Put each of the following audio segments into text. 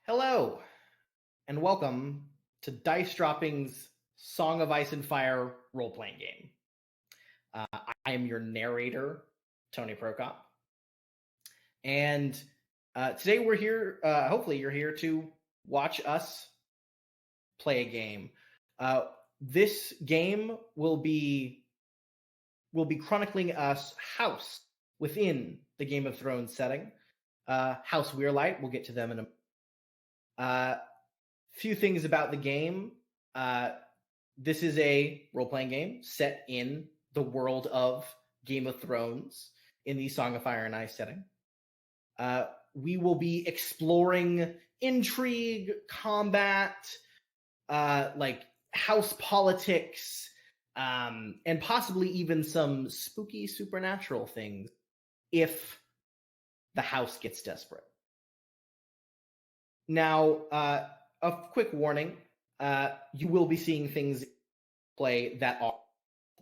Hello, and welcome to Dice Dropping's Song of Ice and Fire role-playing game. I am your narrator, Tony Prokop. And today we're here, hopefully you're here to watch us play a game. This game will be chronicling us house within the Game of Thrones setting. House Weirlight, we'll get to them in a few things about the game. This is a role-playing game set in the world of Game of Thrones in the Song of Fire and Ice setting. We will be exploring intrigue, combat, like house politics, and possibly even some spooky supernatural things if the house gets desperate. Now, a quick warning, you will be seeing things play that are,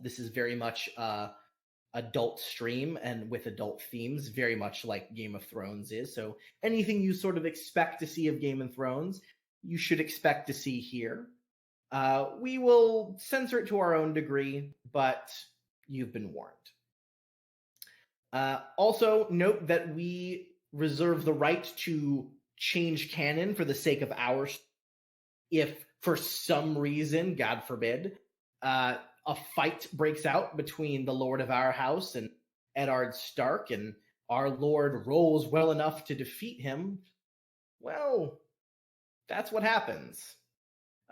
this is very much adult stream and with adult themes, very much like Game of Thrones is. So anything you sort of expect to see of Game of Thrones, you should expect to see here. We will censor it to our own degree, but you've been warned. Also, note that we reserve the right to change canon for the sake of ours. If for some reason, God forbid, a fight breaks out between the Lord of our house and Eddard Stark, and our Lord rolls well enough to defeat him, well, that's what happens.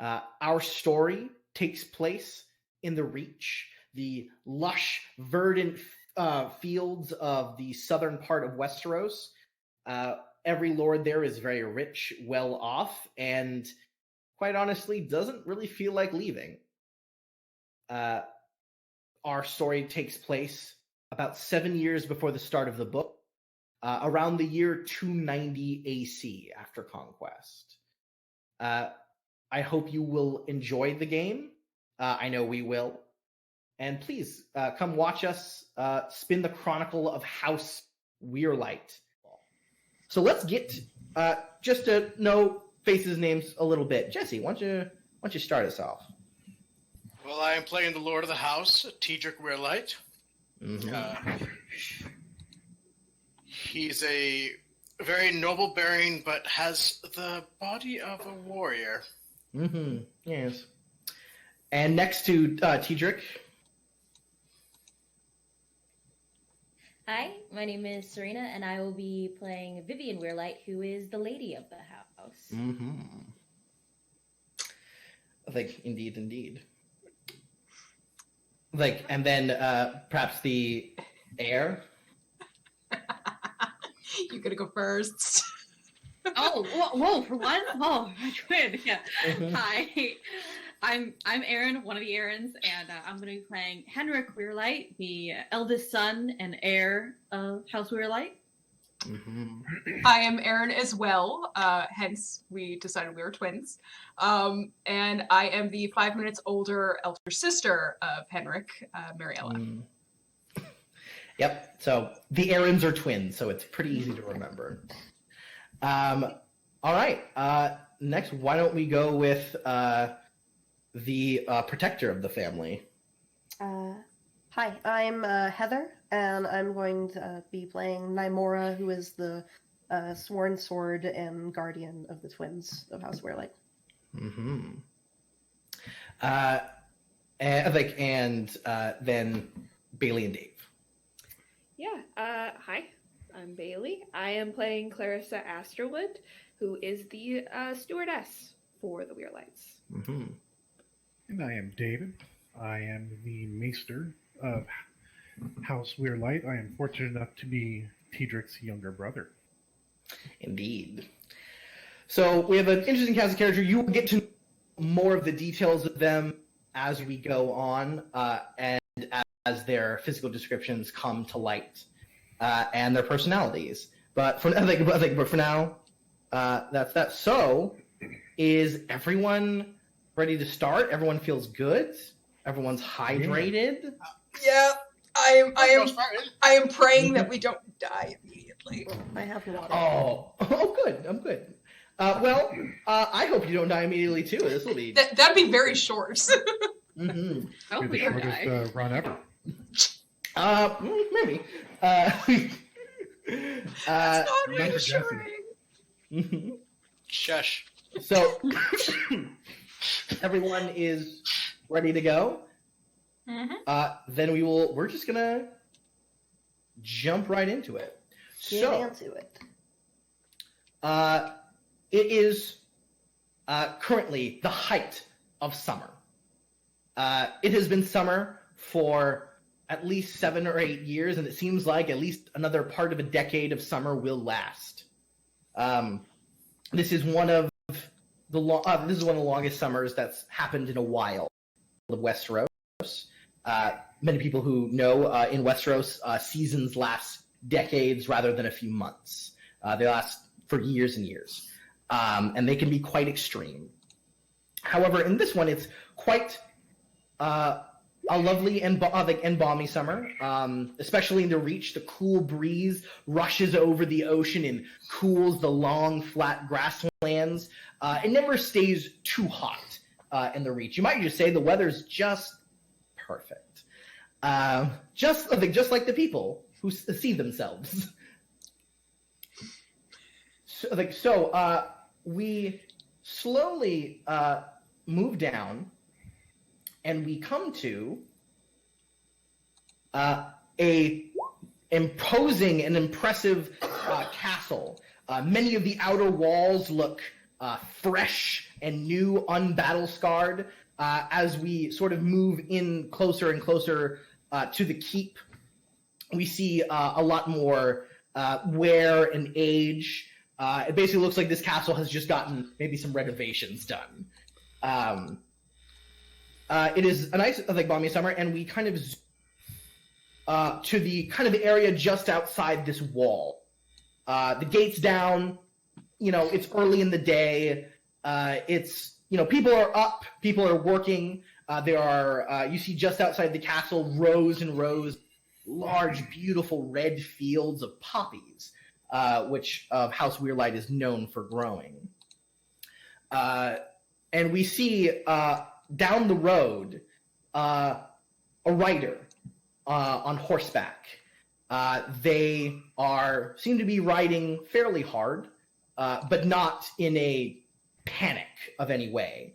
Our story takes place in the Reach, the lush, verdant fields of the southern part of Westeros. Every lord there is very rich, well off, and quite honestly, doesn't really feel like leaving. Our story takes place about 7 years before the start of the book, around the year 290 AC after Conquest. I hope you will enjoy the game. I know we will. And please, come watch us spin the Chronicle of House Weirlight. So let's get just to know faces' names a little bit. Jesse, why don't you start us off? Well, I am playing the Lord of the House, Tedric Weirlight. Mm-hmm. He's a very noble bearing, but has the body of a warrior. Mm-hmm. Yes. And next to Tedric. Hi, my name is Serena, and I will be playing Vivian Weirlight, who is the lady of the house. Mm-hmm. Like, indeed. Like, and then perhaps the heir. You gotta go first. Oh, whoa, for one? Oh, good. Yeah. Mm-hmm. Hi. I'm Aaron, one of the Aarons, and I'm going to be playing Henrik Weirlight, the eldest son and heir of House Weirlight. Mm-hmm. I am Aaron as well, hence we decided we were twins. And I am the 5 minutes older elder sister of Henrik, Mariella. Mm. Yep, so the Aarons are twins, so it's pretty easy to remember. All right, next, why don't we go with the protector of the family. Hi, I'm Heather, and I'm going to be playing Nymora, who is the sworn sword and guardian of the twins of House Weirlight. Mm-hmm. And then Bailey and Dave. Yeah, hi, I'm Bailey. I am playing Clarissa Asterwood, who is the stewardess for the Weirlights. Mm-hmm. And I am David. I am the maester of House Weirlight. I am fortunate enough to be Tedric's younger brother. Indeed. So we have an interesting cast of characters. You will get to know more of the details of them as we go on, and as their physical descriptions come to light, and their personalities. But for now, that's that. So, is everyone ready to start? Everyone feels good. Everyone's hydrated. Yeah, I am praying that we don't die immediately. I have water. Oh, good. I'm good. I hope you don't die immediately too. This will be. That'd be very short. Mhm. I hope Be we the don't shortest die. run ever. Maybe. That's not Not for reassuring. Shush. So everyone is ready to go. Then we're just gonna jump right into it. Get into it. It is currently the height of summer. It has been summer for at least 7 or 8 years, and it seems like at least another part of a decade of summer will last. This is one of the longest summers that's happened in a while of Westeros. Many people who know in Westeros, seasons last decades rather than a few months. They last for years and years, and they can be quite extreme. However, in this one, it's quite a lovely and balmy summer, especially in the Reach. The cool breeze rushes over the ocean and cools the long, flat grasslands. It never stays too hot in the Reach. You might just say the weather's just perfect. Just like the people who see themselves. So we slowly move down, and we come to a imposing and impressive castle. Many of the outer walls look fresh and new, unbattle-scarred. As we sort of move in closer and closer to the keep, we see a lot more wear and age. It basically looks like this castle has just gotten maybe some renovations done. It is a nice, balmy summer, and we kind of to the kind of area just outside this wall. The gate's down. It's early in the day. People are up. People are working. There are you see just outside the castle rows and rows, large, beautiful red fields of poppies, which House Weirlight is known for growing. And we see down the road a rider on horseback. They seem to be riding fairly hard, but not in a panic of any way.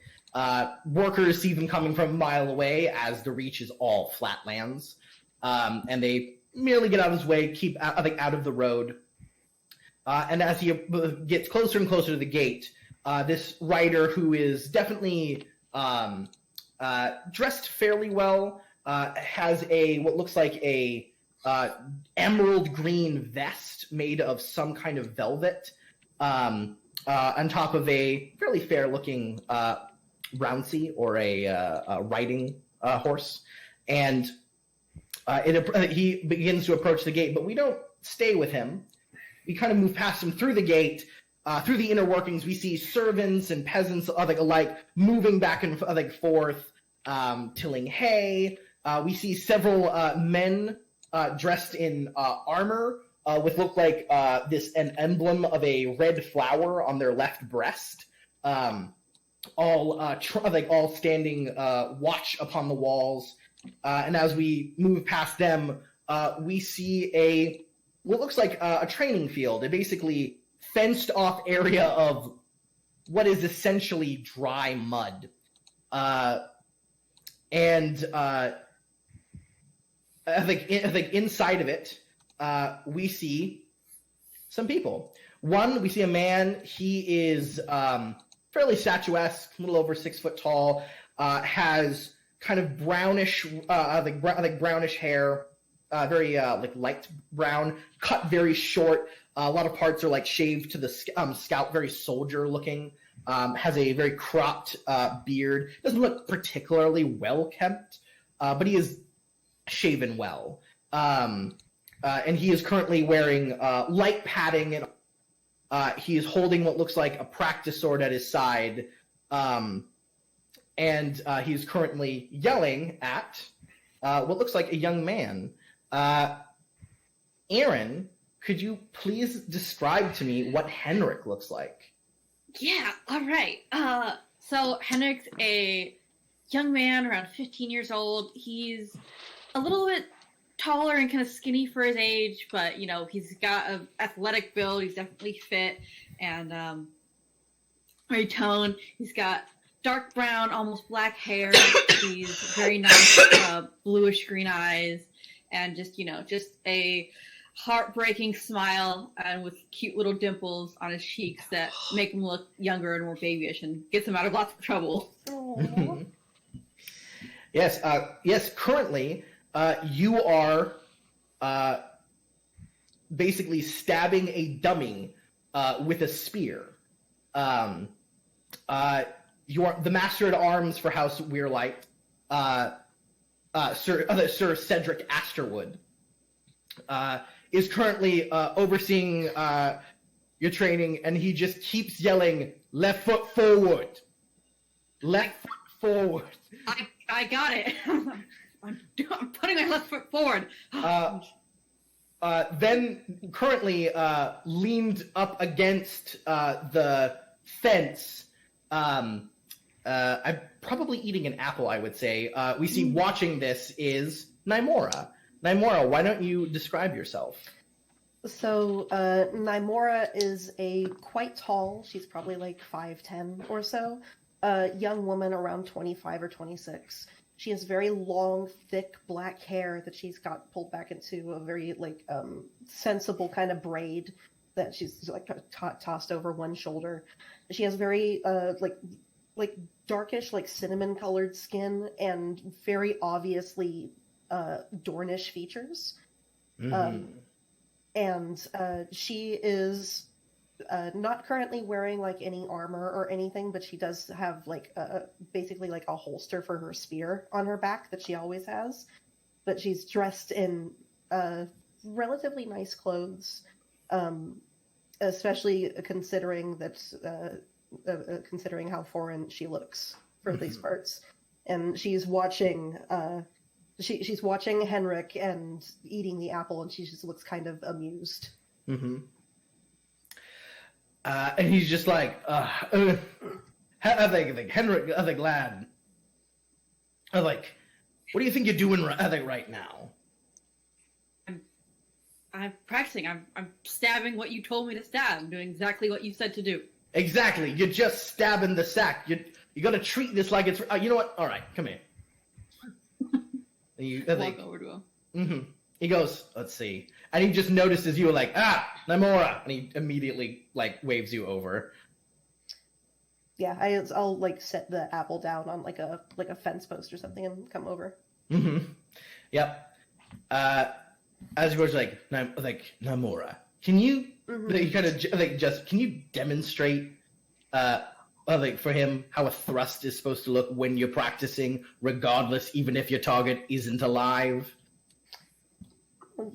Workers see them coming from a mile away, as the Reach is all flatlands, and they merely get out of his way, keep out of the road. And as he gets closer and closer to the gate, this rider, who is definitely dressed fairly well, has what looks like a emerald green vest made of some kind of velvet, on top of a fairly fair-looking rouncey, or a riding horse. And he begins to approach the gate, but we don't stay with him. We kind of move past him through the gate. Through the inner workings, we see servants and peasants alike moving back and forth, tilling hay. We see several men dressed in armor, with look like an emblem of a red flower on their left breast, all standing watch upon the walls. And as we move past them, we see what looks like a training field, a basically fenced off area of what is essentially dry mud. And I think inside of it, we see some people. One, we see a man. He is fairly statuesque, a little over 6 foot tall, has kind of brownish, brownish hair, very light brown, cut very short. A lot of parts are shaved to the scalp, very soldier looking. Has a very cropped beard. Doesn't look particularly well kept, but he is shaven well. And he is currently wearing light padding, and he is holding what looks like a practice sword at his side. And he's currently yelling at what looks like a young man. Aaron, could you please describe to me what Henrik looks like? Yeah, all right. So Henrik's a young man around 15 years old. He's a little bit taller and kind of skinny for his age, but he's got an athletic build. He's definitely fit and very toned. He's got dark brown, almost black hair. He's very nice, bluish green eyes, and just a heartbreaking smile, and with cute little dimples on his cheeks that make him look younger and more babyish, and gets him out of lots of trouble. Yes. Yes. Currently, you are basically stabbing a dummy with a spear. You are the master at arms for House Weirlight, Sir Cedric Asterwood, is currently overseeing your training, and he just keeps yelling, "Left foot forward, left foot forward." I got it. I'm putting my left foot forward. Then currently leaned up against the fence. I'm probably eating an apple, I would say. We see watching this is Naimora. Naimora, why don't you describe yourself? So, Naimora is a quite tall, she's probably like 5'10" or so, young woman around 25 or 26. She has very long, thick black hair that she's got pulled back into a very sensible kind of braid that she's tossed over one shoulder. She has very darkish, cinnamon colored skin and very obviously Dornish features. Mm-hmm. And she is not currently wearing any armor or anything, but she does have basically a holster for her spear on her back that she always has. But she's dressed in relatively nice clothes, especially considering considering how foreign she looks for these parts. And she's watching she's watching Henrik and eating the apple, and she just looks kind of amused. Mm-hmm. And he's just like, I think Henrik, lad. What do you think you're doing right now? I'm practicing. I'm stabbing what you told me to stab. I'm doing exactly what you said to do. Exactly. You're just stabbing the sack. You got to treat this like it's. You know what? All right, come here. Walk over to him. Mm-hmm. He goes, let's see, and he just notices you like, Naimora, and he immediately waves you over. Yeah, I'll set the apple down on a fence post or something and come over. Mm-hmm. Yep. As he goes Naimora, can you kind of can you demonstrate for him how a thrust is supposed to look when you're practicing, regardless, even if your target isn't alive?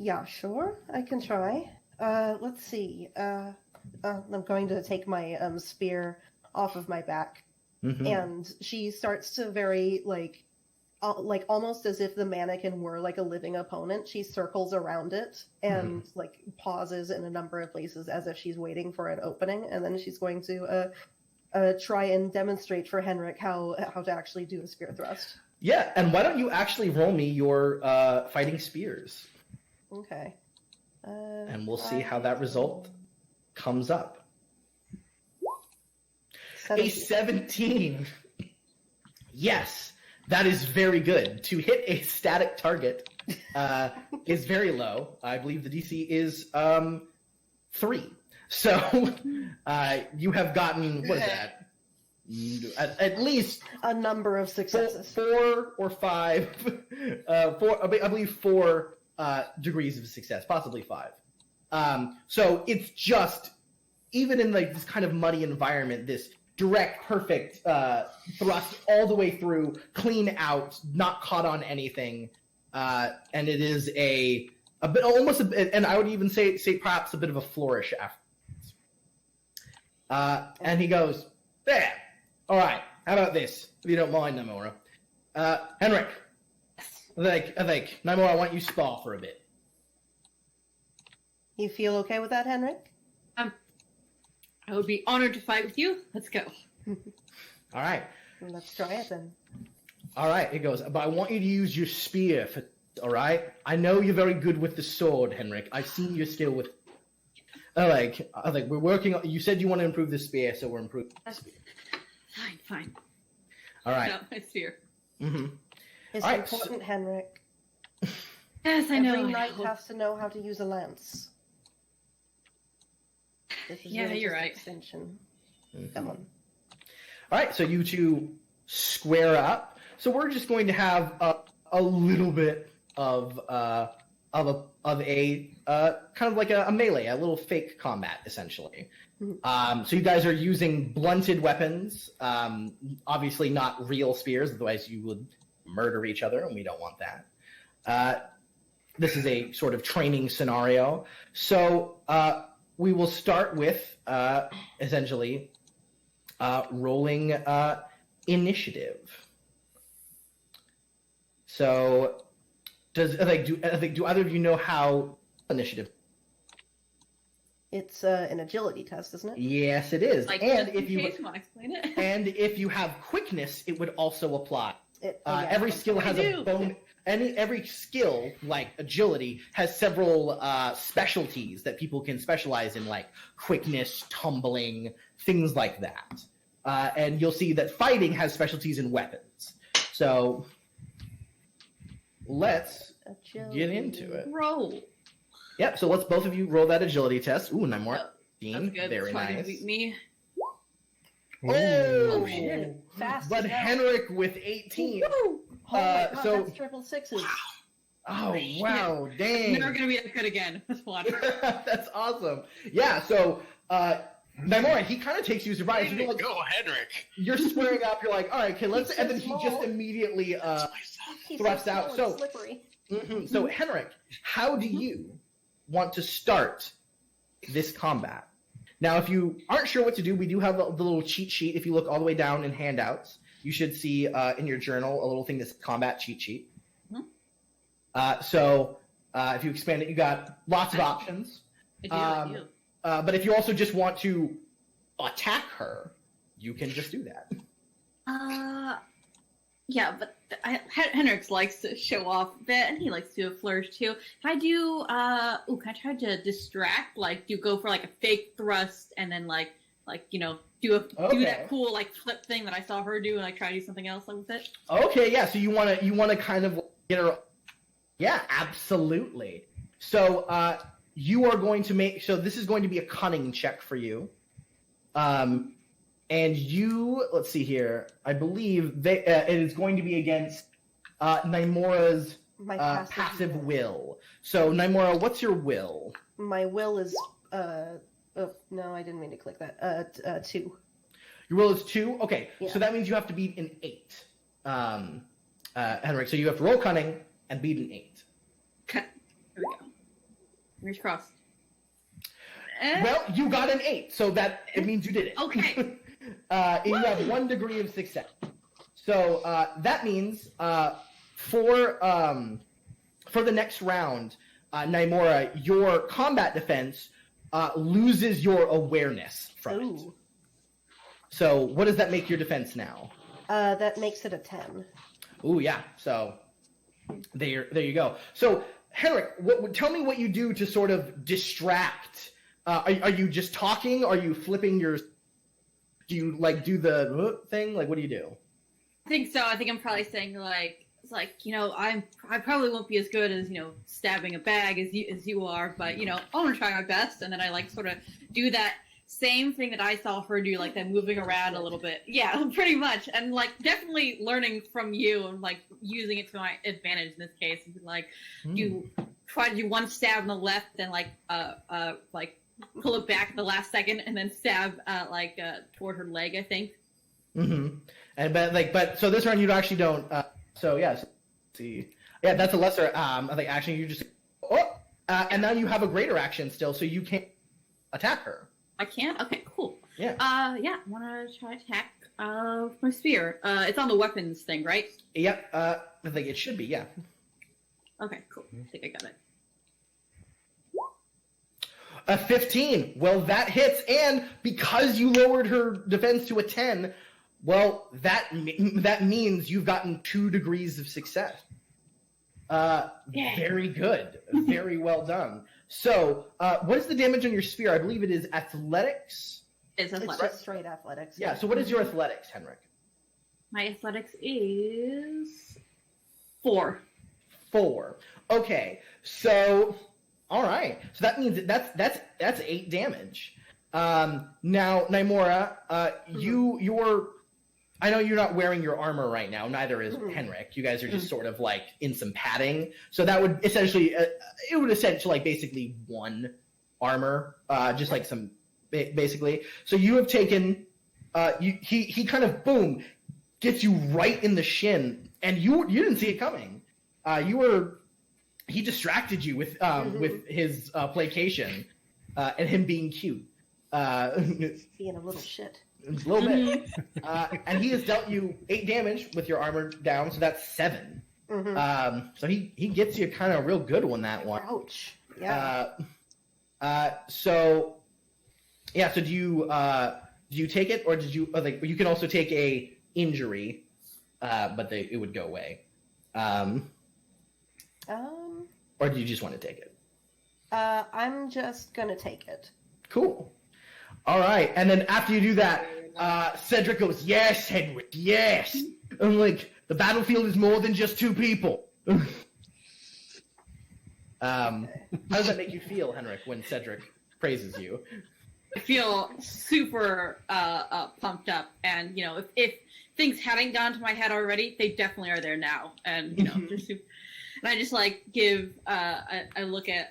Yeah, sure. I can try. Let's see. I'm going to take my spear off of my back, and she starts to very almost as if the mannequin were a living opponent. She circles around it and pauses in a number of places as if she's waiting for an opening, and then she's going to try and demonstrate for Henrik how to actually do a spear thrust. Yeah, and why don't you actually roll me your fighting spears? Okay. And we'll see how that result comes up. 17. A 17. Yes, that is very good. To hit a static target is very low. I believe the DC is 3. So you have gotten, what is that? At least a number of successes. 4 or 5. I believe 4 degrees of success, possibly 5. So it's just, even in this kind of muddy environment, this direct, perfect thrust all the way through, clean out, not caught on anything, and it is a bit, almost, and I would even say perhaps a bit of a flourish after. And he goes, there. All right. How about this? If you don't mind, Naimora. Henrik. I think, Naimora, I want you spar for a bit. You feel okay with that, Henrik? I would be honored to fight with you. Let's go. All right. Let's try it then. All right, it goes. But I want you to use your spear. All right. I know you're very good with the sword, Henrik. I've seen your skill with. We're working on. You said you want to improve the spear, so we're improving the spear. Fine. All right. No, my spear. Mm-hmm. It's All right, important, Henrik. Yes, I know. Every knight has to know how to use a lance. This is Yeah, really you're just right. Extension. Mhm. Come on. All right, so you two square up. So we're just going to have a little bit of a kind of like a melee, a little fake combat, essentially. So you guys are using blunted weapons, obviously not real spears, otherwise you would murder each other, and we don't want that. This is a sort of training scenario. So we will start with essentially rolling initiative. So do either of you know how initiative? It's an agility test, isn't it? Yes, it is. Like, and just if in you case, wanna explain it? and if you have quickness, it would also apply. Yeah, Every skill has a do. bone. Every skill, like agility, has several specialties that people can specialize in, like quickness, tumbling, things like that. And you'll see that fighting has specialties in weapons. So let's get into it. Roll. Yep. So let's both of you roll that agility test. Ooh, nine more. That's good. Very Try to nice. beat me. Oh, shit. Fast but as hell. Henrik with 18. Oh my God, so- that's triple sixes. Oh, wow. Dang. Never gonna be that good again. Watch. That's awesome. Yeah, so Naimora, he kind of takes you as surprise. Way You're to like, go, Henrik. you're squaring up. You're like, all right, okay, let's. He's And so then he small. just immediately He's thrusts so out. small and So, slippery. so Henrik, how do you want to start this combat? Now, if you aren't sure what to do, we do have the little cheat sheet. If you look all the way down in handouts, you should see in your journal a little thing that's combat cheat sheet. So if you expand it, you got lots of options. I do. But if you also just want to attack her, you can just do that. Yeah, but Henrik likes to show off a bit, and he likes to do a flourish too. Can I do? Can I try to distract? Like, do you go for like a fake thrust, and then like do that cool like flip thing that I saw her do, and like try to do something else with it? Okay, yeah. So you want to kind of get her. Yeah, absolutely. So you are going to make. So this is going to be a cunning check for you. And you, let's see here. I believe it is going to be against Naimora's My passive will. So Naimora, what's your will? My will is oh no, I didn't mean to click that. 2. Your will is 2. Okay, Yeah. so that means you have to beat an 8. Henrik, so you have to roll cunning and beat an 8. Okay, here we go. Fingers crossed. Well, you got an 8, so that it means you did it. Okay. You have 1 degree of success. So that means for the next round, Naimora, your combat defense loses your awareness from it. Ooh. So what does that make your defense now? That makes it a 10. Ooh, yeah. So there you go. So Henrik, tell me what you do to sort of distract. Are you just talking? Are you flipping your? Do you like do the thing? Like, what do you do? I think so. I think I'm probably saying like it's like I probably won't be as good as stabbing a bag as you are, but I'm gonna try my best, and then I like sort of do that same thing that I saw her do, like that moving around a little bit. Yeah, pretty much, and like definitely learning from you and like using it to my advantage in this case. Like you try to do one stab on the left, then like pull it back at the last second, and then stab toward her leg, I think. Mm-hmm. But so this round you actually don't. So yeah, let's see. Yeah, that's a lesser action. You just and now you have a greater action still, so you can't attack her. I can't. Okay, cool. Yeah. Yeah. I want to try to attack my spear. It's on the weapons thing, right? Yep. I think it should be. Yeah. Okay, cool. I think I got it. A 15. Well, that hits, and because you lowered her defense to a 10, well, that means you've gotten 2 degrees of success. Very good. Very well done. So, what is the damage on your spear? I believe it is athletics. It's It's athletics. just straight athletics. Yeah, so what is your athletics, Henrik? My athletics is 4. 4. Okay, so all right. So that means that's 8 damage. Now, Naimora, you're. I know you're not wearing your armor right now. Neither is Henrik. You guys are just sort of like in some padding. So that would essentially, like basically 1 armor, just like some basically. So you have taken. He kind of boom gets you right in the shin, and you didn't see it coming. He distracted you with his placation and him being cute. Being a little shit. A little bit. And he has dealt you 8 damage with your armor down, so that's 7. So he gets you kind of a real good one, that one. Ouch. Yeah. So do you take it, or did you like? You can also take a injury, but it would go away. Or do you just want to take it? I'm just gonna take it. Cool. All right, and then after you do that, Cedric goes, "Yes, Henrik, yes." I'm like, the battlefield is more than just 2 people. How does that make you feel, Henrik, when Cedric praises you? I feel super pumped up, and if things hadn't gone to my head already, they definitely are there now, and they're super. And I just like give I look at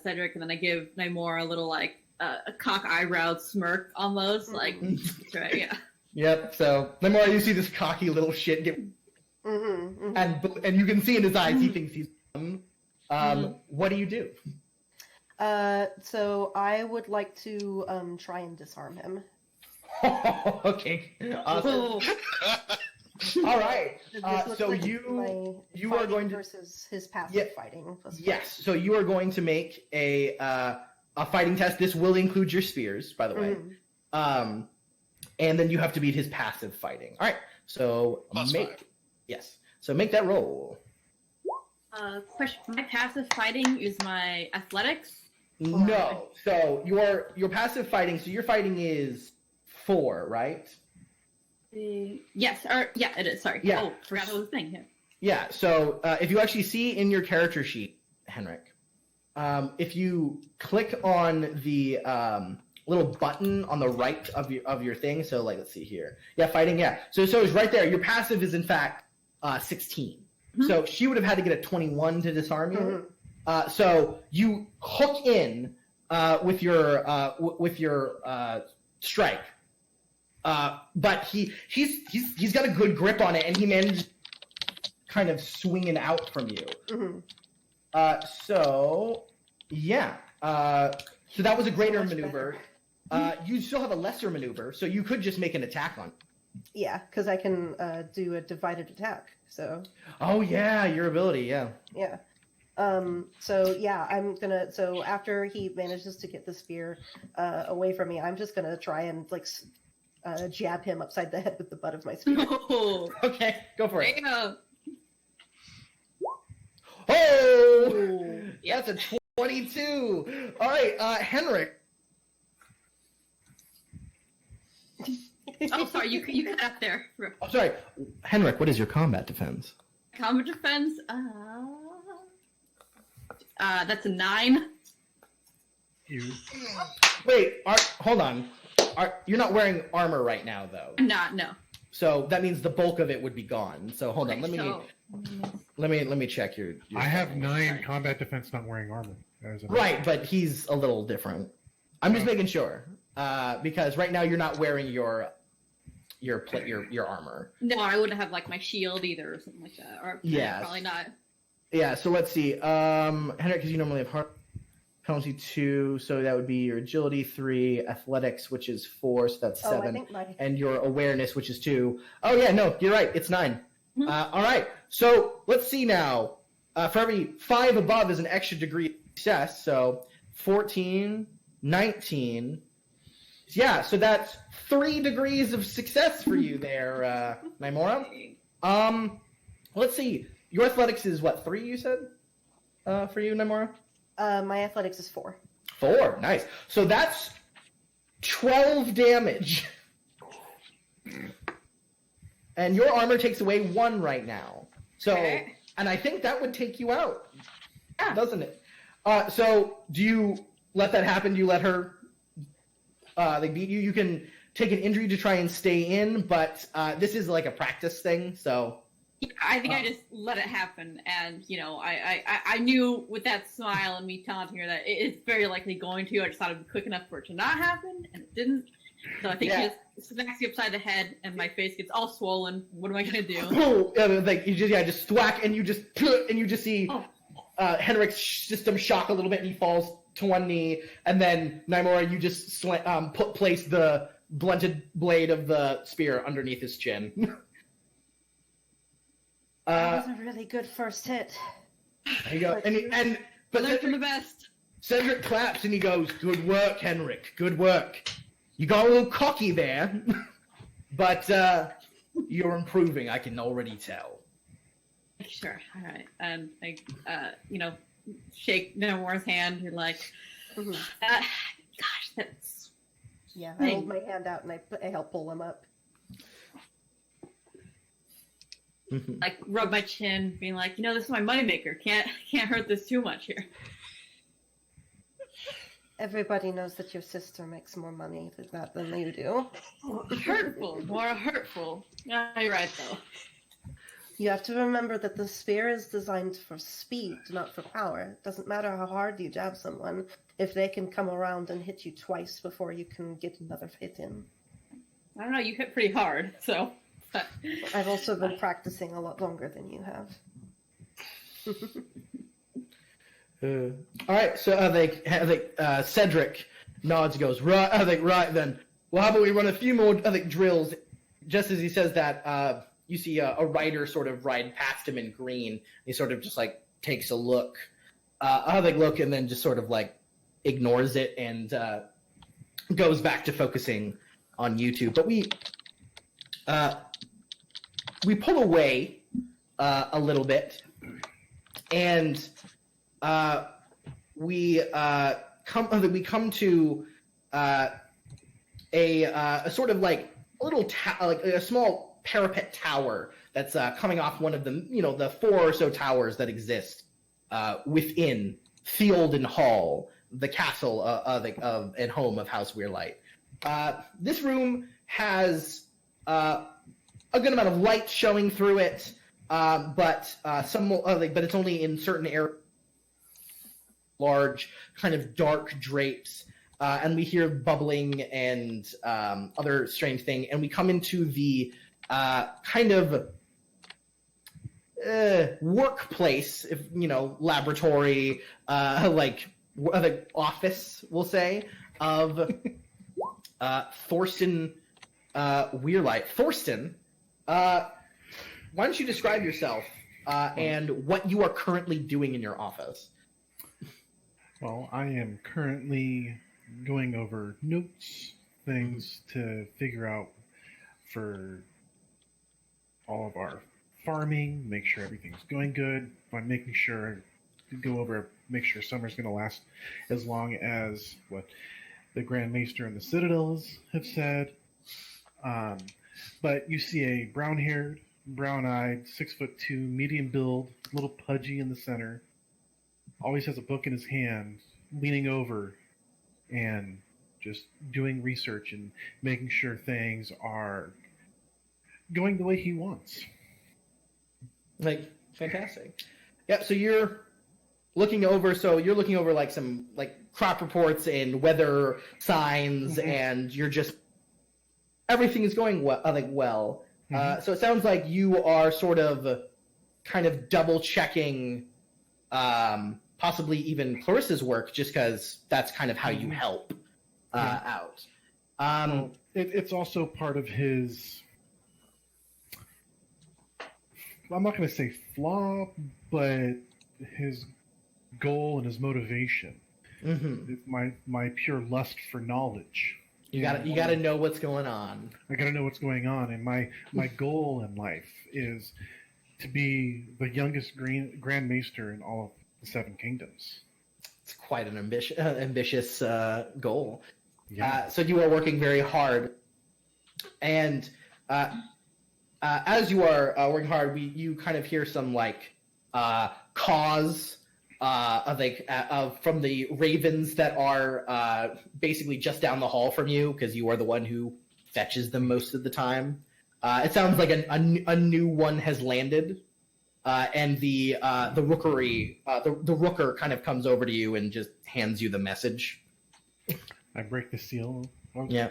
Cedric, and then I give Naimora a little like a cock eyebrow smirk almost, like that's right, yeah. Yep. So Naimora, you see this cocky little shit get, and you can see in his eyes he thinks he's. What do you do? So I would like to try and disarm him. Okay. Awesome. All right. So like you are going to versus his passive fighting. Yes. So you are going to make a fighting test. This will include your spears, by the way. And then you have to beat his passive fighting. All right. So So make that roll. Question: my passive fighting is my athletics? No. So your passive fighting. So your fighting is 4, right? Yes. Or yeah, it is. Sorry. Yeah. Oh, forgot that was a thing. Yeah. Yeah. So if you actually see in your character sheet, Henrik, if you click on the little button on the right of your thing. So like, let's see here. Yeah, fighting. Yeah. So it's right there. Your passive is in fact 16. So she would have had to get a 21 to disarm you. So you hook in with your strike, but he's got a good grip on it, and he managed kind of swinging out from you. So that was a greater maneuver. You still have a lesser maneuver, so you could just make an attack on. Yeah, because I can do a divided attack. So. Oh yeah, your ability, yeah. Yeah. So yeah, I'm gonna. So after he manages to get the spear away from me, I'm just gonna try and like jab him upside the head with the butt of my spear. Okay, go for it. Yeah. Oh, that's a 22. All right, Henrik. Oh, sorry, you cut out there. Oh, sorry, Henrik. What is your combat defense? Combat defense. That's a 9. Wait, hold on. You're not wearing armor right now, though. I'm not. No. So that means the bulk of it would be gone. So hold on. Let me check your I have 9 combat defense not wearing armor. Right, but he's a little different. I'm just making sure because right now you're not wearing your armor. No, I wouldn't have like my shield either or something like that. Or probably not. Yeah. So let's see. Henrik, because you normally have heart penalty 2, so that would be your agility 3, athletics, which is 4, so that's 7, and your awareness, which is 2. Oh yeah, no, you're right. It's 9. All right. So let's see now. For every 5 above is an extra degree of success. So 14, 19. Yeah, so that's 3 degrees of success for you there, Naimora. Let's see. Your athletics is what, 3 you said? For you, Naimora? My athletics is 4. 4, nice. So that's 12 damage. And your armor takes away 1 right now. So, Okay. and I think that would take you out, Yeah. doesn't it? So do you let that happen? Do you let her they beat you? You can take an injury to try and stay in, but this is like a practice thing, so... I think I just let it happen, and I knew with that smile and me taunting her that it's very likely going to. I just thought it'd be quick enough for it to not happen, and it didn't. So I think Yeah. she just smacks me upside the head, and my face gets all swollen. What am I gonna do? Like you just thwack, and you just see Henrik's system shock a little bit, and he falls to one knee, and then Naimora, you just place the blunted blade of the spear underneath his chin. That was a really good first hit. There you go. But Learn from the best. Cedric claps and he goes, "Good work, Henrik. Good work. You got a little cocky there, but you're improving. I can already tell." Sure. All right. And I, shake Naimora's hand. You're like, gosh, that's. Yeah, I hold my hand out and I help pull him up. Like rub my chin, being like, this is my moneymaker. Can't hurt this too much here. Everybody knows that your sister makes more money than you do. Hurtful, more hurtful. You're right though. You have to remember that the spear is designed for speed, not for power. It doesn't matter how hard you jab someone if they can come around and hit you twice before you can get another hit in. I don't know. You hit pretty hard, so. I've also been practicing a lot longer than you have. All right, so Cedric nods and goes, right then. Well, how about we run a few more drills? Just as he says that, you see a rider sort of ride past him in green. He sort of just like takes a look, look, and then just sort of like ignores it and goes back to focusing on YouTube. But we pull away a little bit, and we come to a sort of like a little like a small parapet tower that's coming off one of the the 4 or so towers that exist within Field and Hall, the castle and home of House Weirlight. This room has a good amount of light showing through it, but it's only in certain areas. Large, kind of dark drapes, and we hear bubbling and other strange thing, and we come into the kind of workplace, if laboratory, office, we'll say, of Thorsten Weirlight. Thorsten, why don't you describe yourself and what you are currently doing in your office? Well, I am currently going over notes, things to figure out for all of our farming, make sure everything's going good. I'm making sure to go over, make sure summer's going to last as long as what the Grand Maester and the Citadels have said. But you see a brown-haired, brown-eyed, 6'2", medium build, little pudgy in the center. Always has a book in his hand, leaning over and just doing research and making sure things are going the way he wants. Like, fantastic. Yeah, so you're looking over like some like crop reports and weather signs, and you're just everything is going well. So it sounds like you are sort of kind of double checking possibly even Clarissa's work, just because that's kind of how you help out. It's also part of his, I'm not going to say flaw, but his goal and his motivation It's my pure lust for knowledge. You gotta know what's going on. I gotta know what's going on, and my goal in life is to be the youngest Grand Maester in all of the Seven Kingdoms. It's quite an ambitious goal. Yeah. So you are working very hard, and as you are working hard, you kind of hear some cause from the ravens that are basically just down the hall from you, because you are the one who fetches them most of the time. It sounds like a new one has landed, and the rookery, the rooker kind of comes over to you and just hands you the message. I break the seal. Yeah.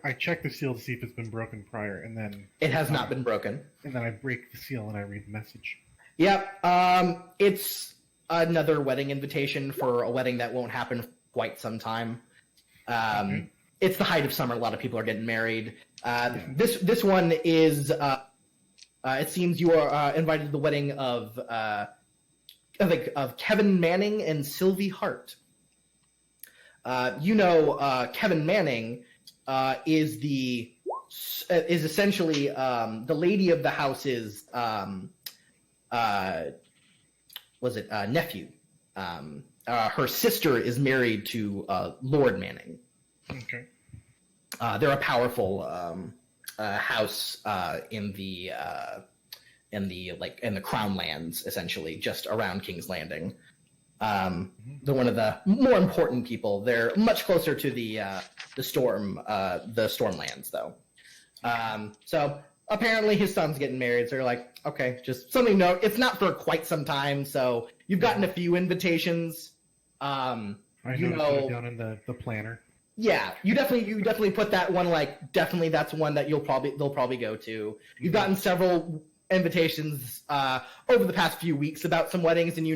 I check the seal to see if it's been broken prior, and then It has not been broken. And then I break the seal and I read the message. Yep. It's another wedding invitation for a wedding that won't happen for quite some time. Okay. It's the height of summer. A lot of people are getting married. This one is. It seems you are invited to the wedding of Kevin Manning and Sylvie Hart. Kevin Manning is essentially the lady of the house's nephew. Her sister is married to Lord Manning. Okay. They're a powerful house in the Crown Lands, essentially, just around King's Landing. They're one of the more important people. They're much closer to the Stormlands, though. So apparently his son's getting married. So you're like, okay, just something to note. It's not for quite some time, so you've gotten a few invitations. I put it down in the planner. Yeah, you definitely put that one, definitely that's one that they'll probably go to. You've gotten several invitations over the past few weeks about some weddings, and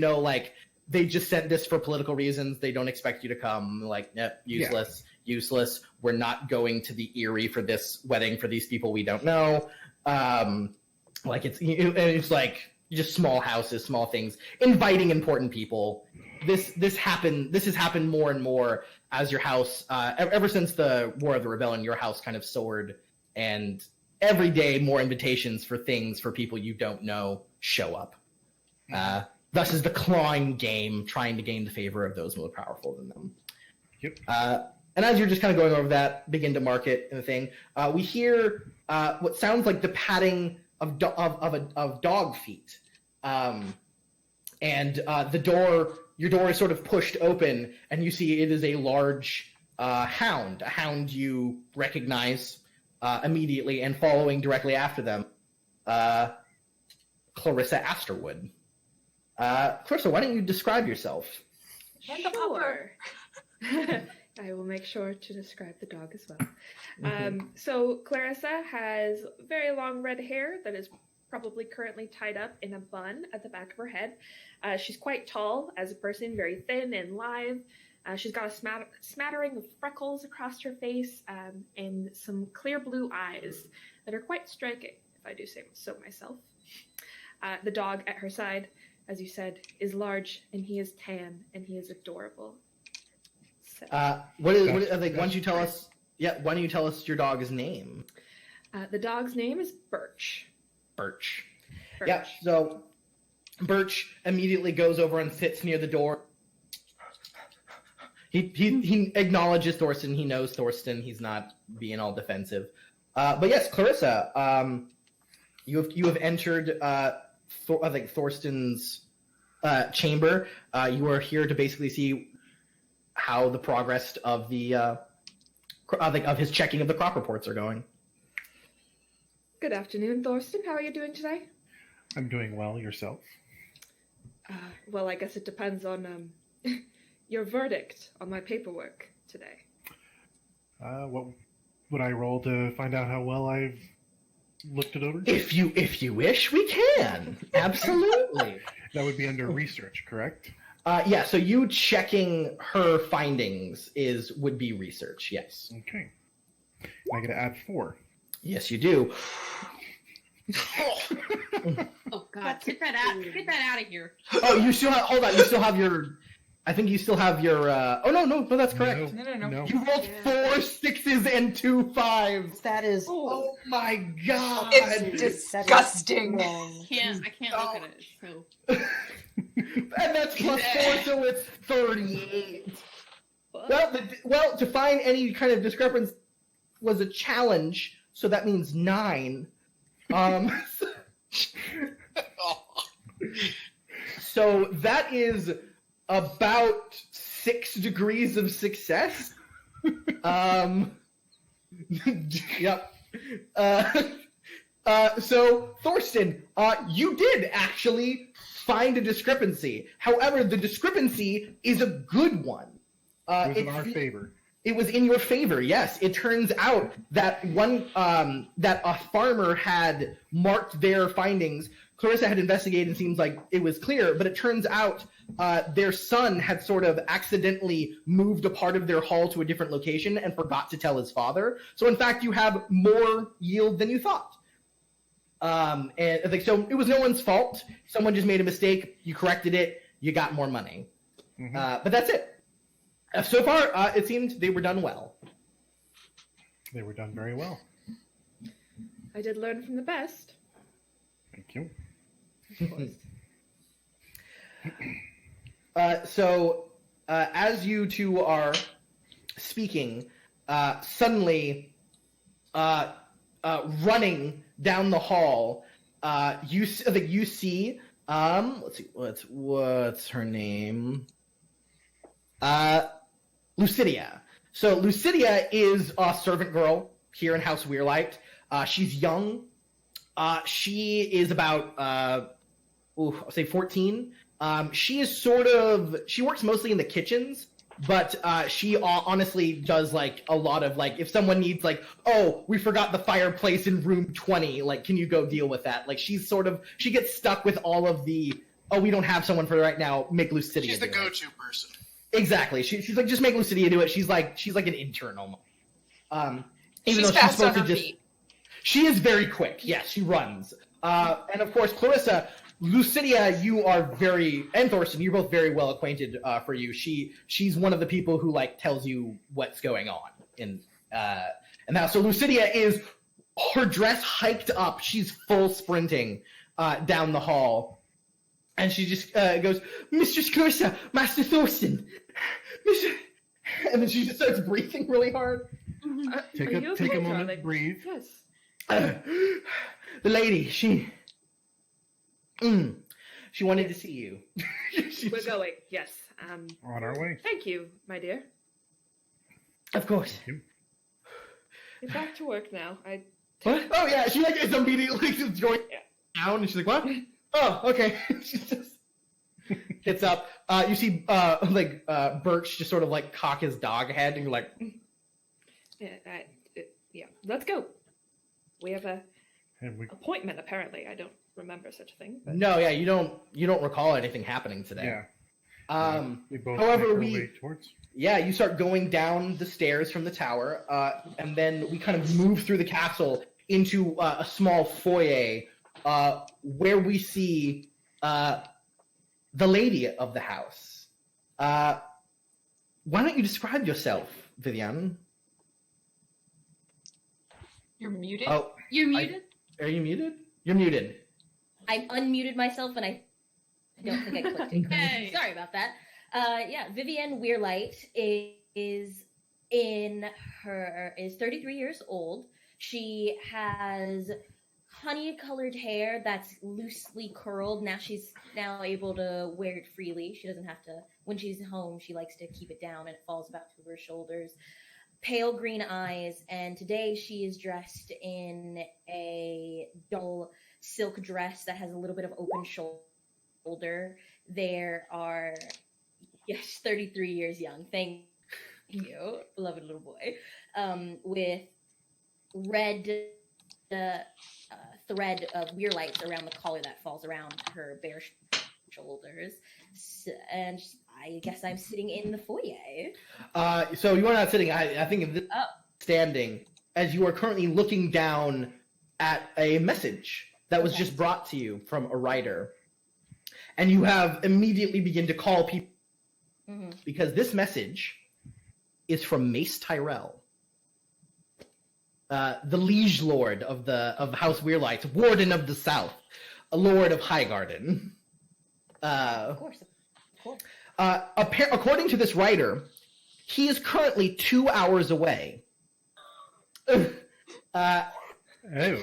they just sent this for political reasons. They don't expect you to come. Yep, useless. We're not going to the Erie for this wedding for these people we don't know. It's just small houses, small things, inviting important people. This has happened more and more as your house, ever since the War of the Rebellion, your house kind of soared, and every day more invitations for things for people you don't know show up. Thus is the clawing game, trying to gain the favor of those more powerful than them. Yep. And as you're just kind of going over that, begin to market and the thing, we hear what sounds like the patting of dog feet, and your door is sort of pushed open, and you see it is a large hound, a hound you recognize immediately, and following directly after them, Clarissa Asterwood. Clarissa, why don't you describe yourself? Sure. I will make sure to describe the dog as well. So Clarissa has very long red hair that is probably currently tied up in a bun at the back of her head. She's quite tall as a person, very thin and lithe. She's got a smattering of freckles across her face, and some clear blue eyes that are quite striking, if I do say so myself. The dog at her side, as you said, is large, and he is tan, and he is adorable. So, why don't you tell us? Yeah, why don't you tell us your dog's name? The dog's name is Birch. Birch. Yeah. So Birch immediately goes over and sits near the door. He acknowledges Thorsten. He knows Thorsten. He's not being all defensive. But yes, Clarissa, you have entered. Thorsten's chamber. You are here to basically see how the progress of of his checking of the crop reports are going. Good afternoon, Thorsten. How are you doing today? I'm doing well. Yourself? Well, I guess it depends on your verdict on my paperwork today. What would I roll to find out how well I've looked it over? If you wish, we can. Absolutely. That would be under research, correct? Yeah, so you checking her findings would be research, yes. Okay. I get to add 4. Yes, you do. Oh God! Get that out of here. Oh, you still have. Hold on. You still have your. I think you still have your. Oh no, that's correct. No. You rolled 4 6s and 2 5s. That is. Oh my god! It's disgusting. wrong. I can't look at it. So And that's plus 4, so it's 38. Well, to find any kind of discrepancy was a challenge, so that means 9. So that is about 6 degrees of success. Yep. So Thorsten, you did actually find a discrepancy. However, the discrepancy is a good one. It was in our favor. It was in your favor, yes. It turns out that that a farmer had marked their findings. Clarissa had investigated and seems like it was clear, but it turns out their son had sort of accidentally moved a part of their hall to a different location and forgot to tell his father. So in fact, you have more yield than you thought. And so it was no one's fault. Someone just made a mistake. You corrected it. You got more money. Mm-hmm. But that's it. So far, it seemed they were done well. They were done very well. I did learn from the best. Thank you. So, as you two are speaking, suddenly, running down the hall, you see. Let's see. What's her name? Lucidia. So Lucidia is a servant girl here in House Weirlight. She's young. She is about, I'll say 14. She works mostly in the kitchens, but she honestly does like a lot of like, if someone needs like, oh, we forgot the fireplace in room 20, like, can you go deal with that? Like, she gets stuck with all of the, oh, we don't have someone for right now, make Lucidia She's the do it. go-to person. Exactly. She's like, just make Lucidia do it. She's like an intern almost. Even She's though fast on supposed her to just, feet. she is very quick. Yes, she runs. And of course, Clarissa, Lucidia, you are and Thorsten, you're both very well acquainted for you. She's one of the people who like tells you what's going on in now. So Lucidia is her dress hiked up. She's full sprinting down the hall. And she just goes, Mistress Clarissa, Master Thorsten, Mr. And then she just starts breathing really hard. Take Are you a okay, moment, darling? breathe. Yes. The lady, she wanted to see you. We're going. Yes. On our way. Thank you, my dear. Of course. Thank you. Get back to work now. What? Oh yeah, she like is immediately just going down, and she's like, "What? Oh, okay." She just gets up. You see, Birch just sort of like cock his dog head, and you're like, Yeah. Let's go. We have a And we appointment. Apparently, I don't remember such a thing. But... "No, yeah, you don't recall anything happening today." yeah. We both however, make our way towards. Yeah, you start going down the stairs from the tower, and then we kind of move through the castle into a small foyer where we see the lady of the house. Why don't you describe yourself, Vivian? You're muted? Oh, you're muted. are you muted? You're muted. I unmuted myself and I don't think I clicked it. Hey. Sorry about that. Vivian Weirlight is 33 years old. She has honey-colored hair that's loosely curled. She's now able to wear it freely. She doesn't have to. When she's home, she likes to keep it down and it falls about to her shoulders. Pale green eyes, and today she is dressed in a dull silk dress that has a little bit of open shoulder. There are, 33 years young. Thank you, beloved little boy, with red thread of Weirlights around the collar that falls around her bare shoulders. And I guess I'm sitting in the foyer. So you are not sitting. I think of this standing, as you are currently looking down at a message that was just brought to you from a writer, and you have immediately begin to call people because this message is from Mace Tyrell, the liege lord of House Weirlight, warden of the South, a lord of Highgarden. Of course. According to this writer, he is currently 2 hours away. Oh. And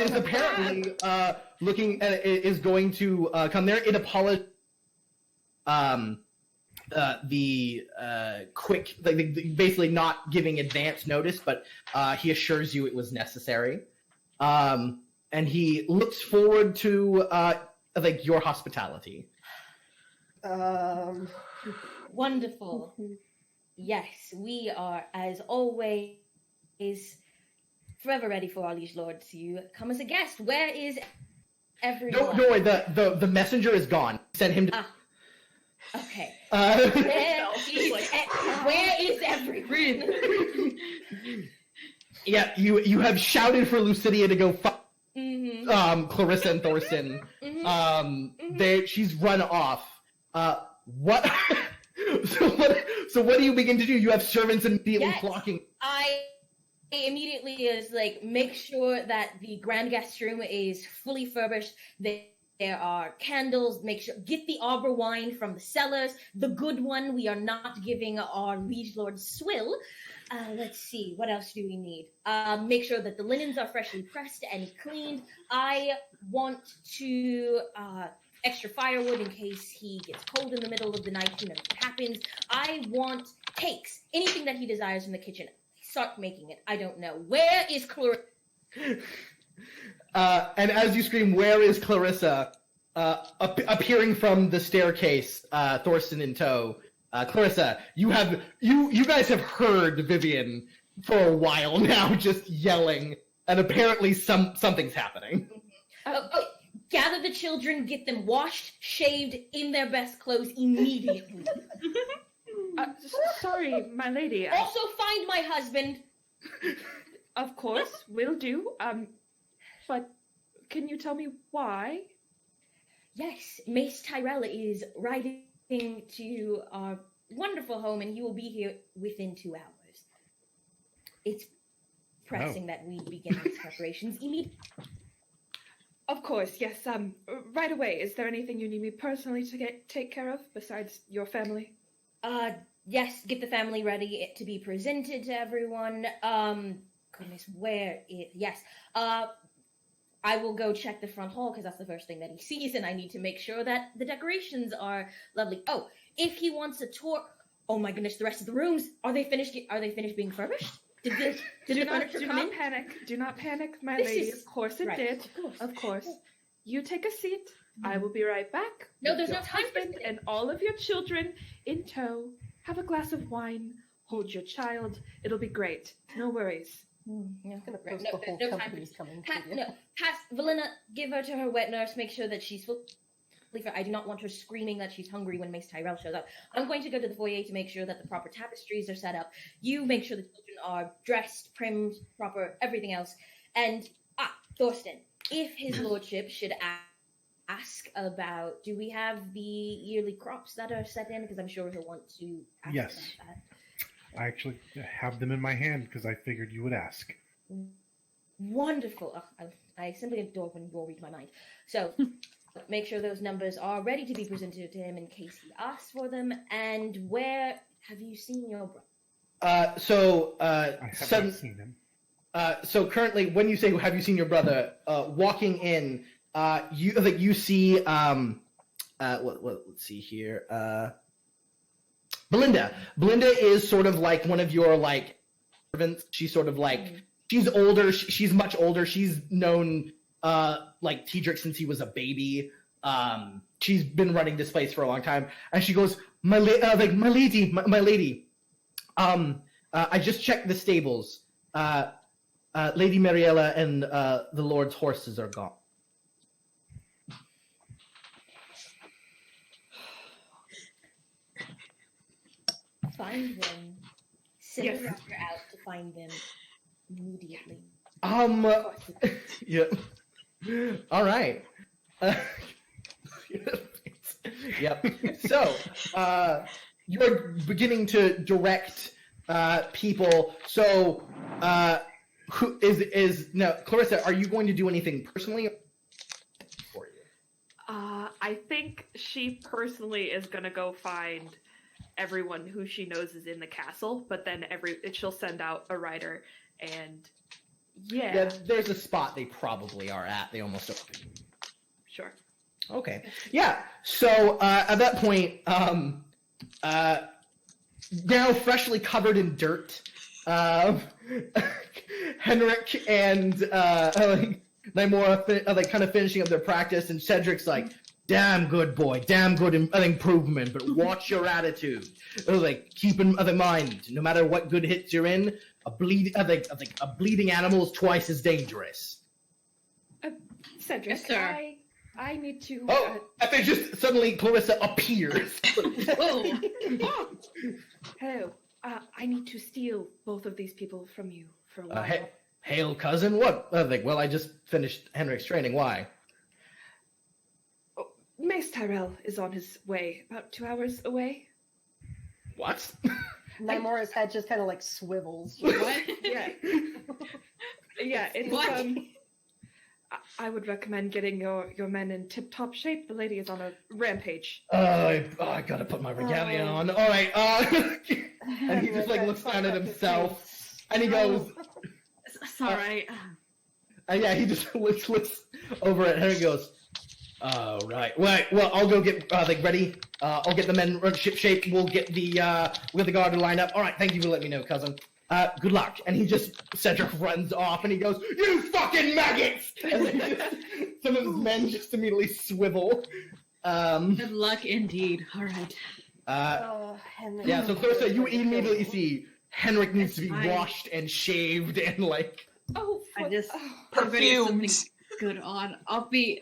is apparently looking is going to come there. It apologizes the quick, basically not giving advance notice, but he assures you it was necessary. And he looks forward to your hospitality. Wonderful. Yes, we are, as always, forever ready for our liege lord to come as a guest. Where is everyone? Don't worry, the messenger is gone. Send him to... Okay. Where is everyone? Yeah, you have shouted for Lucidia to go Clarissa and Thorsten. She's run off. What? So what do you begin to do? You have servants immediately flocking. I immediately is make sure that the grand guest room is fully furnished. There are candles. Make sure get the arbor wine from the cellars, the good one. We are not giving our liege lord swill. Let's see, what else do we need? Make sure that the linens are freshly pressed and cleaned. I want to extra firewood in case he gets cold in the middle of the night. Who knows what happens? I want cakes. Anything that he desires from the kitchen. Start making it. I don't know. Where is Clarissa? And as you scream, "Where is Clarissa?" Appearing from the staircase, Thorsten in tow. Clarissa, you guys have heard Vivian for a while now, just yelling, and apparently something's happening. Gather the children, get them washed, shaved, in their best clothes immediately. Sorry, my lady. Also find my husband. Of course, will do. But can you tell me why? Yes, Mace Tyrell is riding to our wonderful home, and he will be here within 2 hours. It's pressing that we begin these preparations immediately. Of course, yes. Right away. Is there anything you need me personally to take care of besides your family? Yes. Get the family ready to be presented to everyone. Goodness, where is? Yes. I will go check the front hall because that's the first thing that he sees, and I need to make sure that the decorations are lovely. Oh, if he wants a tour, oh my goodness, the rest of the rooms are they finished? Are they finished being furbished? Did the furniture come in? Do not panic, my lady. Of course it did. Of course. You take a seat. I will be right back. No, there's no time for husband and all of your children in tow. Have a glass of wine. Hold your child. It'll be great. No worries. I'm gonna post the whole company's coming to you. Pass Valina, give her to her wet nurse, make sure that she's fully fair. I do not want her screaming that she's hungry when Mace Tyrell shows up. I'm going to go to the foyer to make sure that the proper tapestries are set up. You make sure the children are dressed, trimmed, proper, everything else. And, Thorsten, if his lordship should ask about, do we have the yearly crops that are set in? Because I'm sure he'll want to ask Yes. about that. I actually have them in my hand because I figured you would ask. Wonderful. I simply adore when you all read my mind. So make sure those numbers are ready to be presented to him in case he asks for them. And where have you seen your brother? I have not seen him. So currently, when you say "Have you seen your brother?" Walking in, you see let's see here. Belinda is sort of like one of your servants. She's sort of she's older. She's much older. She's known Tedric since he was a baby. She's been running this place for a long time, and she goes, my lady. I just checked the stables. Lady Mariella and the Lord's horses are gone. Find them. Send a doctor out to find them immediately. Yeah. All right. Yep. So, you're beginning to direct people. So, who is now, Clarissa? Are you going to do anything personally for you? I think she personally is gonna go find everyone who she knows is in the castle, but then she'll send out a rider, and Yeah, there's a spot they probably are at. They almost opened. Sure. Okay. Yeah. So at that point, now freshly covered in dirt, Henrik and Nymora kind of finishing up their practice, and Cedric's like, "Damn good boy, damn good improvement, but watch your attitude. Keep in mind, no matter what good hits you're in, a bleeding animal is twice as dangerous." Cedric, Yes, sir. I need to. Oh, and then just suddenly Clarissa appears. Whoa. Hello. I need to steal both of these people from you for a while. Hail, cousin. What? Well, I just finished Henrik's training. Why? Mace Tyrell is on his way, about 2 hours away. What? Nymora's head just kind of like swivels. What? Yeah. Yeah, it's What? I would recommend getting your men in tip-top shape. The lady is on a rampage. I gotta put my regalia on. All right. And he just looks down at himself, and he goes, It's all right. yeah. He just looks over at her and goes, "Oh right. Well, I'll go get ready. I'll get the men ship shape. We'll get the guard to line up. All right. Thank you for letting me know, cousin. Good luck." And he Cedric runs off, and he goes, "You fucking maggots!" And then some of his men just immediately swivel. Good luck indeed. All right. Henrik. Yeah, so Clarissa, you immediately see Henrik needs to be Fine. washed and shaved and like. Oh, I what- just oh. I'm ready for Perfumed. something good on. I need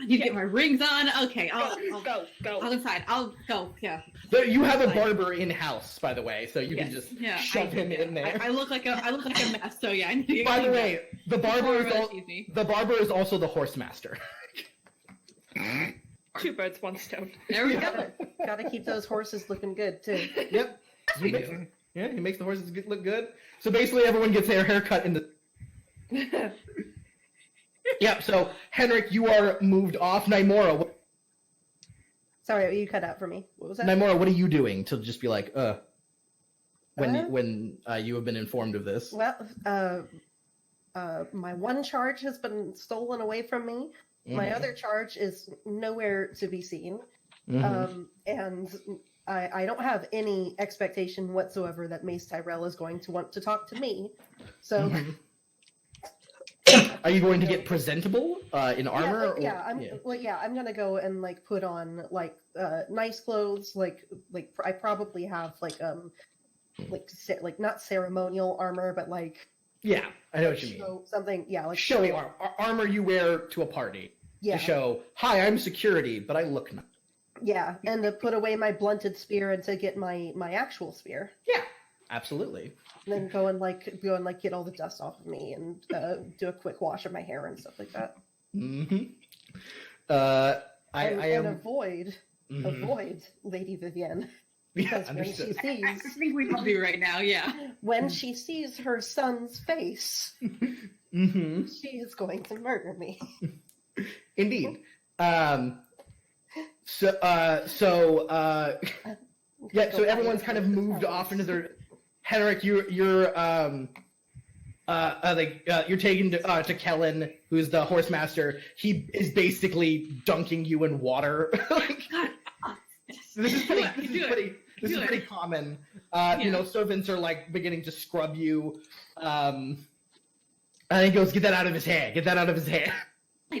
to get my rings on. Okay, I'll Go. decide. I'll go. Yeah. You have a Fine. barber in house, by the way, so you can Yes. just Yeah. shove him in there. I look like a mess. So yeah. I need to get By the cleaned way, the barber is Excuse me. the barber is also the horse master. Two birds, one stone. up. There we go. Gotta keep those horses looking good too. Yep. He makes the horses look good. So basically, everyone gets their haircut in the. Yep. So Henrik, you are moved off. Nymora, Sorry, you cut out for me. What was that? Nymora, what are you doing to just be like, when Uh? when you have been informed of this? Well, my one charge has been stolen away from me. My other charge is nowhere to be seen. Mhm. And I don't have any expectation whatsoever that Mace Tyrell is going to want to talk to me. So Mhm. Are you going to get presentable in armor? I'm gonna go and like put on like nice clothes. Like I probably have like not ceremonial armor, but like Yeah, I know what you mean. show something. Yeah, like Showy armor you wear to a party Yeah, to show, "Hi, I'm security, but I look nice." yeah, and to put away my blunted spear and to get my actual spear. Yeah, absolutely. And then go and get all the dust off of me and do a quick wash of my hair and stuff like that. Mm-hmm. And avoid Lady Vivienne. Yeah, Because when she understood. I sees think we all do right now. Yeah. when she sees her son's face, Mm-hmm. she is going to murder me. Indeed. So everyone's kind of moved off into their. Henrik, you're taken to Kellen, who's the horse master. He is basically dunking you in water. God. This is Do it. pretty common. Servants are like beginning to scrub you. And he goes, "Get that out of his hair. Get that out of his hair." I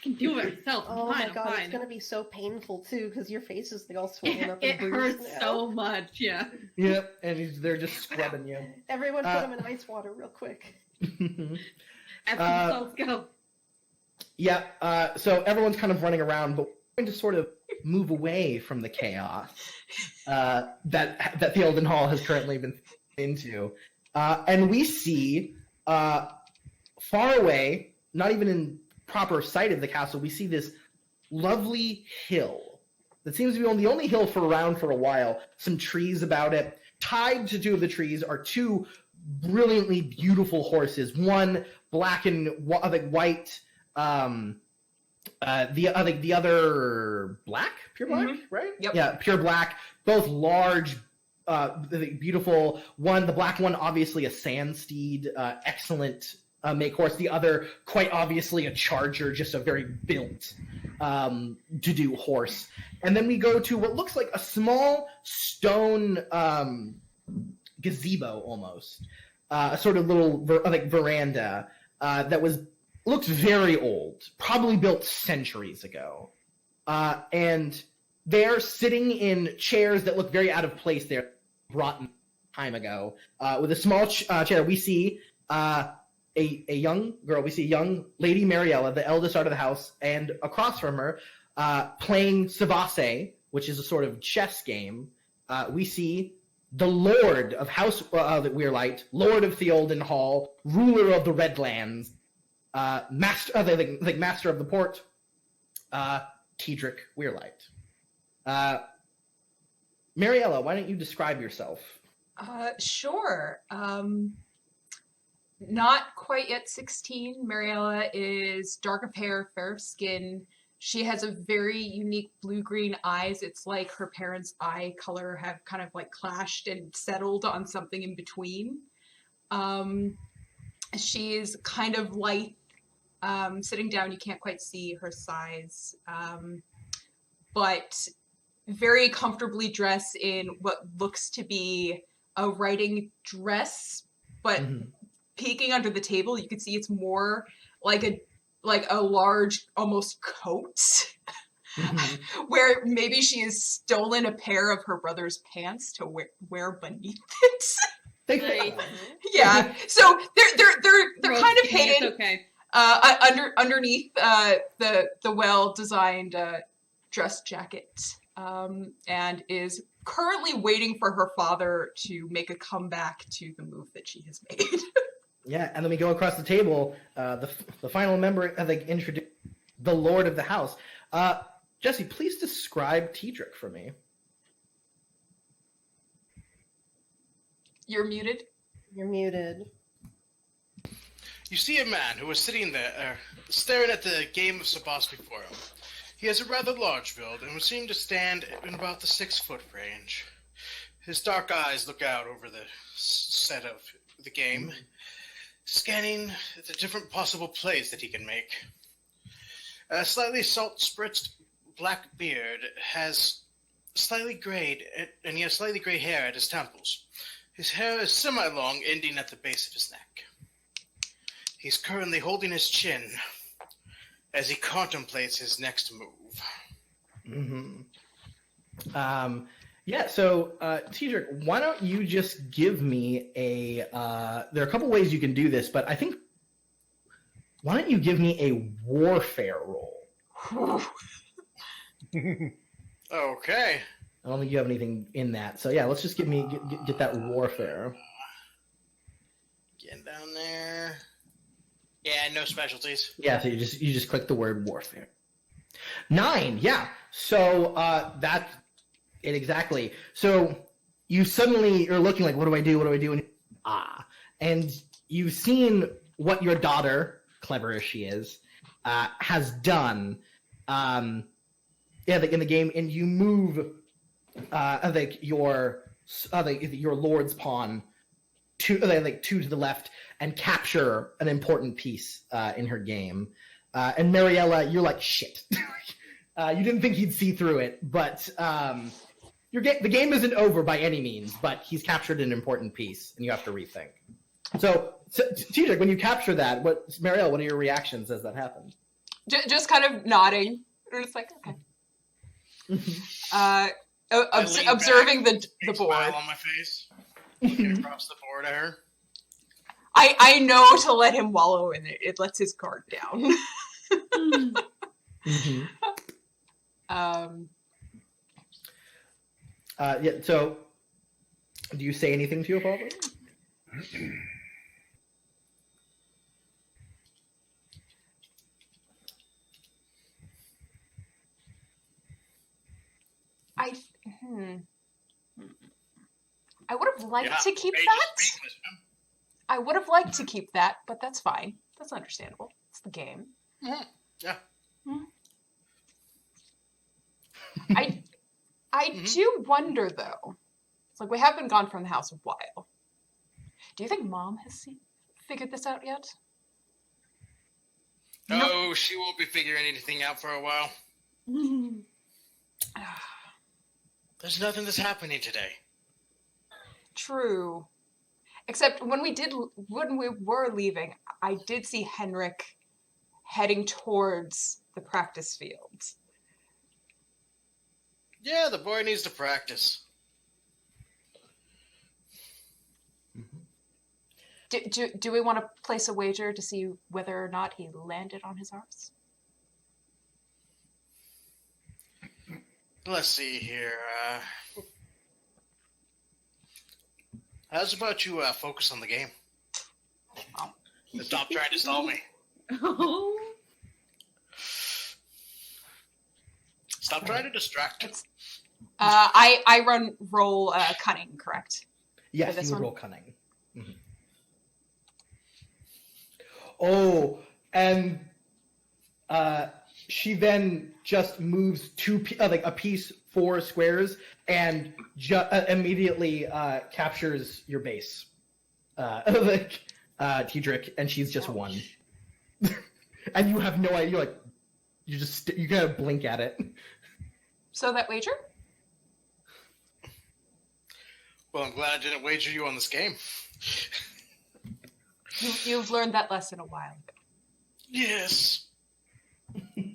can do it myself. Oh I'm fine, my god, I'm it's fine. gonna be so painful too, because your face is like all swollen up. It and bruised hurts now. so much. Yeah. Yep, and they're just scrubbing you. Everyone, put him in ice water real quick. Let's go. Yeah, so everyone's kind of running around, but we're going to sort of move away from the chaos that Theoden Hall has currently been into. And we see far away, not even in proper sight of the castle, we see this lovely hill that seems to be on the only hill for around for a while. Some trees about it. Tied to two of the trees are two brilliantly beautiful horses. One black and white. The other black, pure black, right? Yep. Yeah, pure black. Both large, beautiful. The black one, obviously a sand steed, excellent make horse. The other, quite obviously a charger, just a very built to-do horse. And then we go to what looks like a small stone gazebo, almost a sort of little veranda that looks very old, probably built centuries ago. And they're sitting in chairs that look very out of place. They're brought time ago. With a small chair, we see a young girl. We see young Lady Mariella, the eldest out of the house, and across from her, playing Savase, which is a sort of chess game. We see the Lord of House Weirlight, Lord of Theolden Hall, ruler of the Redlands, master of the port, Tidrick Weirlight. Mariella, why don't you describe yourself? Sure. Not quite yet 16. Mariella is dark of hair, fair of skin. She has a very unique blue-green eyes. It's like her parents' eye color have kind of like clashed and settled on something in between. She's kind of light. Sitting down, you can't quite see her size, but very comfortably dressed in what looks to be a writing dress, but peeking under the table, you can see it's more like a large, almost coat, where maybe she has stolen a pair of her brother's pants to wear beneath it. Yeah, so they're kind of hidden. Okay. Underneath the well-designed dress jacket, and is currently waiting for her father to make a comeback to the move that she has made. Yeah, and then we go across the table. The final member, introduce the Lord of the House. Jesse, please describe Tidrick for me. You're muted. You're muted. You see a man who is sitting there, staring at the game of Sabas before him. He has a rather large build and would seem to stand in about the 6-foot range. His dark eyes look out over the set of the game, scanning the different possible plays that he can make. A slightly salt-spritzed black beard has slightly grayed, and he has slightly gray hair at his temples. His hair is semi-long, ending at the base of his neck. He's currently holding his chin as he contemplates his next move. Yeah, so, Tidrick, why don't you just give me there are a couple ways you can do this, but I think, why don't you give me a warfare roll? Okay. I don't think you have anything in that, so yeah, let's just get that warfare. Getting down there. Yeah, no specialties. Yeah, so you just click the word warfare. 9, yeah. So that's it exactly. So you suddenly are looking like, what do I do? What do I do? And you've seen what your daughter, clever as she is, has done. In the game, and you move your lord's pawn to the left and capture an important piece in her game. And Mariella, you're like, shit. You didn't think he'd see through it, but the game isn't over by any means, but he's captured an important piece, and you have to rethink. So Tidrick, when you capture that, Mariella, what are your reactions as that happens? Just kind of nodding. We're just like, okay. Observing the board. Smile on my face. Looking across the board at her. I know to let him wallow in it. It lets his guard down. Yeah. So, do you say anything to your father? I would have liked to keep Mage that. is speechless, man. I would have liked to keep that, but that's fine. That's understandable. It's the game. Mhm. Yeah. I do wonder, though. It's like we have been gone from the house a while. Do you think Mom has figured this out yet? Oh, she won't be figuring anything out for a while. There's nothing that's happening today. True. Except when we were leaving, I did see Henrik heading towards the practice fields. Yeah, the boy needs to practice. Do we want to place a wager to see whether or not he landed on his arse? Let's see here. How's about you focus on the game? Stop trying to stall me. Oh. Stop trying to distract me. I roll cunning, correct? Yes, this you would one? roll cunning. Mhm. Oh, and she then just moves like a piece 4 squares and immediately captures your base, like Tiedric, and she's just won. And you have no idea. Like you kind of blink at it. So that wager? Well, I'm glad I didn't wager you on this game. You've learned that lesson a while ago. Yes.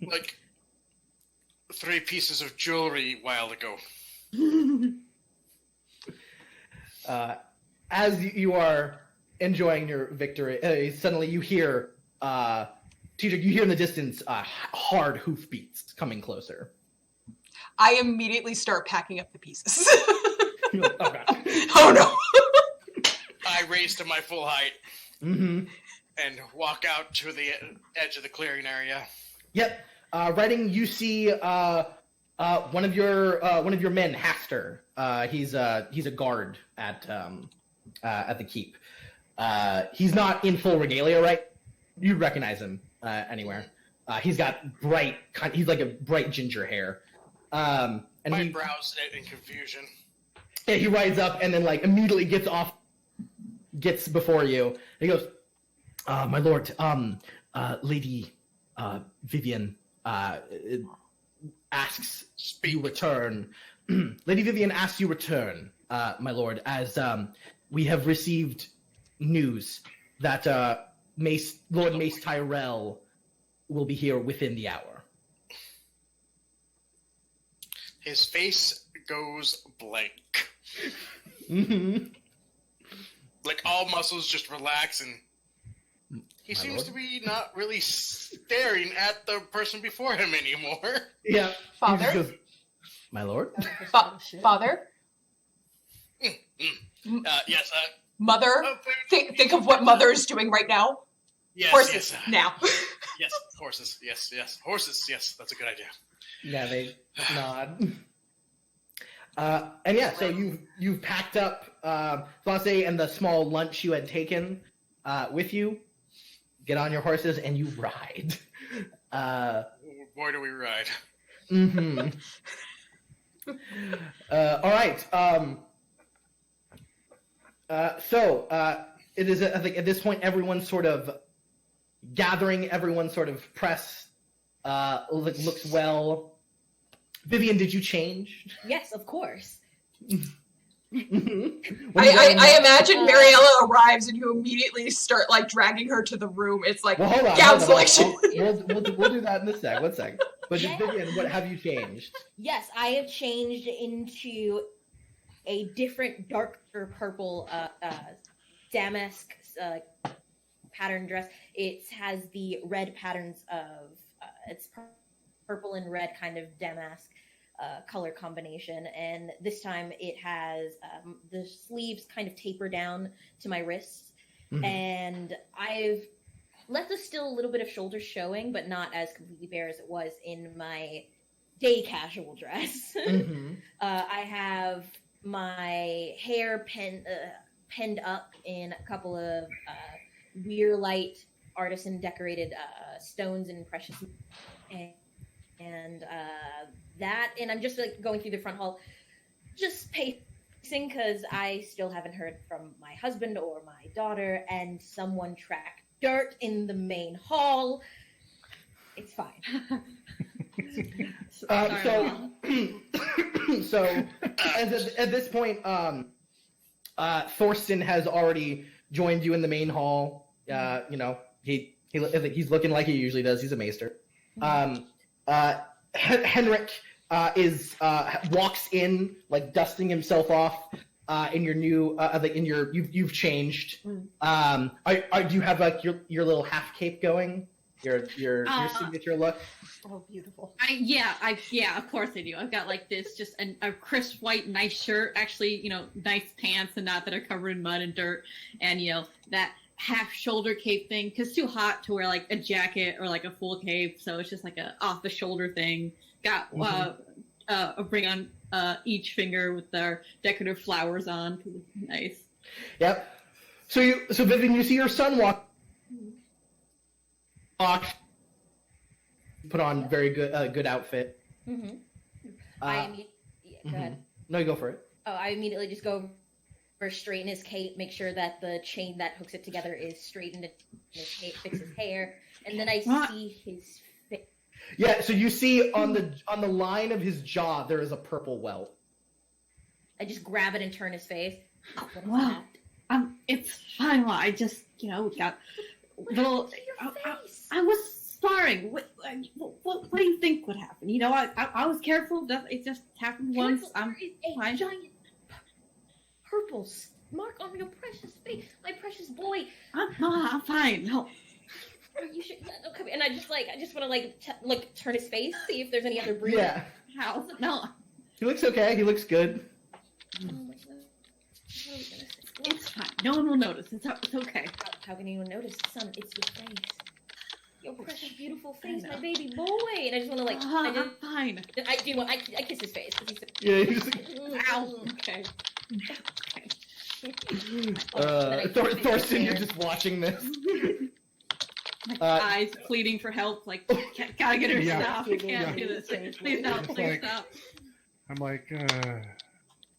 Like 3 pieces of jewelry a while ago. As you are enjoying your victory, suddenly you hear, Tiedric, you hear in the distance hard hoofbeats coming closer. I immediately start packing up the pieces. You're like, oh, God. Oh no! I raise to my full height Mm-hmm. and walk out to the edge of the clearing area. Yep. Writing, you see one of your men, Haster. He's a guard at the keep. He's not in full regalia, right? You'd recognize him anywhere. He's got he's like a bright ginger hair. And My he brows knit in confusion. yeah, he rides up and then like immediately gets before you. And he goes, "My lord, Lady Vivian asks you return. Lady Vivian asks you return, my lord, as we have received news that Lord Mace Tyrell will be here within the hour." His face goes blank. Mm-hmm. Like all muscles just relax, and he My seems lord? to be not really staring at the person before him anymore. Yeah. Father? He just goes, "My lord?" Father? Yes. Mother? Think of what Mother is doing right now. Yes. Horses, Yes. now. Yes. Horses. Yes. Yes. Horses. Yes. That's a good idea. Yeah, they nod. And yeah, so you've packed up Fosse and the small lunch you had taken with you. Get on your horses and you ride. Boy, do we ride. Mm-hmm. All right. So it is. I think at this point, everyone's sort of gathering. Everyone sort of press looks well. Vivian, did you change? Yes, of course. I imagine Mariella arrives and you immediately start like dragging her to the room. It's like Well, hold on. gown hold on. selection. We'll do that in a sec. 1 sec. But just Yeah. Vivian, what have you changed? Yes, I have changed into a different darker purple damask pattern dress. It has the red patterns of it's purple and red kind of damask color combination, and this time it has the sleeves kind of taper down to my wrists, and I've left still a little bit of shoulder showing, but not as completely bare as it was in my day casual dress. Mm-hmm. I have my hair penned up in a couple of Weirlight artisan decorated stones and precious, and that, and I'm just like going through the front hall, just pacing because I still haven't heard from my husband or my daughter, and someone tracked dirt in the main hall. It's fine. So at this point, Thorsten has already joined you in the main hall. He's looking like he usually does. He's a maester. Henrik walks in, like dusting himself off in your new you've changed. Do you have like your little half cape going? Your signature look. Oh, beautiful. Of course I do. I've got like this, just a crisp white, nice shirt. Actually, nice pants, and not that are covered in mud and dirt, and that half shoulder cape thing, because it's too hot to wear like a jacket or like a full cape, so it's just like a off the shoulder thing. Got a ring on each finger with their decorative flowers on, because it's nice. Yep. So Vivian, you see your son walk, put on very good outfit. Mm-hmm. Go ahead. No, you go for it. Oh, I immediately just go over, straighten his cape, make sure that the chain that hooks it together is straightened in his cape, fix his hair, and then I see his face. Yeah, so you see on the line of his jaw there is a purple welt. I just grab it and turn his face. Wow. It's fine. Well, I just, got little. I was sparring. What do you think would happen? I was careful. It just happened once. I'm fine. A giant purple mark on your precious face, my precious boy. I'm fine. No. You should. Okay. And I just want to turn his face, see if there's any other bruises. Yeah. How? No. He looks okay. He looks good. Oh my God. What are we gonna say? It's fine. No one will notice. It's okay. How can anyone notice, son? It's your face. Your precious, beautiful face, I my know. baby boy. And I just want to I'm fine. I kiss his face. Yeah. He's just, Ow. Okay. Thorsten, you're just watching this. My eyes pleading for help. Like, gotta get her to stop. I can't do this. Please stop. It's Please like- stop. I'm like,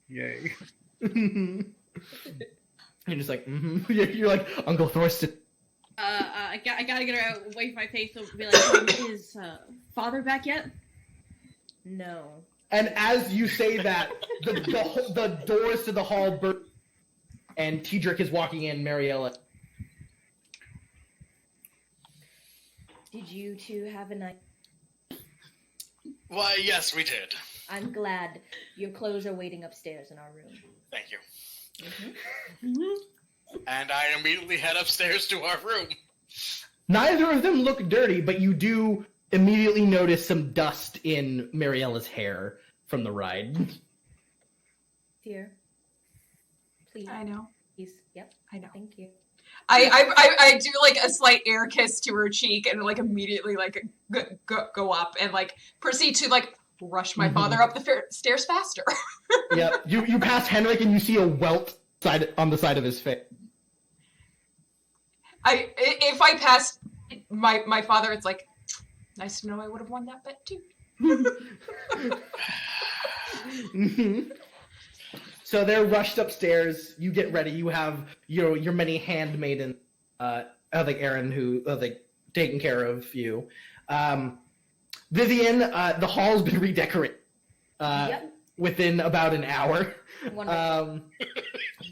yay. You're just like, You're like Uncle Thorsten. I gotta get her away from my face. So be like, is father back yet? No. And as you say that, the doors to the hall burst, and Tiedrick is walking in. Mariella. Did you two have a night? Why, yes, we did. I'm glad. Your clothes are waiting upstairs in our room. Thank you. Mm-hmm. And I immediately head upstairs to our room. Neither of them look dirty, but you do immediately notice some dust in Mariella's hair from the ride. Dear. Please. I know. Please. Yep. I know. Thank you. I do like a slight air kiss to her cheek and like immediately like go up and like proceed to like rush my father up the stairs faster. Yep. You pass Henrik and you see a welt on the side of his face. If I pass my father, it's like, nice to know I would have won that bet too. So they're rushed upstairs. You get ready. You have your many handmaiden, like Aaron, who like taking care of you. Vivian, the hall's been redecorated within about an hour. Wonderful.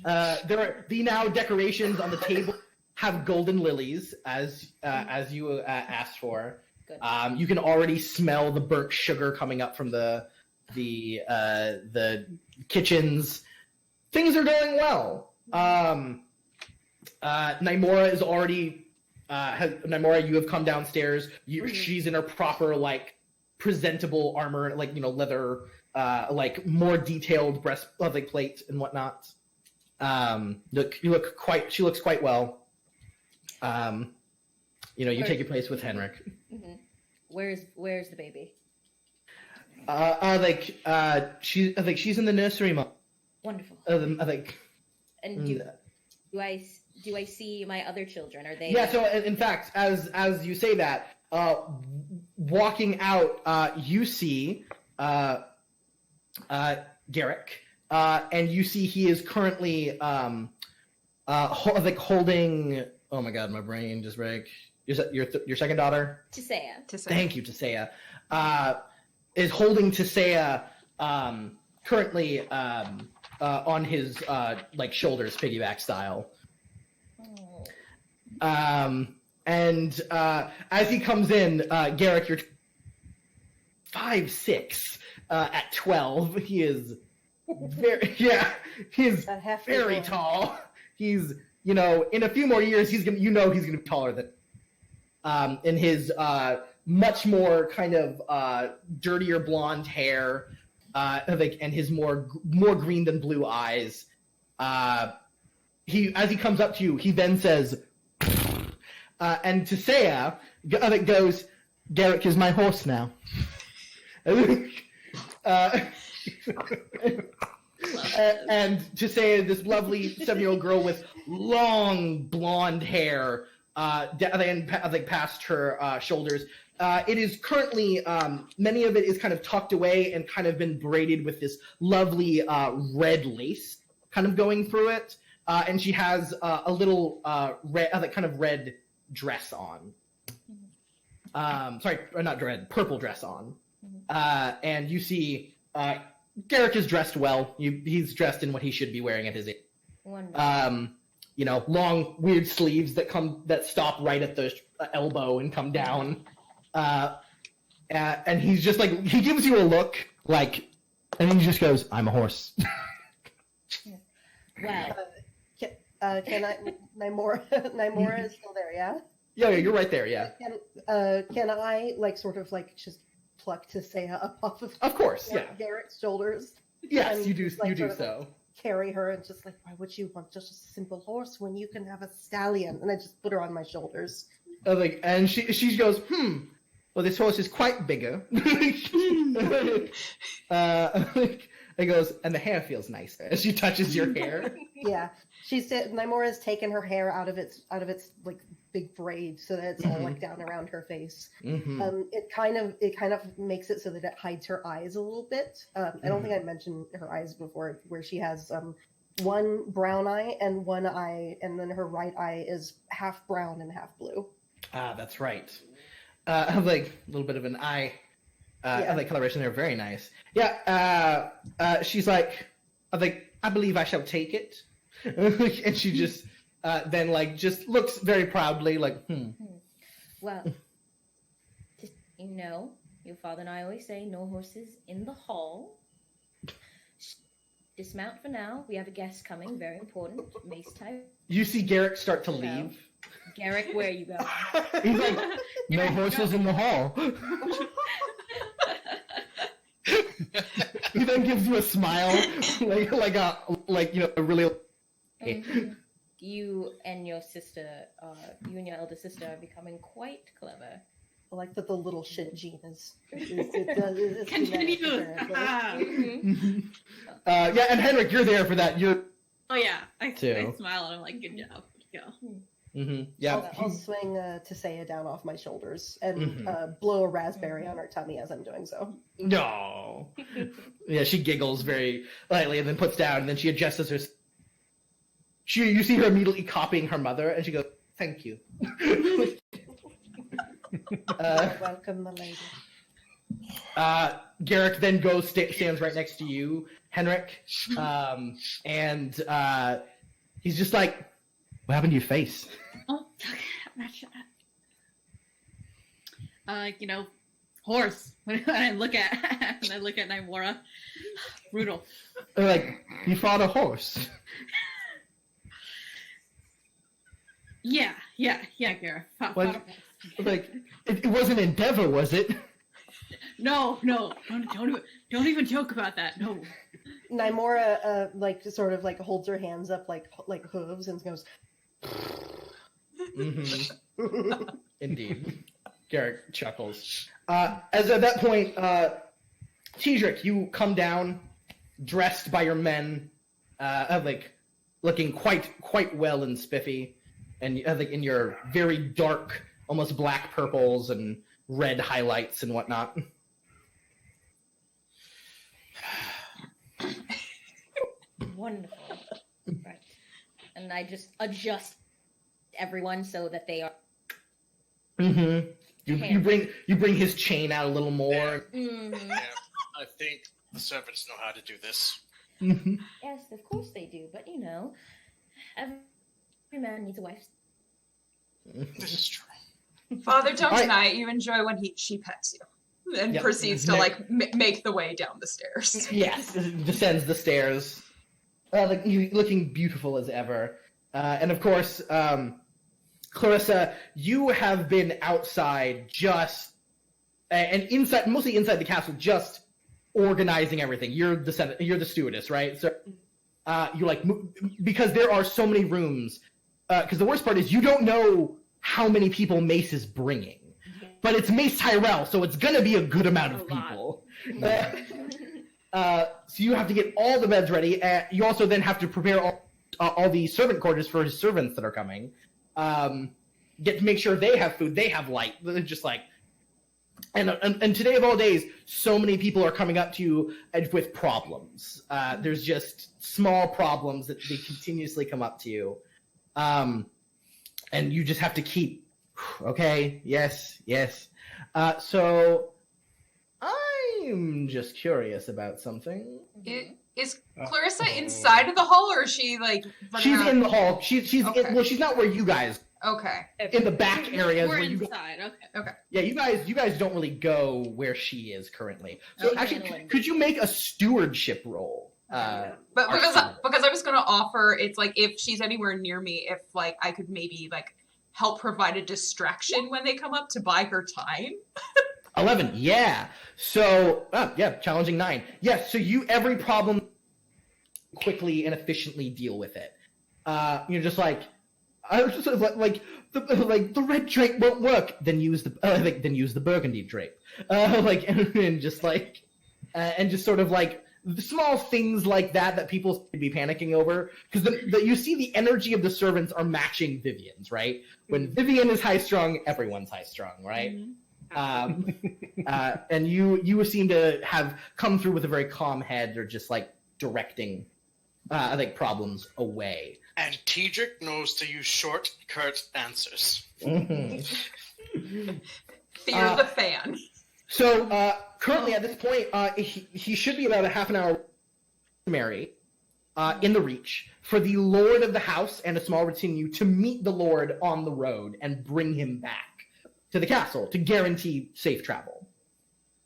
There are the now decorations on the table have golden lilies as you asked for. Good. You can already smell the burnt sugar coming up from the kitchens. Things are going well. Nymora is already Nymora, you have come downstairs. She's in her proper like presentable armor, like leather, like more detailed breastplate and whatnot. She looks quite well. You take your place with Henrik. Mm-hmm. Where's the baby? she's in the nursery, Mom. Wonderful. I think. And do I see my other children? Are they? Yeah. So in fact, as you say that, walking out, you see Garrick, and you see he is currently holding. Oh my God, my brain just break. Your second daughter. Tisea. Thank you, Tisea. Is holding Tisea currently on his shoulders, piggyback style. Oh. And as he comes in, Garrick, you're 5'6". At 12, he is he's very tall. He's in a few more years he's gonna be taller than. In his much more kind of dirtier blonde hair, and his more green than blue eyes. As he comes up to you, he then says, and Tisea goes, "Garrick is my horse now." And Tisea, this lovely 7-year-old girl with long blonde hair, past her shoulders. It is currently, many of it is kind of tucked away and kind of been braided with this lovely red lace kind of going through it. And she has a little red dress on. Purple dress on. And you see Garrick is dressed well. He's dressed in what he should be wearing at his age. Wonderful. Long weird sleeves that stop right at the elbow and come down. And he's just he gives you a look and he just goes, "I'm a horse." Well, Can I? Nymora is still there, yeah? Yeah, you're right there. Yeah. Can I just pluck Tisea up off of course, yeah. Garrett's shoulders? Yes, and you do. You do so. Carry her and just why would you want just a simple horse when you can have a stallion? And I just put her on my shoulders. And she goes, well, this horse is quite bigger. It goes, and the hair feels nicer as she touches your hair. Yeah, she said Nymora's taken her hair out of its big braid so that it's all down around her face. Mm-hmm. It kind of makes it so that it hides her eyes a little bit. I don't think I mentioned her eyes before, where she has one brown eye and one eye, and then her right eye is half brown and half blue. Ah, that's right. I have a little bit of an eye. Coloration there, very nice. Yeah. She's I believe I shall take it. And she just then just looks very proudly Well, your father and I always say no horses in the hall. Dismount for now. We have a guest coming. Very important. Mace type. You see Garrick start to leave. Garrick, where are you going? He's no horses in the hall. He then gives you a smile, a really. You and your sister, you and your elder sister, are becoming quite clever. I like that the little shit gene is Continue. Yeah, and Henrik, you're there for that. Oh yeah, I Too. smile and I'm like, good job. Yeah. Mm-hmm. Yeah. I'll swing Tisea down off my shoulders and blow a raspberry on her tummy as I'm doing so. No. Yeah, she giggles very lightly and then puts down, and then she adjusts her. You see her immediately copying her mother, and she goes, "Thank you." Welcome, my lady. Garrick then stands right next to you, Henrik, and he's just like, "What happened to your face?" Oh, horse. When I look at Nymora, brutal. You fought a horse. Yeah, Gareth. It wasn't Endeavor, was it? No, don't even joke about that. No. Nymora holds her hands up like hooves and goes. Mm-hmm. Indeed. Garrick chuckles. As at that point, Tidric, you come down, dressed by your men, like looking quite well and spiffy, and like in your very dark, almost black purples and red highlights and whatnot. Wonderful. Right. And I just adjust everyone so that they are. Mm-hmm. You bring his chain out a little more. Mm-hmm. Yeah, I think the servants know how to do this. Mm-hmm. Yes, of course they do. But you know, every man needs a wife. This is true. Father, don't All right. deny it. You enjoy when she pets you, and Yep. proceeds to like make the way down the stairs. Yes, descends the stairs, like you looking beautiful as ever. And of course, Clarissa, you have been outside and inside, mostly inside the castle, just organizing everything. You're the stewardess, right? So you like because there are so many rooms. Because the worst part is you don't know how many people Mace is bringing, but it's Mace Tyrell, so it's gonna be a good amount of people. So you have to get all the beds ready. You also then have to prepare all the servant quarters for his servants that are coming. Get to make sure they have food, they have light. Just like, and today of all days, so many people are coming up to you with problems. There's just small problems that they continuously come up to you. And you just have to keep, okay, yes. So I'm just curious about something. Is Clarissa inside of the hall, or is she like? She's in the hall. She's Okay. well, she's not where you guys. Okay. In the back areas We're where you. inside. Okay. Yeah, you guys don't really go where she is currently. So Okay. actually, could you make a stewardship roll? But because I was gonna offer, it's like if she's anywhere near me, if like I could maybe like help provide a distraction when they come up to buy her time. 11, yeah. So, challenging 9. Yes, so every problem, quickly and efficiently deal with it. You're just like, I was just sort of like the red drape won't work. Then use the burgundy drape. And just sort of like small things like that people could be panicking over, because you see the energy of the servants are matching Vivian's, right? When Vivian is high strung, everyone's high strung, right? Mm-hmm. And you seem to have come through with a very calm head. They're just like directing problems away. And Tidric knows to use short, curt answers. Mm-hmm. Fear the fan. So currently at this point, he should be about a half an hour Mary in the Reach for the Lord of the House and a small retinue to meet the Lord on the road and bring him back to the castle to guarantee safe travel.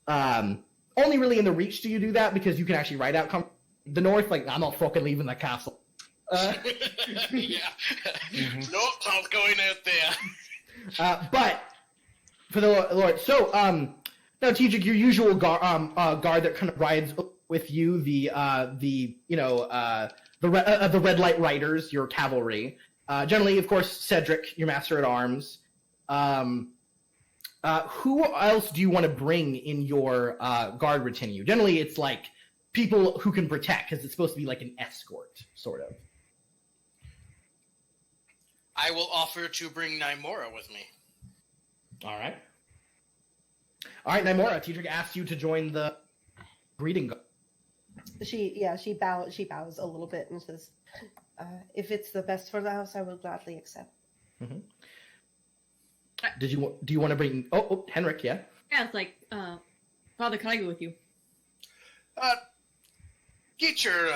Only really in the Reach do you do that, because you can actually ride out the North. Like, I'm not fucking leaving the castle. Yeah. Mhm. Nope, not going out there. But for the Lord, so now Tidric, your usual guard that kind of rides with you, the red light riders, your cavalry. Generally, of course, Cedric, your master at arms. Who else do you want to bring in your guard retinue? Generally, it's like people who can protect, because it's supposed to be like an escort, sort of. I will offer to bring Nymora with me. All right, Nymora. Tidric asked you to join the greeting guard. She bows a little bit and says, "If it's the best for the house, I will gladly accept." Mm-hmm. Do you want to bring? Oh, Henrik, yeah. Yeah, it's like, Father, can I go with you? Get your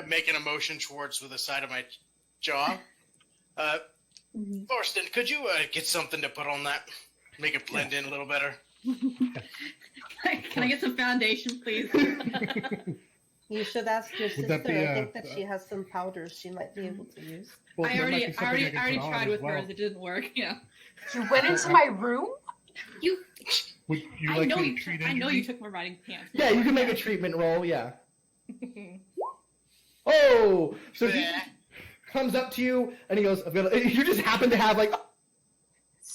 making a motion towards with the side of my jaw. Thorsten, could you get something to put on that? Make it blend in a little better. Can I get some foundation, please? You should ask your Would sister. that be, I think that she has some powders she might be able to use. Well, I that might already be something can tried put on with as well. hers. It didn't work. Yeah. You went into my room? Would you I like know me you. to treat I know energy? you took my riding pants. Yeah, you can make a treatment roll. Yeah. Oh, so he Bleh. comes up to you and he goes, "You just happen to have like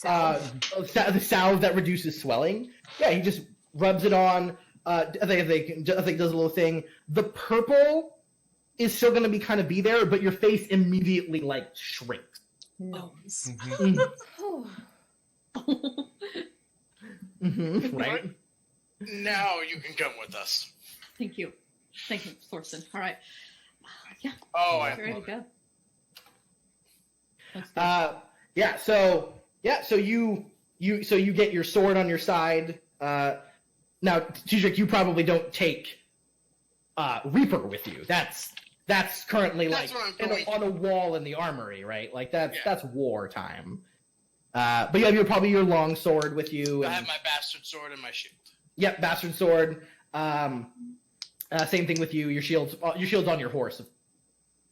the salve that reduces swelling." Yeah, he just rubs it on. I think does a little thing. The purple is still going to be there, but your face immediately like shrinks. Gnomes. Right. Now you can come with us. Thank you, Thorson. All right. Yeah. Oh, I Ready to go. So you get your sword on your side. Now, Tidrick, you probably don't take Reaper with you. That's currently That's on a wall in the armory, right? Like that's wartime. But you have probably your long sword with you. I have my bastard sword and my shield. Yep, bastard sword. Same thing with you. Your shield's on your horse,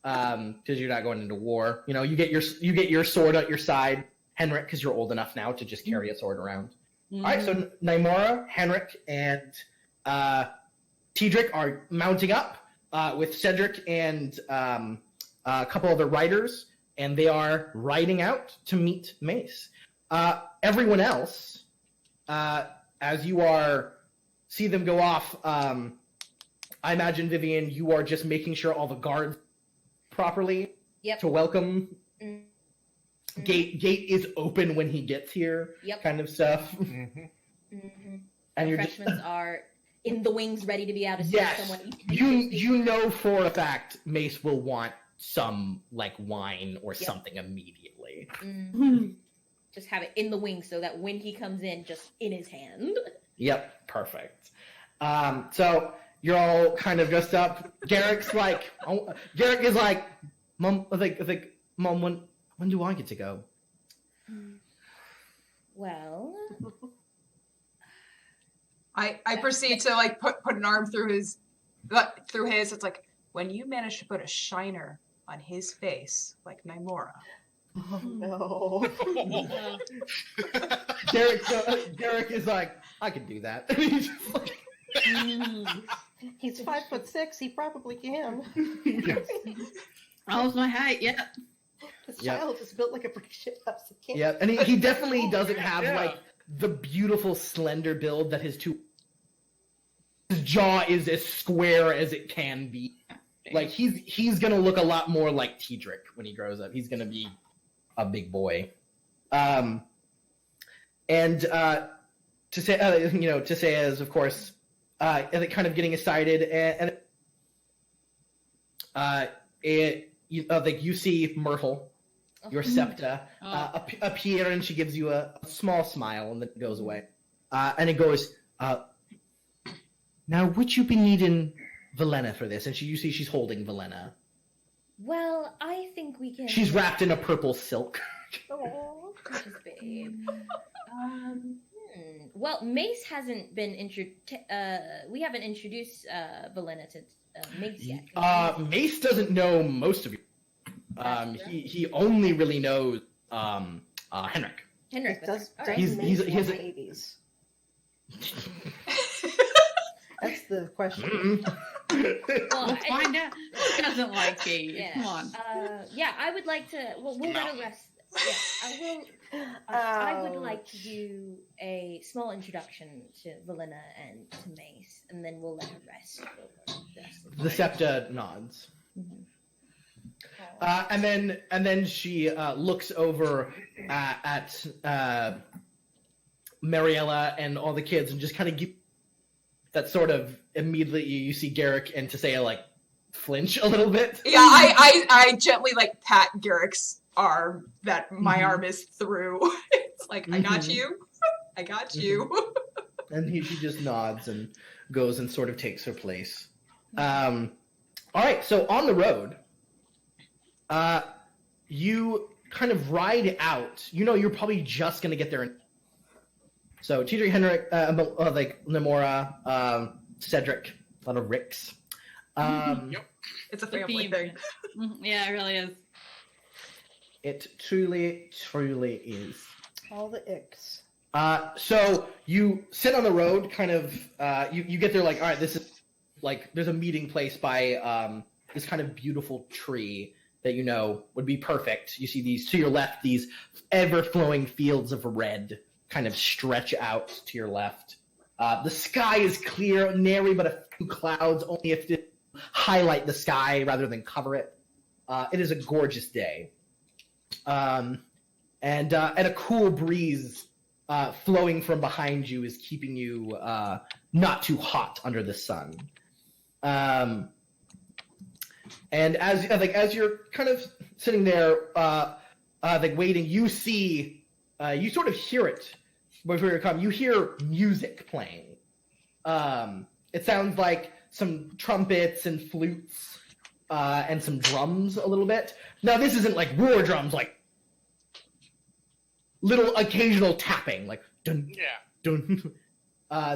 because you're not going into war. You know, you get your sword at your side, Henrik, because you're old enough now to just carry a sword around. All right, so Nymora, Henrik, and Tidrick are mounting up with Cedric and a couple other riders, and they are riding out to meet Mace. Everyone else, as you see them go off, I imagine, Vivian, you are just making sure all the guards properly to welcome. Mm-hmm. Gate is open when he gets here. Yep. Kind of stuff. Mm-hmm. And you're freshmen are in the wings, ready to be out as someone. You know for a fact Mace will want some like wine or something immediately. Mm-hmm. Just have it in the wings so that when he comes in, just in his hand. Yep, perfect. So you're all kind of dressed up. Garrick is like, Mom, I think, Mom, when do I get to go? Well, I proceed to like put an arm through his. It's like, when you manage to put a shiner on his face like Nymora. Oh no. Garrick is like, I can do that. He's 5'6". He probably can. Yes. Almost my height. Yeah. This child is built like a brick shit house. Yeah, and he definitely doesn't have like the beautiful slender build that his jaw is as square as it can be. Like he's gonna look a lot more like Tidrick when he grows up. He's gonna be a big boy. To say as of course, kind of getting excited and you see Myrtle, your septa, appear, and she gives you a small smile, and then it goes away. And it goes, now would you be needing Velena for this? And you see she's holding Velena. Well, I think we can. She's wrapped in a purple silk. Oh, precious babe. Well, Mace hasn't been we haven't introduced Velena to Mace yet. Mace doesn't know most of you. He only really knows Henrik. Henrik Does he's a babies? That's the question. Well, find out. He doesn't like babies. Yeah. Come on. I would like to. Well, we'll let her rest. Yeah, I would like to do a small introduction to Velena and to Mace, and then we'll let her rest. The septa nods. Mm-hmm. And then she looks over at Mariella and all the kids, and just kind of that sort of immediately you see Garrick and Tisea like flinch a little bit. Yeah, I gently like pat Garrick's arm that my arm is through. It's like, I got you. I got you. And she just nods and goes and sort of takes her place. All right, so on the road, you kind of ride out. You know, you're probably just going to get there. So Tidrick, Henrik, like Nymora, Cedric, a lot of Ricks. Yep. It's a family thing. Yeah, it really is. It truly, truly is. All the icks. So you sit on the road, kind of, you get there like, all right, this is like, there's a meeting place by this kind of beautiful tree that you know would be perfect. You see these, to your left, these ever-flowing fields of red kind of stretch out to your left. The sky is clear, nary but a few clouds, only if to highlight the sky rather than cover it. It is a gorgeous day. And a cool breeze flowing from behind you is keeping you not too hot under the sun. And as you're kind of sitting there, waiting, you see, you sort of hear it before you come. You hear music playing. It sounds like some trumpets and flutes and some drums a little bit. Now, this isn't like war drums, like little occasional tapping, like dun dun.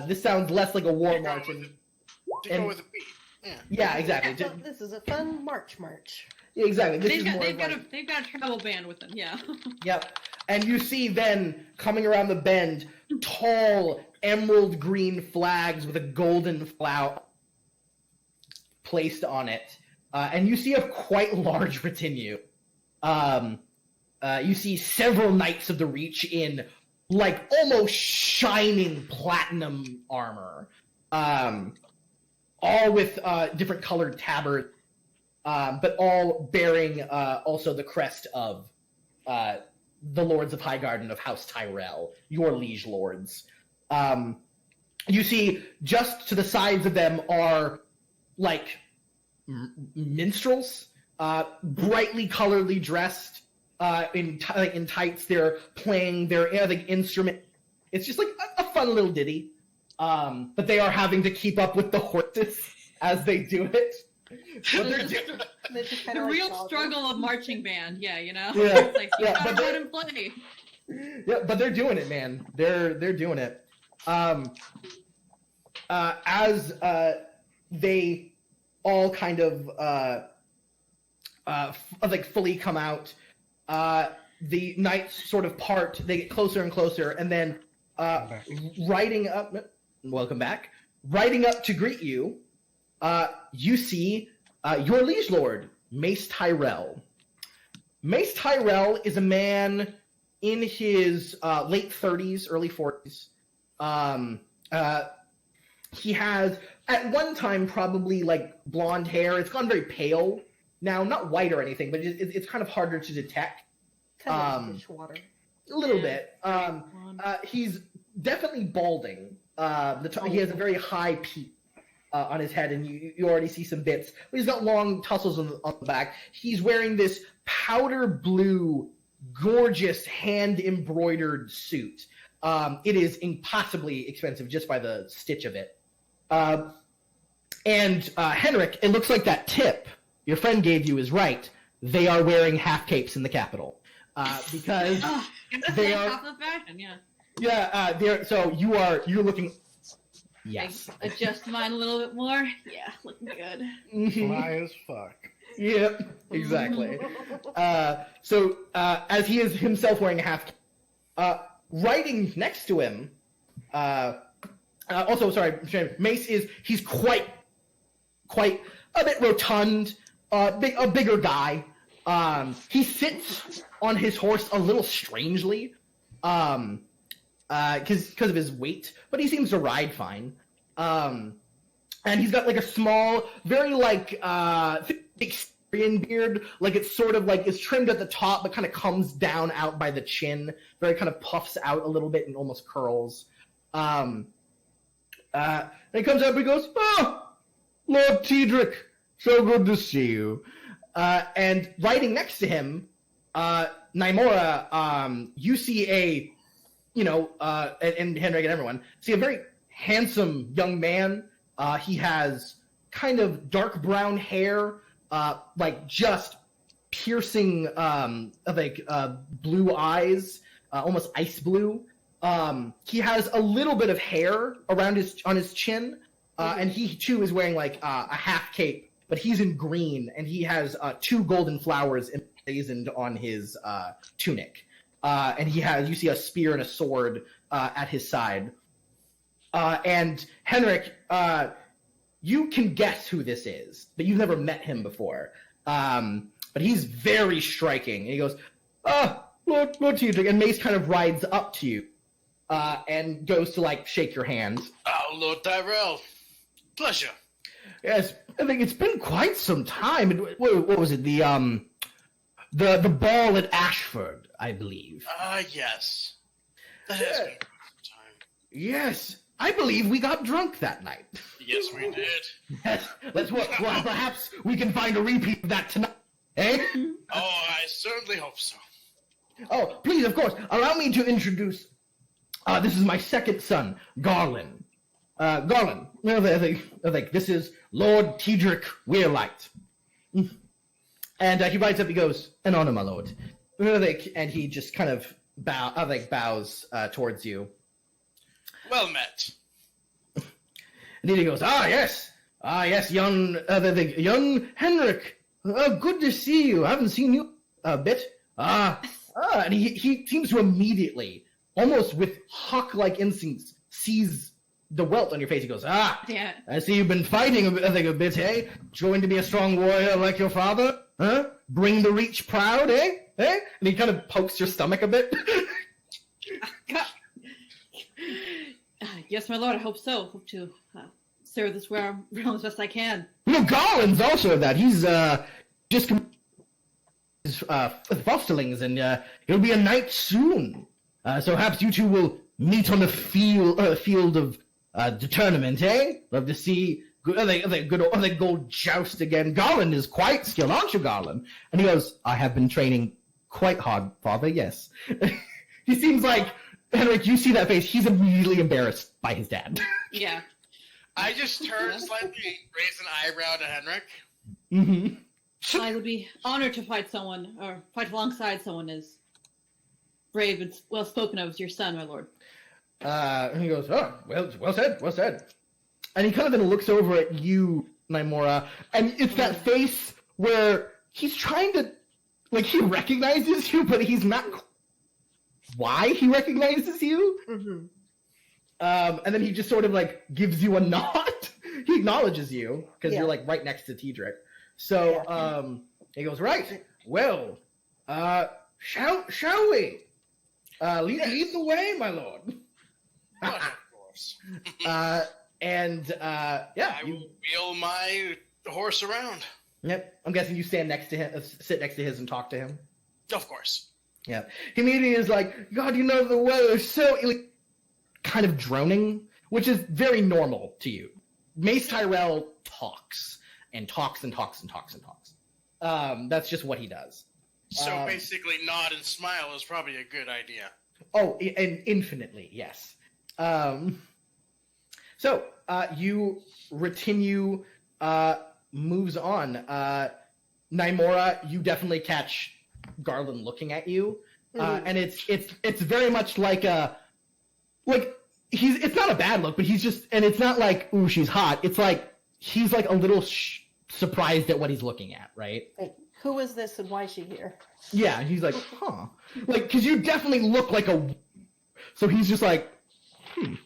This sounds less like a war march. Go with the beat. Yeah, exactly. This is a fun march. Yeah, exactly. They've got a travel band with them. Yeah. Yep. And you see then coming around the bend, tall emerald green flags with a golden flower placed on it, and you see a quite large retinue. You see several knights of the Reach in like almost shining platinum armor, all with different colored tabards, but all bearing also the crest of the Lords of Highgarden of House Tyrell, your liege lords. You see just to the sides of them are like minstrels, brightly coloredly dressed in tights. They're playing their instrument. It's just like a fun little ditty. But they are having to keep up with the horses as they do it. The real struggle of marching band, yeah, you know? Yeah. It's like, you gotta go out and play. Yeah, but they're doing it, man. They're doing it. As they all kind of fully come out, the knights sort of part. They get closer and closer, and then riding up. Welcome back. Riding up to greet you, you see your liege lord, Mace Tyrell. Mace Tyrell is a man in his late 30s, early 40s. He has, at one time, probably like blonde hair. It's gone very pale now, not white or anything, but it's kind of harder to detect. Kind of water. A little bit. He's definitely balding. He has a very high peak on his head, and you already see some bits. But he's got long tussles on the back. He's wearing this powder blue, gorgeous hand-embroidered suit. It is impossibly expensive just by the stitch of it. And Henrik, it looks like that tip your friend gave you is right. They are wearing half capes in the capital because they are half the fashion. Yeah. Yeah, so you're looking. Yes. Adjust mine a little bit more. Yeah, looking good. Fly as fuck. Yep, exactly. So as he is himself wearing a half, riding next to him. Also, sorry, Mace he's quite a bit rotund, a bigger guy. He sits on his horse a little strangely. Because of his weight, but he seems to ride fine. And he's got like a small, very like thick Syrian beard, like it's sort of like it's trimmed at the top, but kind of comes down out by the chin, very kind of puffs out a little bit and almost curls. And he comes up and he goes, "Oh, Lord Tedric, so good to see you." And riding next to him, Nymora, you see and Henrik and everyone see a very handsome young man. He has kind of dark brown hair, like just piercing, blue eyes, almost ice blue. He has a little bit of hair on his chin, and he too is wearing like a half cape, but he's in green, and he has 2 golden flowers emblazoned on his tunic. And you see a spear and a sword at his side. And Henrik, you can guess who this is, but you've never met him before. But he's very striking. And he goes, Lord Tedric, and Mace kind of rides up to you. and goes to like shake your hand. Oh, Lord Tyrell. Pleasure. Yes, I think it's been quite some time. What was it? The ball at Ashford, I believe. Yes. That has been quite some time. Yes, I believe we got drunk that night. Yes, we did. Yes, well, perhaps we can find a repeat of that tonight. Eh? Oh, I certainly hope so. Oh, please, of course, allow me to introduce. This is my second son, Garland. Garland, I think this is Lord Tedric Weirlight. And he rides up, he goes, "An honor, my lord." And he just kind of bows towards you. Well met. And then he goes, yes, young Henrik. Good to see you. I haven't seen you a bit. And he seems to immediately, almost with hawk-like instincts, sees the welt on your face. He goes, Yeah. I see you've been fighting a bit, eh? Trying to be a strong warrior like your father? Huh? Bring the reach proud, eh? Eh? And he kind of pokes your stomach a bit. Yes, my lord, I hope so. Hope to serve this realm as best I can. Garland's also that. He's just his fosterlings, and he'll be a knight soon. So perhaps you two will meet on the field of the tournament, eh? Love to see good gold joust again. Garland is quite skilled, aren't you, Garland? And he goes, "I have been training quite hard, father, yes." He seems like, Henrik, you see that face, he's immediately embarrassed by his dad. Yeah. I just turned slightly, raised an eyebrow to Henrik. Mm-hmm. I would be honored to fight someone, or fight alongside someone as brave and well spoken of as your son, my lord. And he goes, "Oh, well said. And he kind of then looks over at you, Naimora, and it's that face where he's trying to, like, he recognizes you, but he's not why he recognizes you. Mm-hmm. And then he just sort of, like, gives you a nod. He acknowledges you, because you're, like, right next to Tedric. So, he goes, "Right, well, shall we? Lead the way, my lord." But of course. Yeah, I will wheel my horse around. Yep. I'm guessing you stand next to him, sit next to his, and talk to him. Of course. Yeah. He immediately is like, "God, you know the weather is so," kind of droning, which is very normal to you. Mace Tyrell talks and talks and talks and talks and talks. That's just what he does. So basically, nod and smile is probably a good idea. Oh, and infinitely, yes. So you Retinue moves on. Naimora, you definitely catch Garland looking at you, and it's very much like it's not a bad look, but he's just, and it's not like, ooh, she's hot. It's like he's like a little surprised at what he's looking at, right? Like, who is this and why is she here? Yeah, and he's like, huh, like, because you definitely look like a. So he's just like, you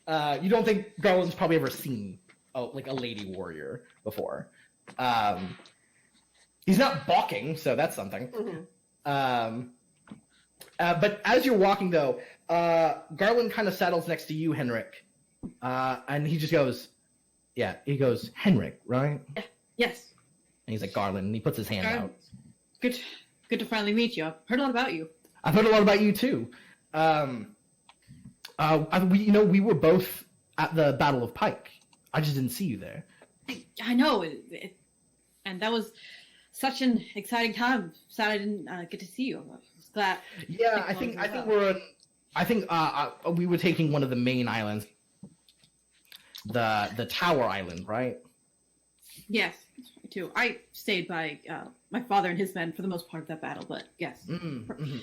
don't think Garland's probably ever seen a lady warrior before. He's not balking, so that's something. Mm-hmm. But as you're walking, though, Garland kind of settles next to you, Henrik, and he just goes, "Yeah." He goes, "Henrik, right?" Yes. And he's like, "Garland," and he puts his hand out. Good to finally meet you. I've heard a lot about you. I've heard a lot about you too. We were both at the Battle of Pike. I just didn't see you there. I know, and that was such an exciting time. Sad I didn't get to see you. I was glad. Yeah, I think we were taking one of the main islands, the Tower Island, right? Yes, too. I stayed by my father and his men for the most part of that battle, but yes. Mm-hmm.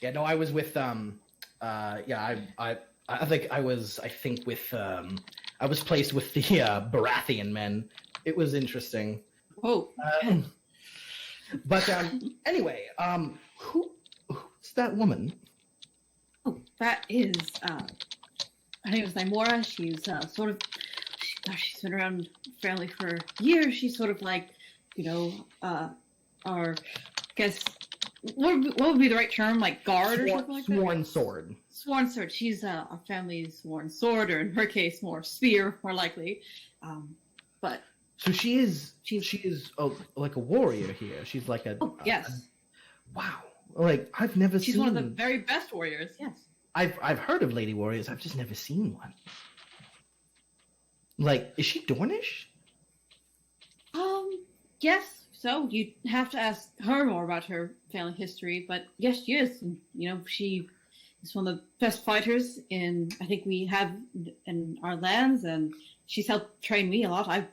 Yeah, no, I was with I think I was placed with the Baratheon men. It was interesting. Oh. But anyway, who's that woman? Oh, that is her name is Naimora. She's she's been around family for years. She's sort of like, our, I guess, what would be the right term? Like guard or something like that? Sworn sword. Sworn sword. She's our family's sworn sword, or in her case, more spear, more likely. But so she is like a warrior here. She's like a. Yes. Wow. Like I've never seen. She's one of the very best warriors. Yes. I've heard of lady warriors. I've just never seen one. Like, is she Dornish? Yes. So you have to ask her more about her family history, but yes, she is. And, she is one of the best fighters I think we have in our lands, and she's helped train me a lot. I've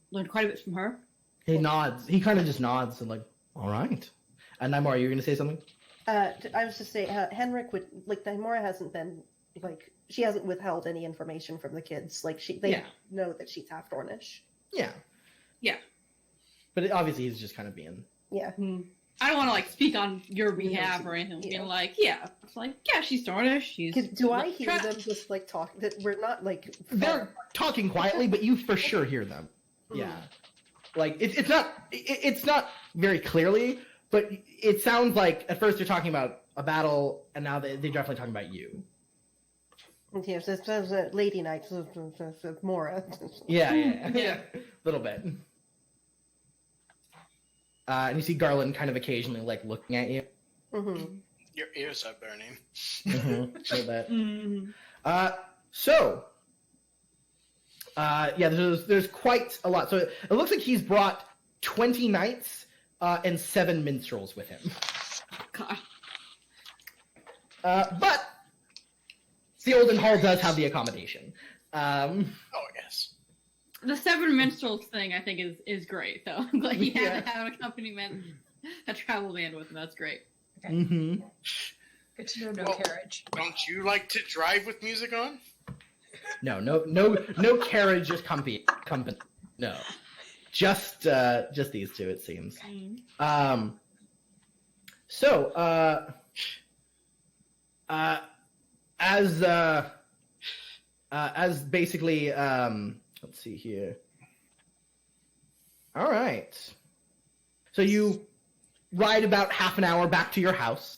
learned quite a bit from her. He nods. He kind of just nods and like, all right. And Nymora, you were going to say something? I was just saying, Henrik would Nymora hasn't been she hasn't withheld any information from the kids. Like they know that she's half Dornish. Yeah. Yeah. But obviously he's just kind of being. Yeah. I don't want to speak on your behalf or anything. Being she's Dornish. Do I hear them just talk? That we're not They're talking quietly, but you for sure hear them. Yeah. Like it's not very clearly, but it sounds like at first they're talking about a battle, and now they're definitely talking about you. Yes, there's a lady knight, Mora. Yeah, a little bit. And you see Garland kind of occasionally looking at you. Mm-hmm. Your ears are burning. A little bit. Mm-hmm. There's quite a lot. So it looks like he's brought 20 knights and 7 minstrels with him. God. But the Olden Hall does have the accommodation. Oh, yes. The 7 minstrels thing, I think, is great, though. Like, he had to have an accompaniment, a travel band with him. That's great. Okay. Mm-hmm. Good to know, no carriage. Don't you like to drive with music on? No carriage, just company. No. Just these two, it seems. As basically, let's see here. All right. So you ride about half an hour back to your house,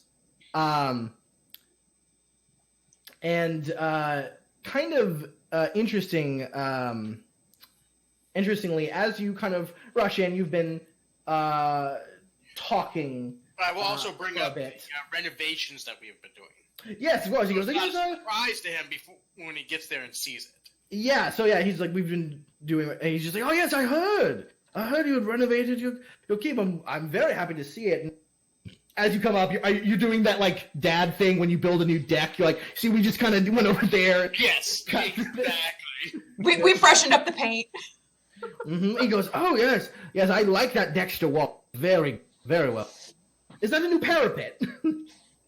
interestingly, as you kind of rush in, you've been talking. I will also bring up the bit. renovations that we have been doing. Yes, of course. He goes, It's not a surprise to him when he gets there and sees it. yeah, so yeah, he's like, we've been doing, and he's just like, oh yes, I heard you had renovated your keep. I'm very happy to see it. And as you come up, you're doing that dad thing when you build a new deck. You're like, see, we just kind of went over there. Yes, exactly. We freshened up the paint. Mm-hmm. He goes, oh yes, I like that Dexter wall very, very well. Is that a new parapet?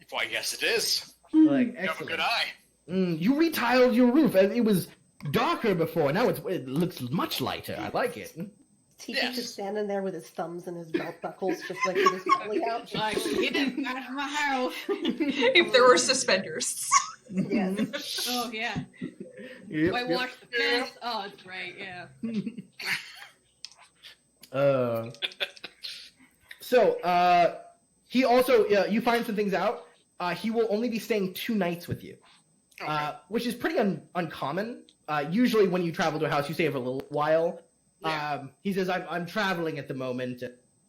Why, yes, it is. You You have a good eye. You retiled your roof, and it was darker before. Now it looks much lighter. I like it. TJ just standing there with his thumbs and his belt buckles, just with his belly out. Get him out of my house. If there were suspenders. Yes. Oh, yeah. Yep, Whitewash the fence. Oh, it's great, yeah. He also, you find some things out. He will only be staying 2 nights with you, which is pretty uncommon. Usually when you travel to a house, you stay for a little while. Yeah. He says, I'm traveling at the moment.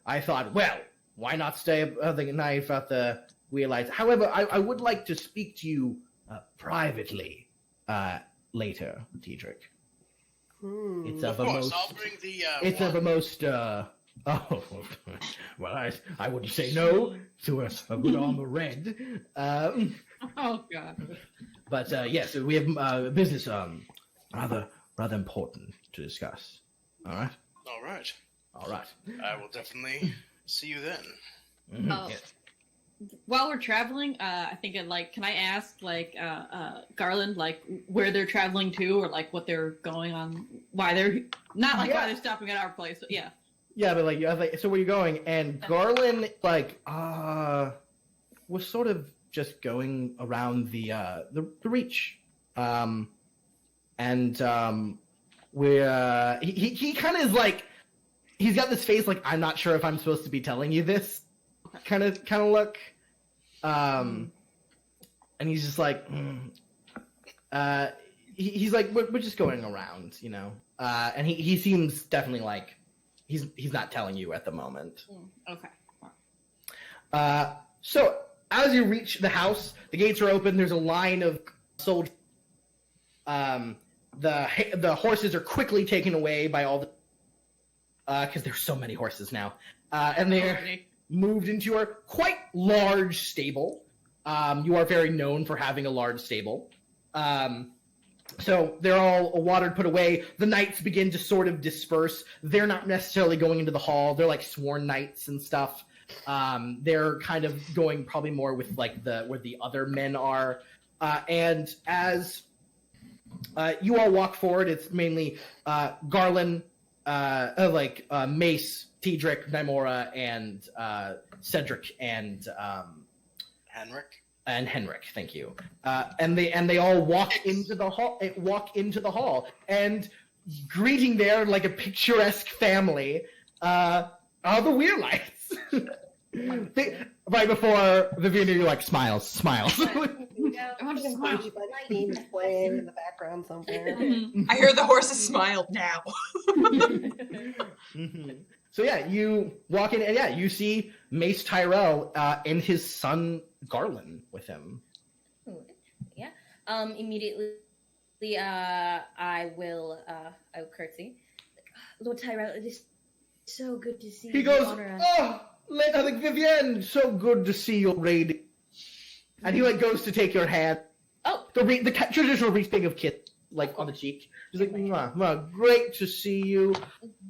I thought, well, why not stay the night at the Weirlights? However, I would like to speak to you privately later, Diedrich. It's Of course, I'll bring the. It's of a most. Well, I wouldn't say no to a good armor red. Oh, God. But yes, we have business rather important to discuss. All right. All right. I will definitely see you then. Mm-hmm. Yes. While we're traveling, I think can I ask Garland where they're traveling to, or what they're going on, why they're not why they're stopping at our place, but yeah. Yeah, but so where you going? And Garland was sort of just going around the reach, where he kind of is he's got this face I'm not sure if I'm supposed to be telling you this. Okay. kind of look. And he's just like, he's like, we're just going around, you know. And he seems definitely like he's not telling you at the moment. Okay. So as you reach the house, the gates are open. There's a line of soldiers. The horses are quickly taken away by all the because there's so many horses now, and they're moved into a quite large stable. You are very known for having a large stable. So they're all watered, put away. The knights begin to sort of disperse. They're not necessarily going into the hall. They're like sworn knights and stuff. They're kind of going probably more with like where the other men are. And as you all walk forward, it's mainly Garland, Mace, Tedric, Nymora, and Cedric and Henrik. Thank you. And they all walk into the hall, and greeting there like a picturesque family are the Weirlights. Right before Vivian, you're like smiles. Games playing in the background somewhere. I hear the horses smiled now. So yeah, you walk in, and yeah, you see Mace Tyrell and his son Garland with him. Yeah. Immediately, I will curtsy. Lord Tyrell, it is so good to see you. He goes, Honor us. "Oh, I think Vivienne, so good to see you, lady." And he like goes to take your hand. Oh, The traditional thing of kiss, like on the cheek. He's like, "Mwah, great to see you."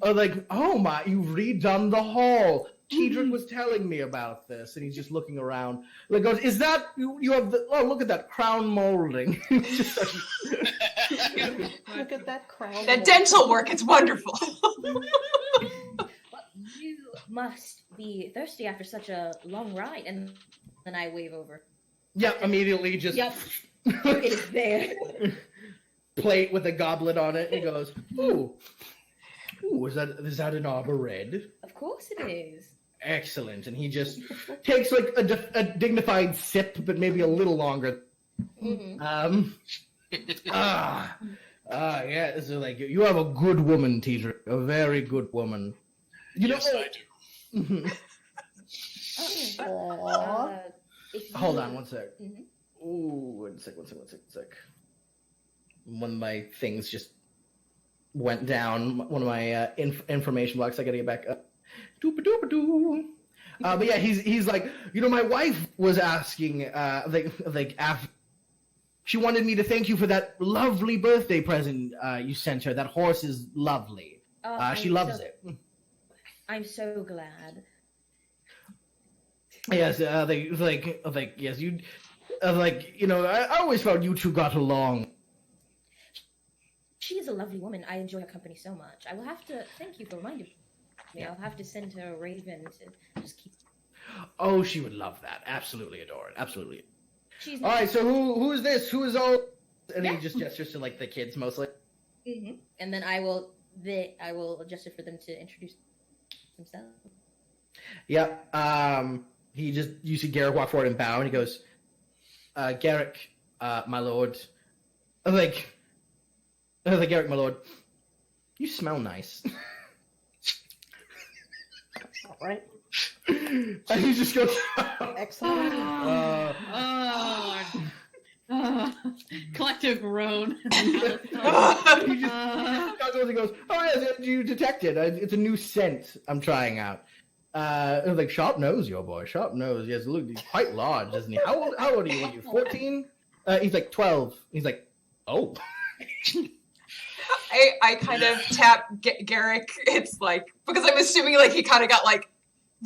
Like, "Oh my, you've redone the hall. Tedric was telling me about this," and he's just looking around. Like, goes, "Is that you have the? Oh, look at that crown molding." Just like, Look at that crown. That dental work, it's wonderful. well, you must be thirsty after such a long ride. And then I wave over. yeah, immediately just Yep. It is there. plate with a goblet on it. And he goes, "Ooh, is that an arbor red?" Of course it is. Excellent. And he just takes like a dignified sip, but maybe a little longer. Mm-hmm. Yeah. So like, you have a good woman, Tedric, a very good woman. Yes, I do. Mhm. Aww. Hold on, one sec. Mhm. Ooh, one sec. One of my things just went down. One of my information blocks. I gotta get back up. Doopa-doopa-doo. But yeah, he's like, my wife was asking, after she wanted me to thank you for that lovely birthday present you sent her. That horse is lovely. She loves it. I'm so glad. Yes, yes, you, I always felt you two got along. She is a lovely woman. I enjoy her company so much. I will have to thank you for reminding me. I'll have to send her a raven to just keep. Oh, she would love that. Absolutely adore it. Absolutely. She's All right, so who is this? Who is all? And Yeah. he just gestures to like the kids mostly. Mm-hmm. And then I will gesture for them to introduce themselves. Yeah. You see Garrick walk forward and bow, and he goes, "Garrick, my lord." Garrick, my lord, you smell nice. All right. And he just goes, Excellent. Collective groan. he just goes, "Oh yes, you detected. It's a new scent I'm trying out." It was like, "Sharp nose, your boy. Sharp nose. Yes, look, he's quite large, isn't he? How old are you? What are you, 14? He's like 12. He's like, oh." I kind of tap Garrick. It's like, because I'm assuming like he kind of got like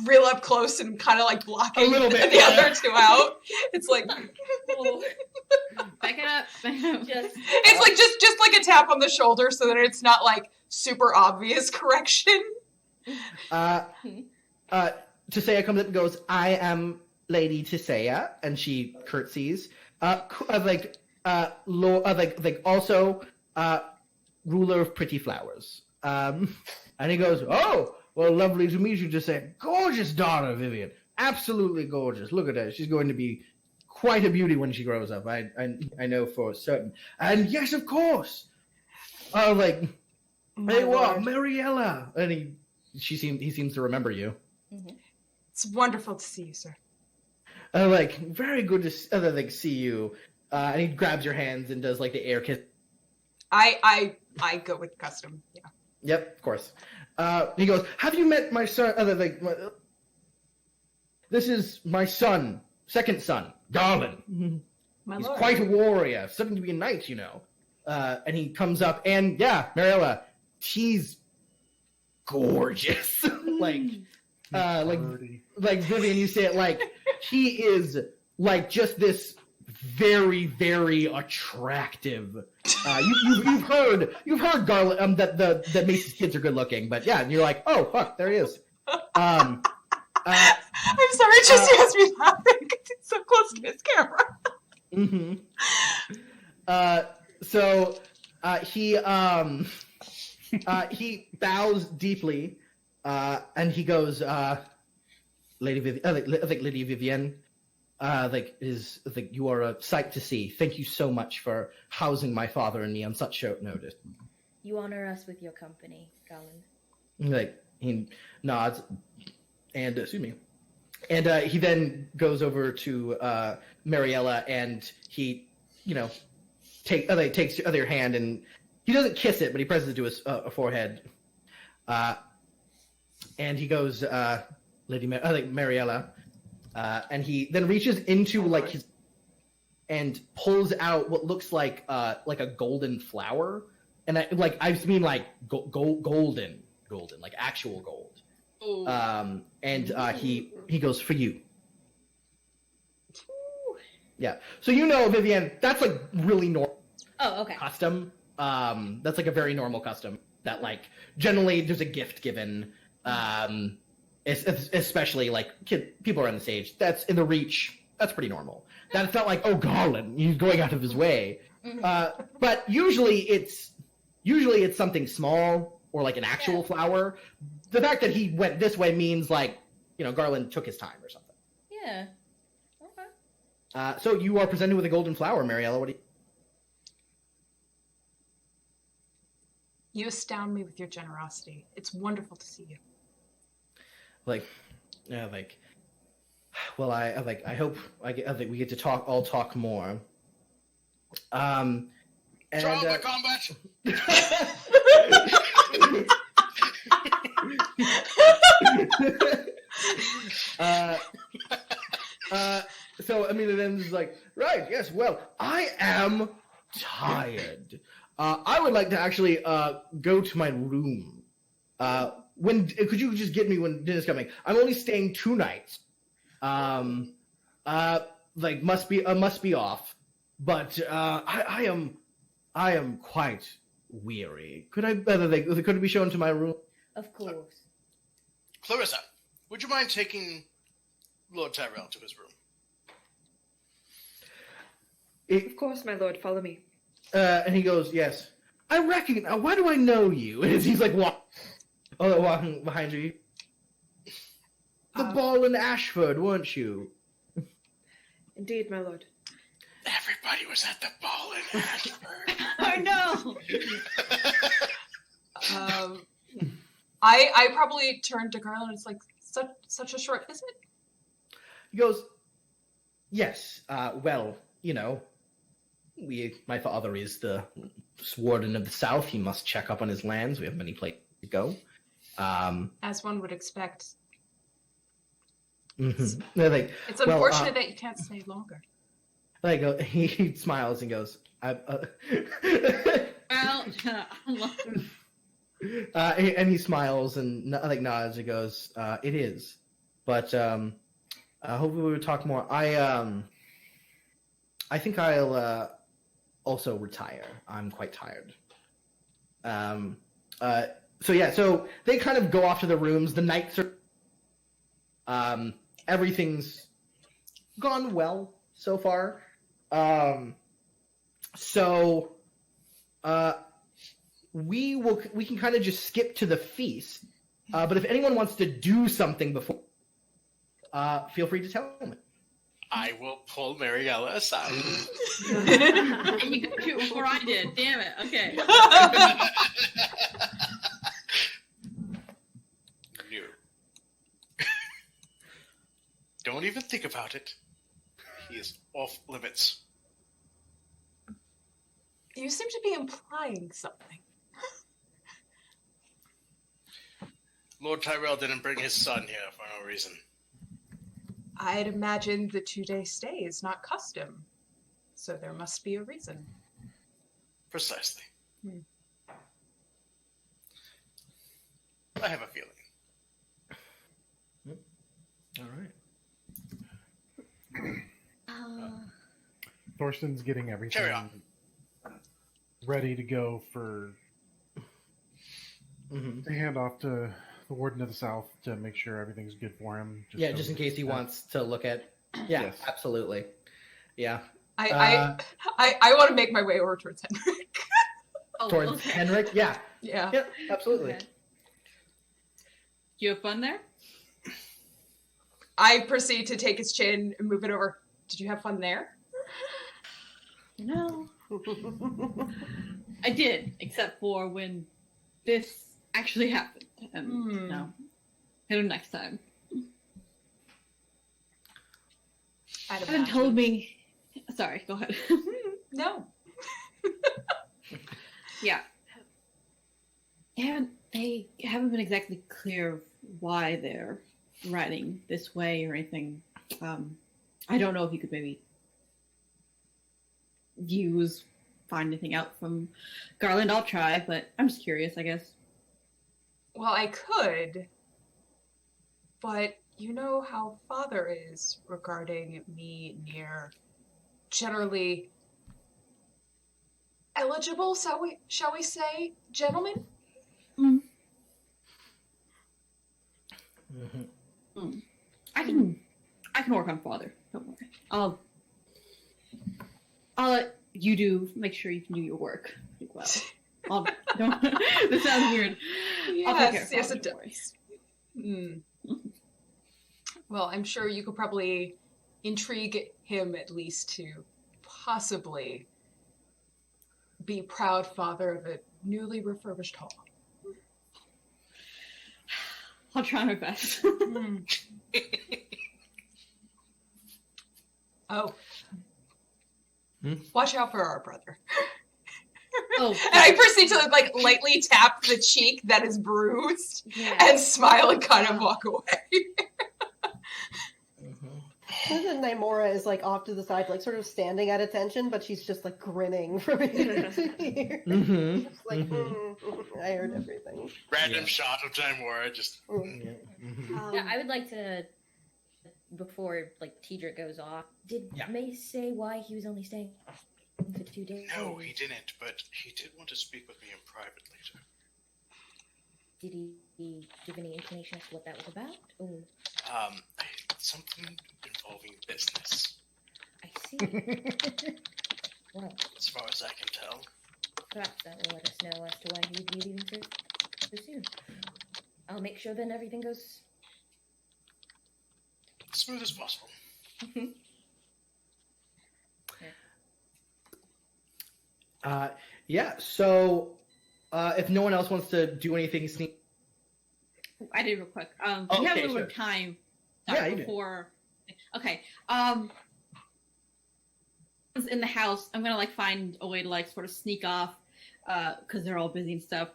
real up close and kind of like blocking A little bit, the yeah. other two out. It's like, Back it up. it's like just like a tap on the shoulder so that it's not like super obvious correction. Tisea comes up and goes, "I am Lady Tisea," and she curtsies. Also, ruler of pretty flowers. And he goes, "Oh, well, lovely to meet you, Tisea. Gorgeous daughter, Vivian. absolutely gorgeous. Look at her. She's going to be quite a beauty when she grows up. I know for certain. And yes, of course. Like, hey, what, Mariella? And he seems to remember you. Mm-hmm. It's wonderful to see you, sir. Like, very good to see you. And he grabs your hands and does like the air kiss. I go with custom. Yeah. Yep, of course. He goes, have you met my son? This is my son, second son, Garland. My He's lord. quite a warrior, studying to be a knight, you know. And he comes up, and yeah, Mariella, she's gorgeous. like Vivian, you say it like she is like just this very, very attractive. You've heard Garland that Mace's kids are good looking, but yeah, and you're like, oh fuck, there he is. I'm sorry, it just has me laughing because he's so close to his camera. So he bows deeply, and he goes, Lady Vivienne, you are a sight to see. Thank you so much for housing my father and me on such short notice. You honor us with your company, Garland. Like, he nods, and excuse me, and he then goes over to Mariella, and he, takes your other hand, and he doesn't kiss it, but he presses it to his forehead, and he goes, Mariella, and he then reaches into his and pulls out what looks like a golden flower, and I mean like golden, like actual gold. And he goes, for you. Yeah. So Vivienne, that's like really normal. Oh, okay. Custom. That's like a very normal custom that like generally there's a gift given. Especially like people around this age. That's in the reach. That's pretty normal. That's not like, oh, Garland, he's going out of his way. Mm-hmm. But usually it's something small or like an actual flower. The fact that he went this way means like, Garland took his time or something. Yeah. Okay. So you are presented with a golden flower, Mariella. What do you... You astound me with your generosity. It's wonderful to see you. I hope I think we get to talk more. And Trial by combat. So I mean, it ends like, right? Yes. Well, I am tired. I would like to actually go to my room. When could you just get me when dinner's coming? I'm only staying 2 nights. Must be off. But I am quite weary. Could it be shown to my room? Of course. Clarissa, would you mind taking Lord Tyrell to his room? Of course, my lord. Follow me. And he goes, yes. I reckon. Why do I know you? And he's like, walking behind you. The ball in Ashford, weren't you? Indeed, my lord. Everybody was at the ball in Ashford. Oh no! I probably turned to Garland. It's like such a short visit. He goes, yes. Well, my father is the warden of the South. He must check up on his lands. We have many places to go. As one would expect. Mm-hmm. It's unfortunate that you can't stay longer. He smiles and goes, and he smiles and nods and goes, it is, but hopefully we'll talk more. I think I'll also retire. I'm quite tired. So they kind of go off to their rooms. The nights are everything's gone well so far. We can kind of just skip to the feast. But if anyone wants to do something before, feel free to tell me. I will pull Mariella aside. And you got to it before I did. Damn it. Okay. No. Don't even think about it. He is off limits. You seem to be implying something. Lord Tyrell didn't bring his son here for no reason. I'd imagine the 2-day stay is not custom, so there must be a reason. Precisely. I have a feeling. All right. Thorsten's getting Carry everything on. ready to go for to hand off to the Warden of the South to make sure everything's good for him. Just in case he wants to look at. Yeah, Yes. absolutely. Yeah. I want to make my way over towards Henrik. Towards okay. Henrik. Yeah. Yeah. Yep. Absolutely. Okay. You have fun there? I proceed to take his chin and move it over. Did you have fun there? No. I did, except for when this actually happened. And no. Hit him next time. I'd Haven't told me. Sorry, go ahead. No. Yeah. They haven't been exactly clear of why they're riding this way or anything. I don't know if you could maybe find anything out from Garland. I'll try, but I'm just curious, I guess. Well, I could, but you know how Father is regarding me near generally eligible, shall we say, gentlemen? I can work on Father. Don't worry. I'll let you make sure you can do your work pretty well. This sounds weird. I'll take care of Yes, Father, it don't worry. does. Well, I'm sure you could probably intrigue him at least to possibly be proud father of a newly refurbished hall. I'll try my best. Oh. Watch out for our brother. Oh, And I proceed to like lightly tap the cheek that is bruised and smile and kind of walk away. And then Nymora is like off to the side, like sort of standing at attention, but she's just like grinning from ear to ear. Just like, I heard everything. Random shot of Nymora just. Yeah, I would like to, before like Tidra goes off, did May say why he was only staying for 2 days? No, he didn't, but he did want to speak with me in private later. Did he give any inclination as to what that was about? Or... Something involving business. I see. Well, As far as I can tell. perhaps that will let us know as to why he would be leaving so soon. I'll make sure then everything goes Smooth as possible. So if no one else wants to do anything sneak. I did real quick. We have a little bit of time before. Okay. In the house, I'm gonna like find a way to like sort of sneak off because they're all busy and stuff.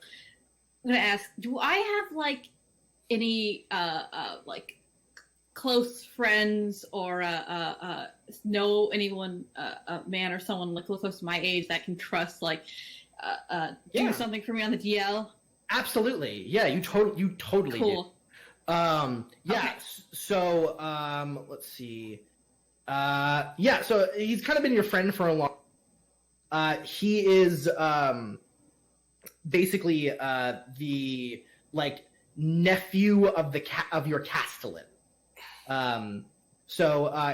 I'm gonna ask, do I have like any like close friends or know anyone, a man or someone like close to my age that can trust like do something for me on the DL? Absolutely. Yeah, you totally cool. do. Okay. So let's see. So he's kind of been your friend for a long. He is basically the like nephew of your castellan.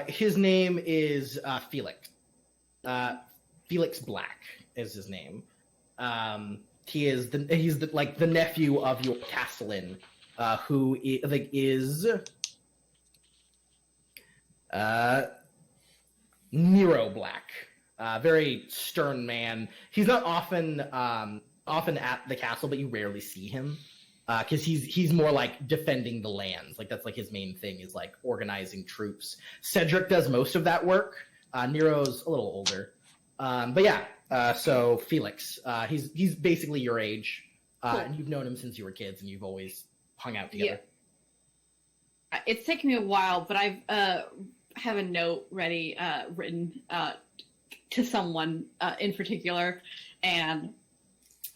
His name is Felix. Felix Black is his name. He's the nephew of your castellan, who is Nero Black. Very stern man. He's not often at the castle, but you rarely see him. Because he's more like defending the lands. Like that's like his main thing is like organizing troops. Cedric does most of that work. Nero's a little older. But yeah, so Felix, he's basically your age. Cool. And you've known him since you were kids and you've always hung out together. Yeah. It's taken me a while, but I've have a note ready, written to someone in particular, and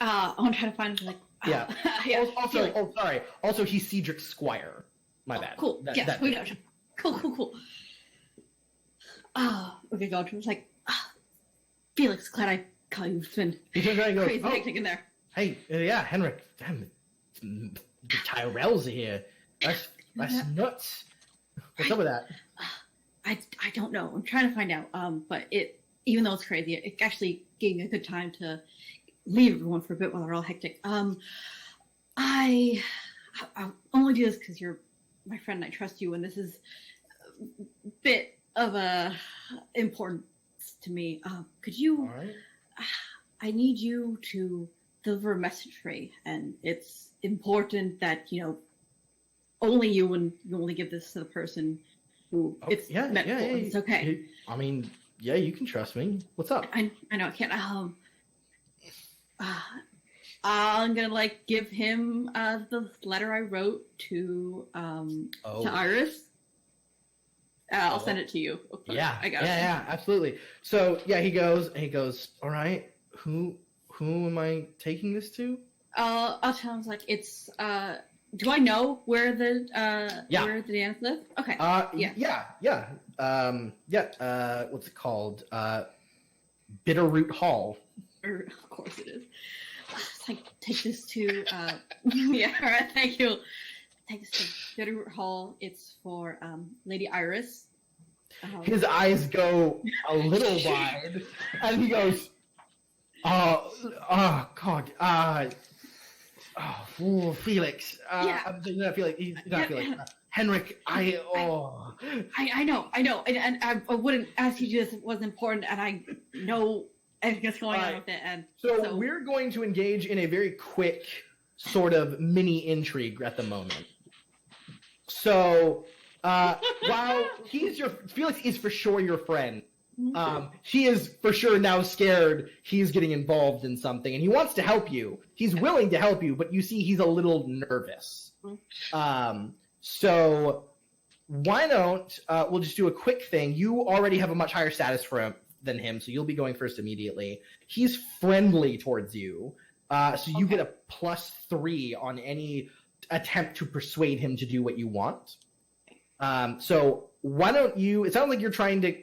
I want to try to find like. Yeah. Yeah. Also, he's Cedric's squire. My bad. Cool. Yes, we know. Cool. Okay, God. I was like, Felix, glad I caught you. It's been crazy hectic in there. Hey, yeah, Henrik. Damn, the Tyrells are here. That's nuts. What's up with that? I don't know. I'm trying to find out. But even though it's crazy, it actually gave me a good time to leave everyone for a bit while they're all hectic. I'll only do this because you're my friend and I trust you, and this is a bit of a importance to me. Could you? All right. I need you to deliver a message for me, and it's important that only you and you only give this to the person who it's meant for. It's okay. I mean, yeah, you can trust me. What's up? I know I can't. I'm gonna give him the letter I wrote to Iris. I'll send it to you. Yeah, I got it. Yeah, absolutely. So yeah, he goes. All right, who am I taking this to? I'll tell him it's. Do I know where the where the Danas live? Okay. Yeah. What's it called? Bitterroot Hall. Of course it is. Take this to yeah, all right, thank you. Take this to Bitterroot Hall. It's for Lady Iris. His eyes go a little wide, and he goes, God, Felix. Not Felix. He's not Felix. Henrik, I know, and I wouldn't ask you to do this if it wasn't important, and I know everything that's going on with it. And so we're going to engage in a very quick sort of mini intrigue at the moment. So while Felix is for sure your friend, he is for sure now scared he's getting involved in something, and he wants to help you. He's willing to help you, but you see he's a little nervous. So why don't we'll just do a quick thing. You already have a much higher status than him, so you'll be going first immediately. He's friendly towards you, so you get a +3 on any attempt to persuade him to do what you want. So why don't you? It sounds like you're trying to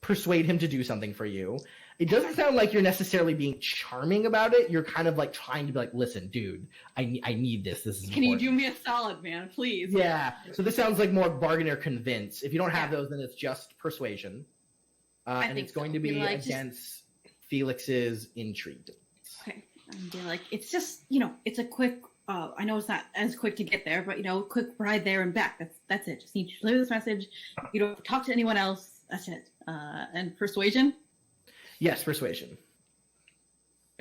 persuade him to do something for you. It doesn't sound like you're necessarily being charming about it. You're kind of trying to be listen, dude, I need this. This is Can important. you do me a solid, man, please? Yeah. So this sounds like more bargain or convince. If you don't have those, then it's just persuasion. And it's going to be against Felix's intrigue. Okay. And it's just, it's a quick, I know it's not as quick to get there, but, quick ride there and back. That's it. Just need to deliver this message. You don't talk to anyone else. That's it. And persuasion? Yes, persuasion.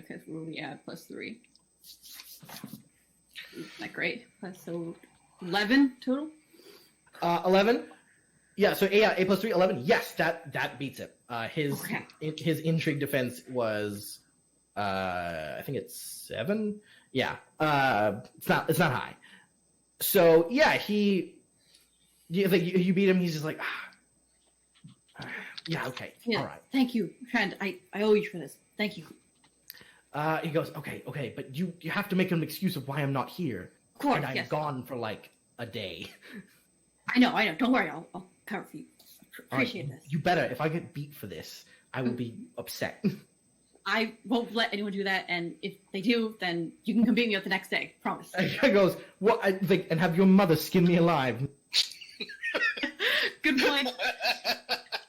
Okay, so we add +3. Isn't that great? So 11 total? 11? Yeah, so A +3, 11. Yes, that beats it. His intrigue defense was, I think it's 7. Yeah, it's not high. So yeah, you beat him. He's just yeah, okay, all right. Thank you, friend. I owe you for this. Thank you. He goes, okay, but you have to make an excuse of why I'm not here. Of course, and I'm gone for a day. I know. Don't worry, I'll cover for you. Appreciate this. You better. If I get beat for this, I will be upset. I won't let anyone do that, and if they do, then you can come beat me up the next day. Promise. He goes, what? And have your mother skin me alive. Good point.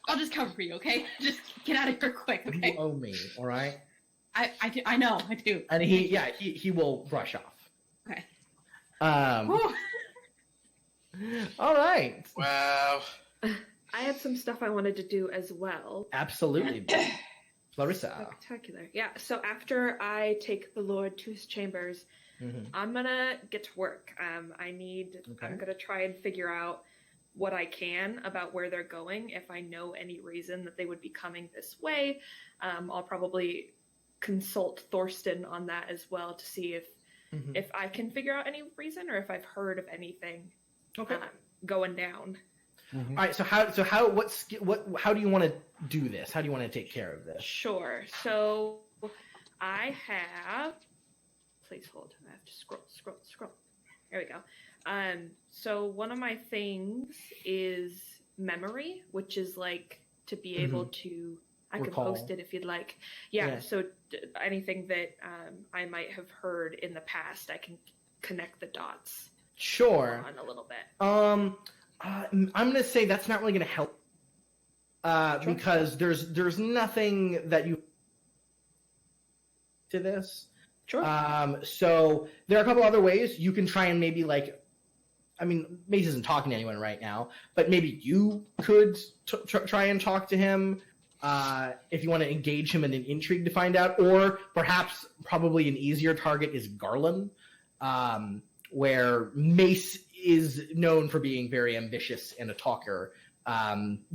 I'll just cover for you, okay? Just get out of here quick, okay? You owe me, all right? I know, I do. And he will brush off. Okay. All right. Wow. I had some stuff I wanted to do as well. Absolutely. Larissa. Spectacular. Yeah, so after I take the Lord to his chambers, I'm gonna get to work. I'm gonna try and figure out what I can about where they're going. If I know any reason that they would be coming this way, I'll probably consult Thorsten on that as well to see if I can figure out any reason or if I've heard of anything going down. All right. So how do you want to do this? How do you want to take care of this? Sure. So I have. Please hold. I have to scroll. There we go. So one of my things is memory, which is like to be able to. I can post it if you'd like. Yeah. So anything that I might have heard in the past, I can connect the dots. Sure. On a little bit. I'm gonna say that's not really gonna help. Because there's nothing that you to this. Sure. So there are a couple other ways you can try and maybe Mace isn't talking to anyone right now, but maybe you could try and talk to him if you want to engage him in an intrigue to find out, or perhaps probably an easier target is Garland, where Mace is known for being very ambitious and a talker.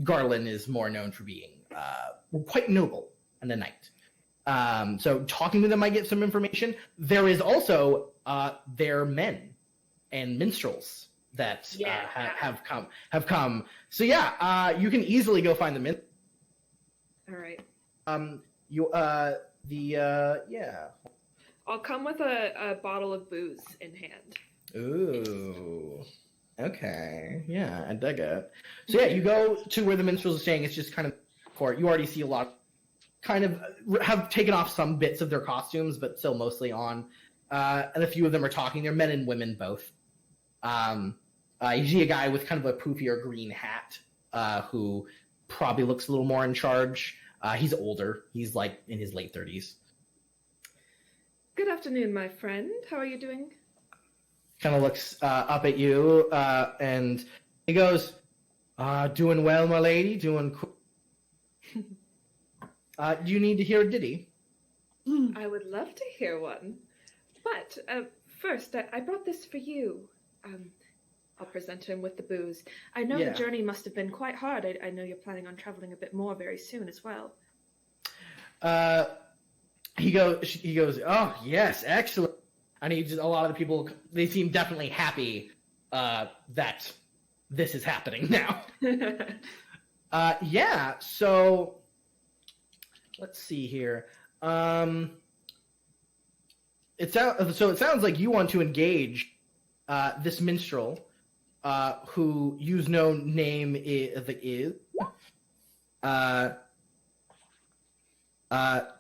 Garland is more known for being quite noble and a knight. So talking to them might get some information. There is also their men and minstrels that have come. So you can easily go find them. All right. I'll come with a bottle of booze in hand. Ooh. Okay. Yeah, I dig it. So you go to where the minstrels are staying. It's just kind of court. You already see a lot. Kind of have taken off some bits of their costumes, but still mostly on. And a few of them are talking. They're men and women both. You see a guy with kind of a poofier green hat who probably looks a little more in charge. He's older. He's like in his late 30s. Good afternoon, my friend. How are you doing? Kind of looks up at you, and he goes, doing well, my lady, doing cool. Do you need to hear a ditty? I would love to hear one. But first, I brought this for you. I'll present him with the booze. I know the journey must have been quite hard. I know you're planning on traveling a bit more very soon as well. He goes, oh, yes, excellent. And a lot of the people, they seem definitely happy that this is happening now. So let's see here. It sounds like you want to engage this minstrel, whose known name is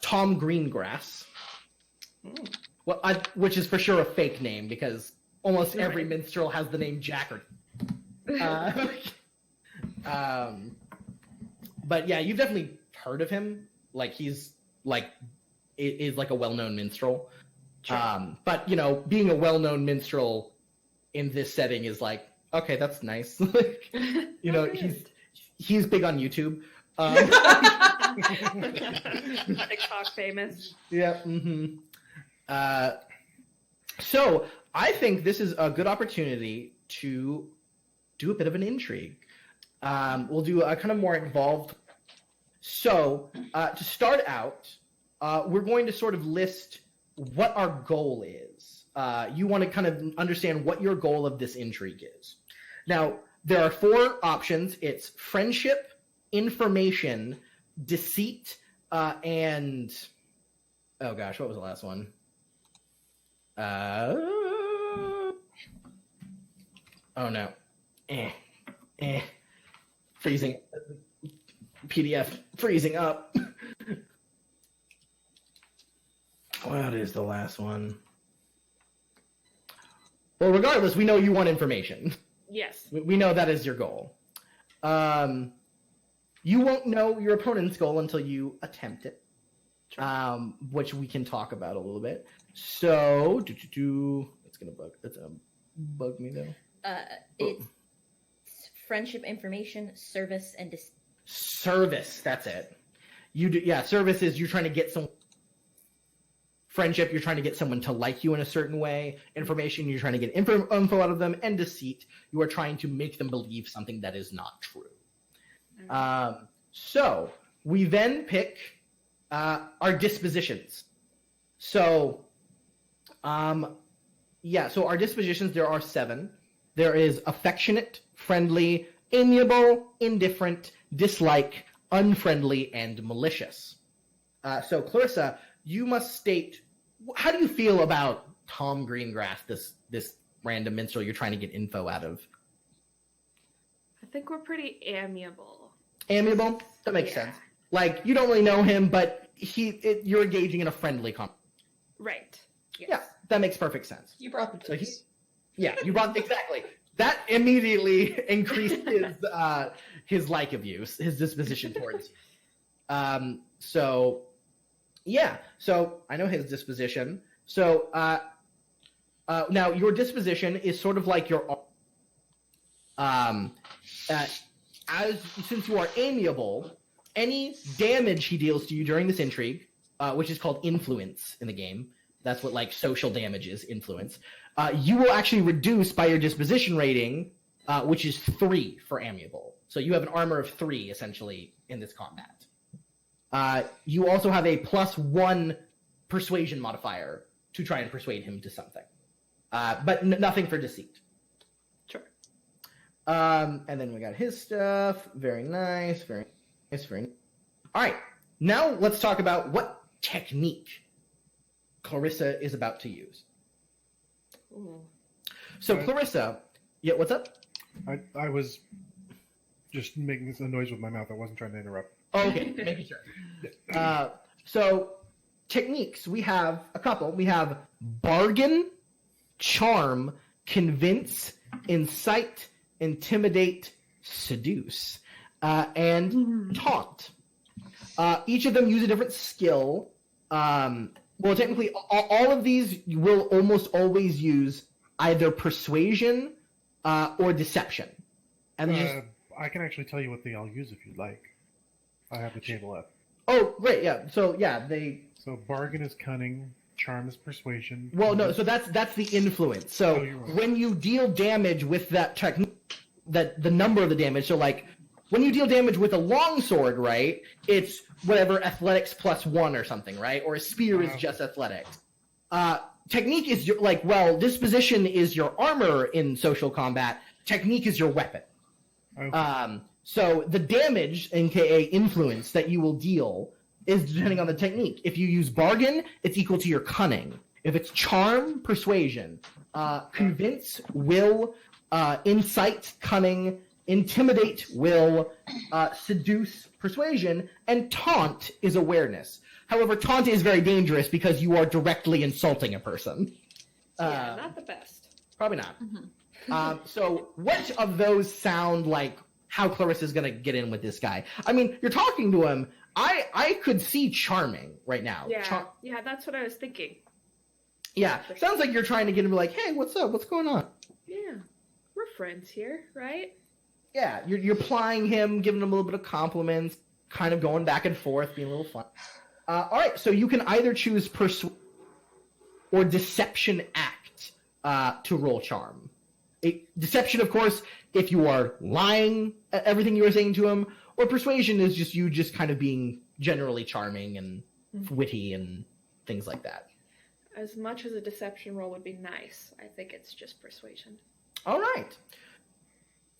Tom Greengrass. Well, which is for sure a fake name because almost every minstrel has the name Jack or. But yeah, you've definitely heard of him. Like he's is like a well-known minstrel. Sure. But being a well-known minstrel in this setting is like, okay, that's nice. He's big on YouTube. TikTok famous. Yeah. Mm-hmm. So I think this is a good opportunity to do a bit of an intrigue. We'll do a kind of more involved. So to start out, we're going to sort of list what our goal is. You want to kind of understand what your goal of this intrigue is. Now, there are 4 options. It's friendship, information, deceit, and... Oh gosh, what was the last one? Oh no. Freezing. PDF freezing up. What is the last one? Well, regardless, we know you want information. Yes. We know that is your goal. You won't know your opponent's goal until you attempt it, which we can talk about a little bit. So, it's gonna bug me though. It's friendship information, service, and Service, that's it. Service is you're trying to get some friendship, you're trying to get someone to like you in a certain way. Information, you're trying to get info out of them. And deceit, you are trying to make them believe something that is not true. So we then pick our dispositions. So, so our dispositions, there are 7. There is affectionate, friendly, amiable, indifferent, dislike, unfriendly, and malicious. So Clarissa, you must state, how do you feel about Tom Greengrass, this random minstrel you're trying to get info out of? I think we're pretty amiable. Amiable? That makes sense. Like, you don't really know him, but you're engaging in a friendly conversation. Right. Yes. Yeah, that makes perfect sense. You brought the tips. You brought exactly. That immediately increased his like of you, his disposition towards you. So I know his disposition. So now your disposition is sort of like your since you are amiable, any damage he deals to you during this intrigue, which is called influence in the game. That's what like social damage is, influence. You will actually reduce by your disposition rating, which is 3 for amiable. So you have an armor of 3 essentially in this combat. You also have a +1 persuasion modifier to try and persuade him to something, but nothing for deceit. Sure. And then we got his stuff. Very nice. Very nice. Very nice. All right. Now let's talk about what technique Clarissa is about to use. Ooh. So Clarissa, what's up? I was just making a noise with my mouth. I wasn't trying to interrupt. Oh, okay, making sure. So techniques, we have a couple. We have bargain, charm, convince, incite, intimidate, seduce, and taunt. Each of them use a different skill. Well, technically, all of these will almost always use either persuasion or deception. And I can actually tell you what I'll use if you'd like. I have the table up. Oh, great, yeah. So, So bargain is cunning, charm is persuasion. Well, no, so that's the influence. So right. When you deal damage with that technique, the number of the damage, so like, when you deal damage with a longsword, right, it's whatever, athletics +1 or something, right? Or a spear is just athletics. Technique is disposition is your armor in social combat. Technique is your weapon. Okay. So the damage, aka influence, that you will deal is depending on the technique. If you use bargain, it's equal to your cunning. If it's charm, persuasion, convince, will, incite, cunning, intimidate, will, seduce, persuasion, and taunt is awareness. However, taunt is very dangerous because you are directly insulting a person. Not the best. Probably not. So which of those sound like how Clarissa's going to get in with this guy? I mean, you're talking to him. I could see charming right now. Yeah, that's what I was thinking. Yeah, sounds like you're trying to get him like, hey, what's up? What's going on? Yeah, we're friends here, right? Yeah, you're plying him, giving him a little bit of compliments, kind of going back and forth, being a little fun. All right, so you can either choose persuade or deception act to roll charm. Deception, of course, if you are lying at everything you are saying to him, or persuasion is just you just kind of being generally charming and witty and things like that. As much as a deception roll would be nice, I think it's just persuasion.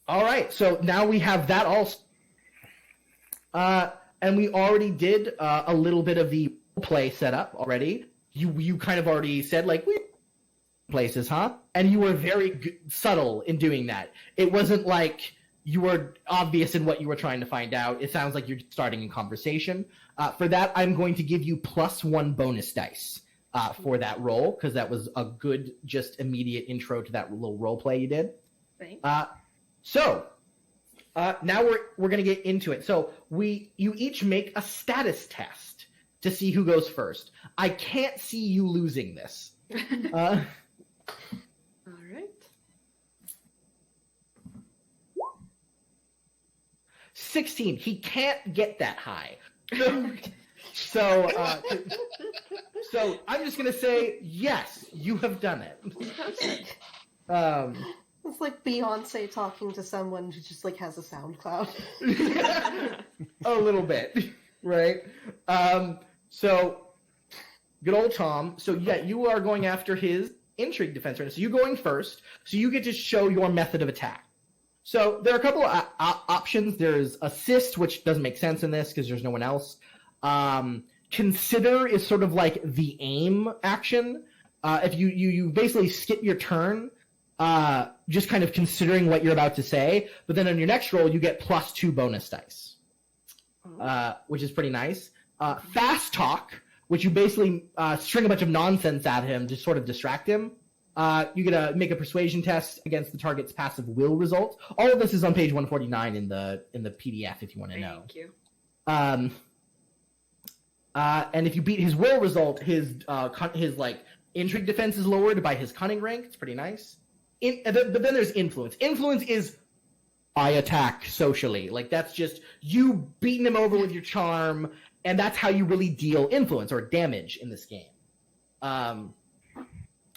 All right, so now we have that all. And we already did a little bit of the play setup already. You kind of already said, like, we places, huh? And you were very subtle in doing that. It wasn't like you were obvious in what you were trying to find out. It sounds like you're starting a conversation. For that, I'm going to give you +1 bonus dice for that roll, because that was a good, just immediate intro to that little role play you did. Thanks. So now we're going to get into it. So you each make a status test to see who goes first. I can't see you losing this. All right. 16. He can't get that high. So I'm just gonna say yes, you have done it. It's like Beyonce talking to someone who just like has a SoundCloud. A little bit, right? So good old Tom. So yeah, you are going after his intrigue defense right now. So you're going first. So you get to show your method of attack. So there are a couple of options. There's assist, which doesn't make sense in this because there's no one else. Consider is sort of like the aim action. If you basically skip your turn, just kind of considering what you're about to say, but then on your next roll you get +2 bonus dice, which is pretty nice. Fast talk, which you basically string a bunch of nonsense at him to sort of distract him. You get to make a persuasion test against the target's passive will result. All of this is on page 149 in the PDF if you want to know. Thank you. And if you beat his will result, his like intrigue defense is lowered by his cunning rank. It's pretty nice. But then there's influence. Influence is I attack socially. Like that's just you beating him over with your charm, and that's how you really deal influence or damage in this game.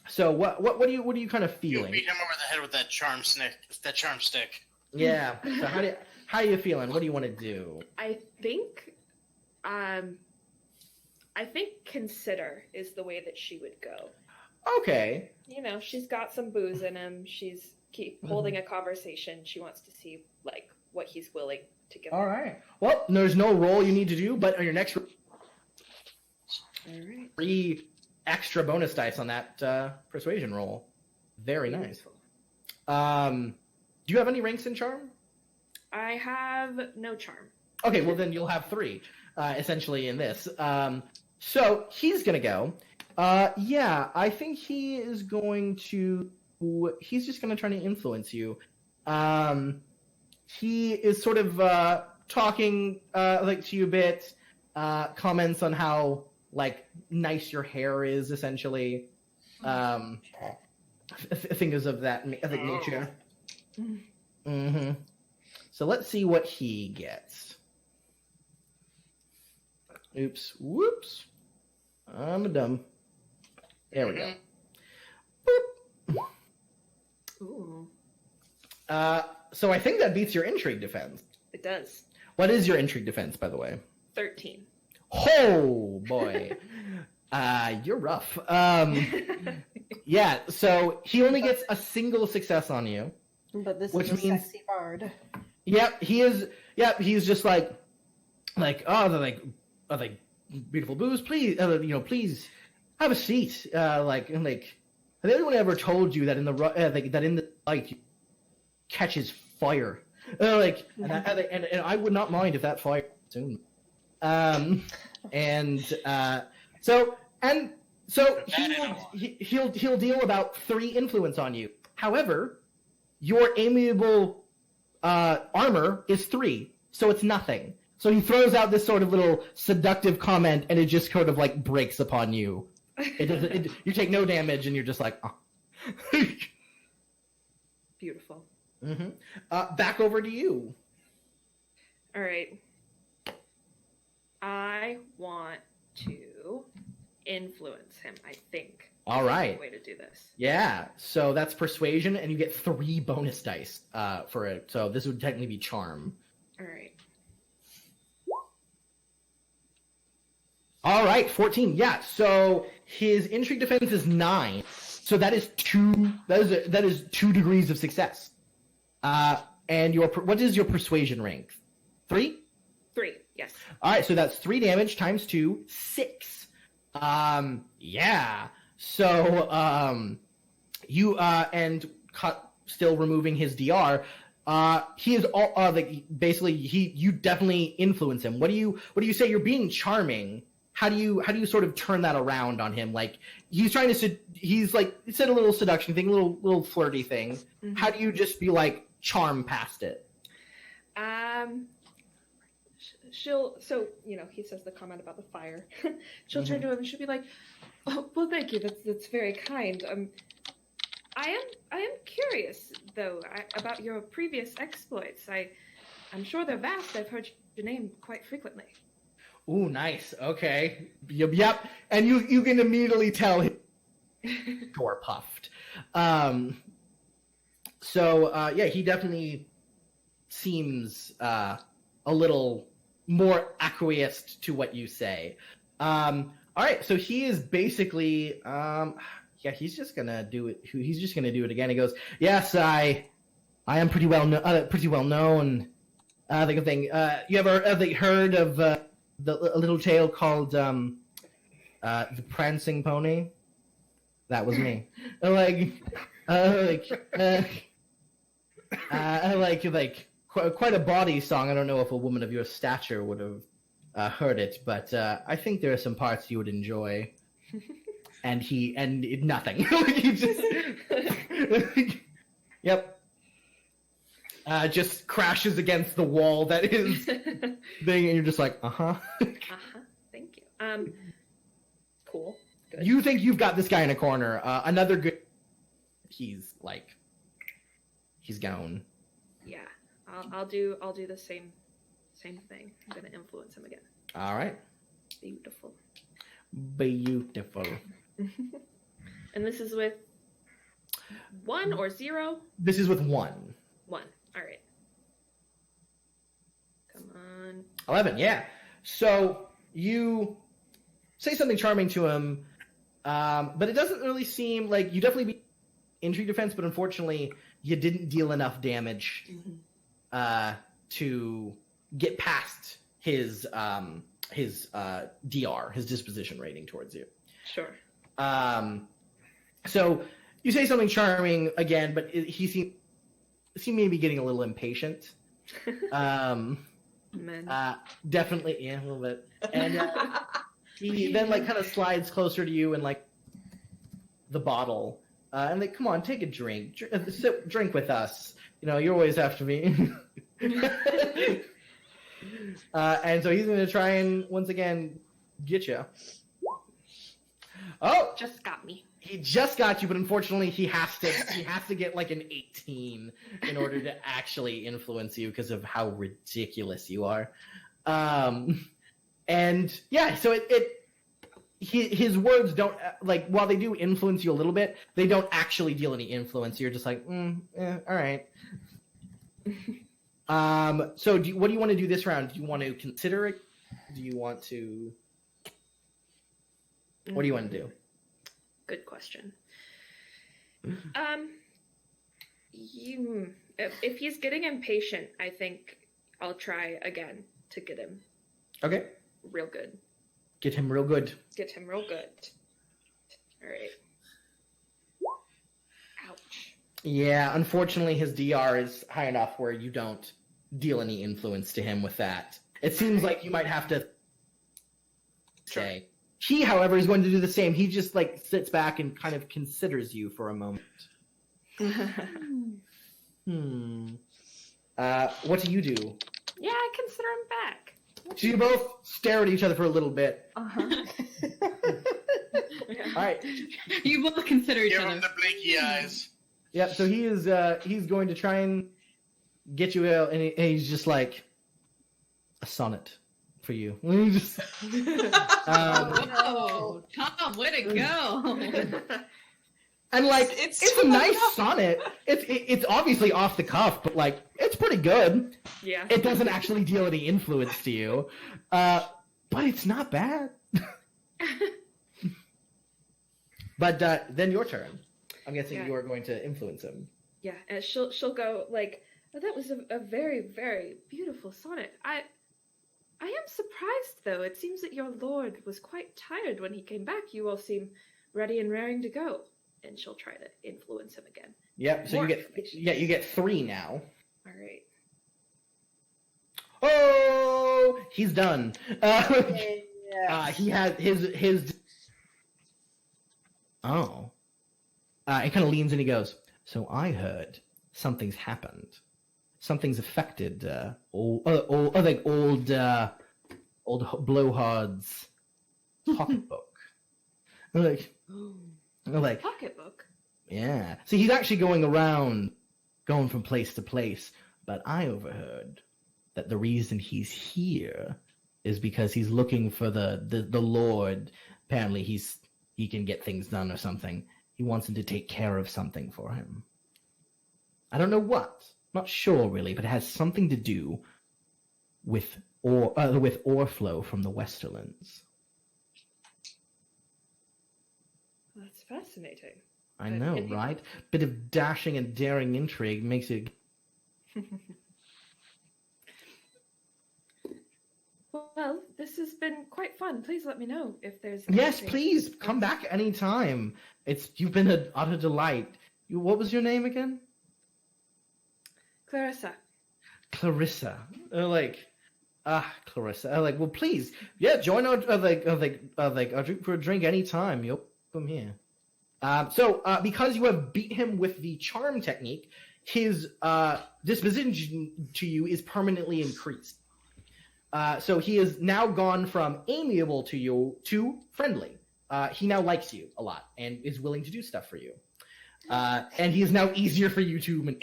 So what are you kind of feeling? You beat him over the head with that charm stick. Yeah. So how are you feeling? What do you want to do? I think consider is the way that she would go. Okay. You know, she's got some booze in him. She's holding a conversation. She wants to see like what he's willing to give. All right. Well, there's no roll you need to do, but on your next All right. 3 extra bonus dice on that persuasion roll. Very nice. Do you have any ranks in charm? I have no charm. Okay, well then you'll have 3 essentially in this. So he's gonna go. Yeah, I think he is going to. He's just gonna try to influence you. He is sort of talking like to you a bit. Comments on how like nice your hair is, essentially. Things of that nature. Mm-hmm. So let's see what he gets. Oops. Whoops. I'm dumb. There we go. Boop. Ooh. So I think that beats your intrigue defense. It does. What is your intrigue defense, by the way? 13. Oh boy. You're rough. Yeah, so he only gets a single success on you. But this which is a means, sexy bard. Yep, he is. Yep, he's just like, oh, they're like beautiful booze. Please, please have a seat. Like, has anyone ever told you that in the light catches fire? And I would not mind if that fire soon. So he'll deal about 3 influence on you. However, your amiable armor is 3, so it's nothing. So he throws out this sort of little seductive comment, and it just sort of like breaks upon you. You take no damage, and you're just like, oh. Beautiful. Mm-hmm. Back over to you. All right. I want to influence him, I think. All right. Way to do this. Yeah. So that's persuasion, and you get 3 bonus dice for it. So this would technically be charm. All right. All right, 14. Yeah. So his intrigue defense is 9. So that is 2. That is 2 degrees of success. And what is your persuasion rank? 3? 3. Yes. All right. So that's 3 damage times 2, 6. Yeah. So you and cut still removing his DR. He is all basically you definitely influence him. What do you say? You're being charming. How do you sort of turn that around on him? Like he's trying to he's like said a little seduction thing, a little flirty thing. Mm-hmm. How do you just be like charm past it? He says the comment about the fire. She'll turn to him and she'll be like, "Oh, well, thank you. That's very kind. I am curious though about your previous exploits. I I'm sure they're vast. I've heard your name quite frequently. Ooh, nice. Okay. Yep. And you can immediately tell him door puffed. Yeah, he definitely seems a little more acquiesced to what you say. All right, so he is basically he's just gonna do it. He's just gonna do it again. He goes, "Yes, I am pretty well known. The thing. You ever heard of a little tale called the Prancing Pony? That was me. Quite a bawdy song. I don't know if a woman of your stature would have heard it, but I think there are some parts you would enjoy." And nothing. He just, yep. Just crashes against the wall that is thing, and you're just like, Thank you. Cool. Good. You think you've got this guy in a corner. Another good. He's gone. Yeah, I'll do the same thing. I'm gonna influence him again. All right. Beautiful. And this is with 1 or 0? This is with 1. 1. All right. Come on. 11. Yeah. So you say something charming to him, but it doesn't really seem like you definitely be injury defense, but unfortunately you didn't deal enough damage to get past his DR, his disposition rating towards you. Sure. So you say something charming again, but he seemed maybe getting a little impatient. Definitely, yeah, a little bit. And he then kind of slides closer to you and the bottle, and come on, take a drink, drink with us. You're always after me. And so he's going to try and once again get you. Oh, Just got me. he just got you, but unfortunately he has to get an 18 in order to actually influence you because of how ridiculous you are. And yeah, so his words don't while they do influence you a little bit, they don't actually deal any influence. You're just like, all right. So what do you want to do this round? Do you want to consider it? Do you want to? What do you want to do? Good question. If he's getting impatient, I think I'll try again to get him Okay. real good. Get him real good. Get him real good. All right. Ouch. Yeah, unfortunately his DR is high enough where you don't deal any influence to him with that. It seems like you might have to say. He, however, is going to do the same. He just sits back and kind of considers you for a moment. What do you do? Yeah, I consider him back. So you both stare at each other for a little bit. Uh-huh. All right. You both consider each Give other. him the blinky eyes. Yep. So he is. He's going to try and get you out, and he's just like a sonnet for you. Just, Oh, Tom, way to go! and it's a nice sonnet. It's obviously off the cuff, but it's pretty good. Yeah. It doesn't actually deal any influence to you, but it's not bad. But then your turn. I'm guessing you are going to influence him. Yeah, and she'll go oh, that was a very, very beautiful sonnet. I am surprised, though. It seems that your lord was quite tired when he came back. You all seem ready and raring to go. And she'll try to influence him again. Yep. So More you get information. you get 3 now. All right. Oh, he's done. Yeah. He has his. Oh. He kind of leans and he goes, "So I heard something's happened. Something's affected old blowhard's pocketbook." I'm like, Pocketbook. yeah. See, he's actually going from place to place, but I overheard that the reason he's here is because he's looking for the Lord. Apparently he can get things done or something. He wants him to take care of something for him. I don't know what. Not sure really, but it has something to do with ore flow from the Westerlands. That's fascinating. I know, right? Bit of dashing and daring intrigue makes it. Well, this has been quite fun. Please let me know if there's. Yes, anything please else. come back anytime. You've been an utter delight. What was your name again? Clarissa. Clarissa. Clarissa. Well, please, join our drink for a drink anytime. You'll come here. Because you have beat him with the charm technique, his disposition to you is permanently increased. So he has now gone from amiable to you to friendly. He now likes you a lot and is willing to do stuff for you. And he is now easier for you to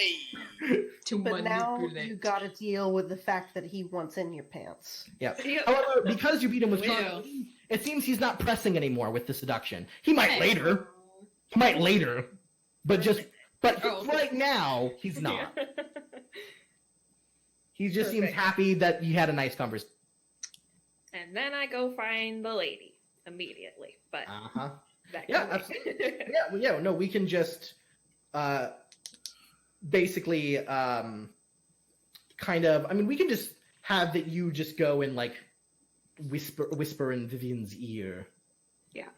But now you gotta deal with the fact that he wants in your pants. Yeah. However, because you beat him with charm, it seems he's not pressing anymore with the seduction. He might later. But right now he's not. He just seems happy that you had a nice conversation. And then I go find the lady immediately. But absolutely. No, we can just basically we can just have that you just go and like whisper in Vivian's ear. Yeah.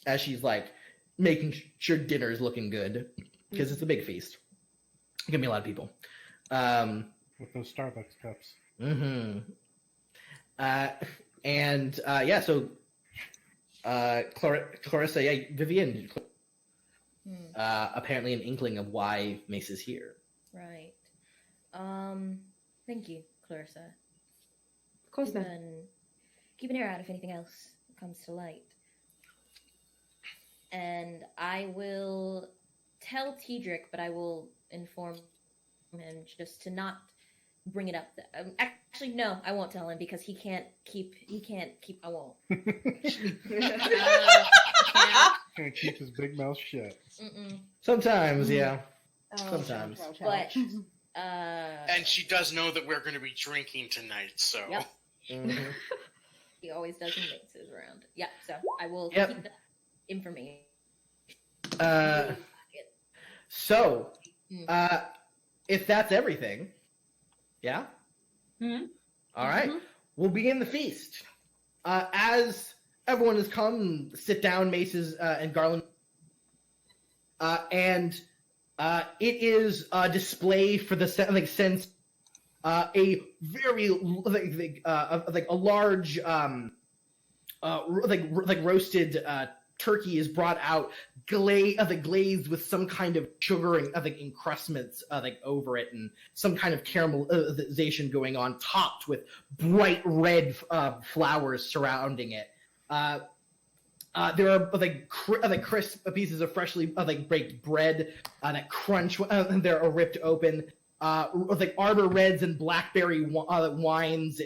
As she's like making sure dinner is looking good because it's a big feast. It's gonna be a lot of people. With those Starbucks cups. Mm-hmm. Clarissa, Vivian, apparently an inkling of why Mace is here. Right. Thank you, Clarissa. Of course not. Keep an ear out if anything else comes to light. And I will tell Tedric, but I will inform him just to not bring it up. Actually, no, I won't tell him because he can't keep. I won't. Can't keep his big mouth shut. Sometimes, yeah. Sometimes. But and she does know that we're going to be drinking tonight, so. Yep. Mm-hmm. He always does mixes around. Yeah, so I will keep that information. If that's everything, yeah? Mm-hmm. All right. Mm-hmm. We'll begin the feast. As everyone has come, sit down, Maces and Garland. And it is a display for the sense a very a large roasted turkey is brought out, glazed with some kind of sugar and encrustments over it, and some kind of caramelization going on, topped with bright red flowers surrounding it. There are crisp pieces of freshly baked bread that crunch. They're ripped open. Arbor reds and blackberry wines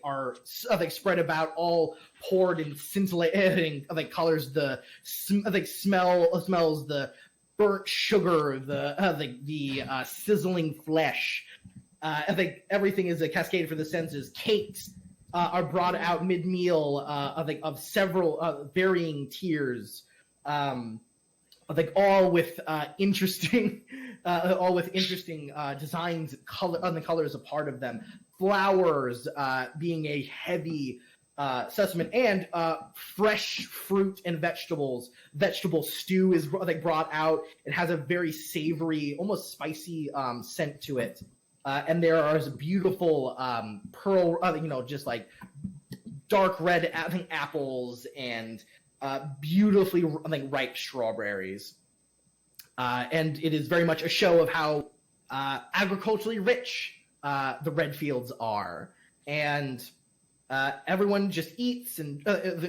are spread about, all poured in scintillating colors. The smells the burnt sugar, the sizzling flesh. Everything is a cascade for the senses. Cakes are brought out mid-meal of several varying tiers. All with interesting designs, the colors a part of them. Flowers being a heavy sustenance, and fresh fruit and vegetables. Vegetable stew is brought out. It has a very savory, almost spicy scent to it. And there are beautiful pearl, just like dark red apples and beautifully ripe strawberries. And it is very much a show of how agriculturally rich the red fields are. And everyone just eats and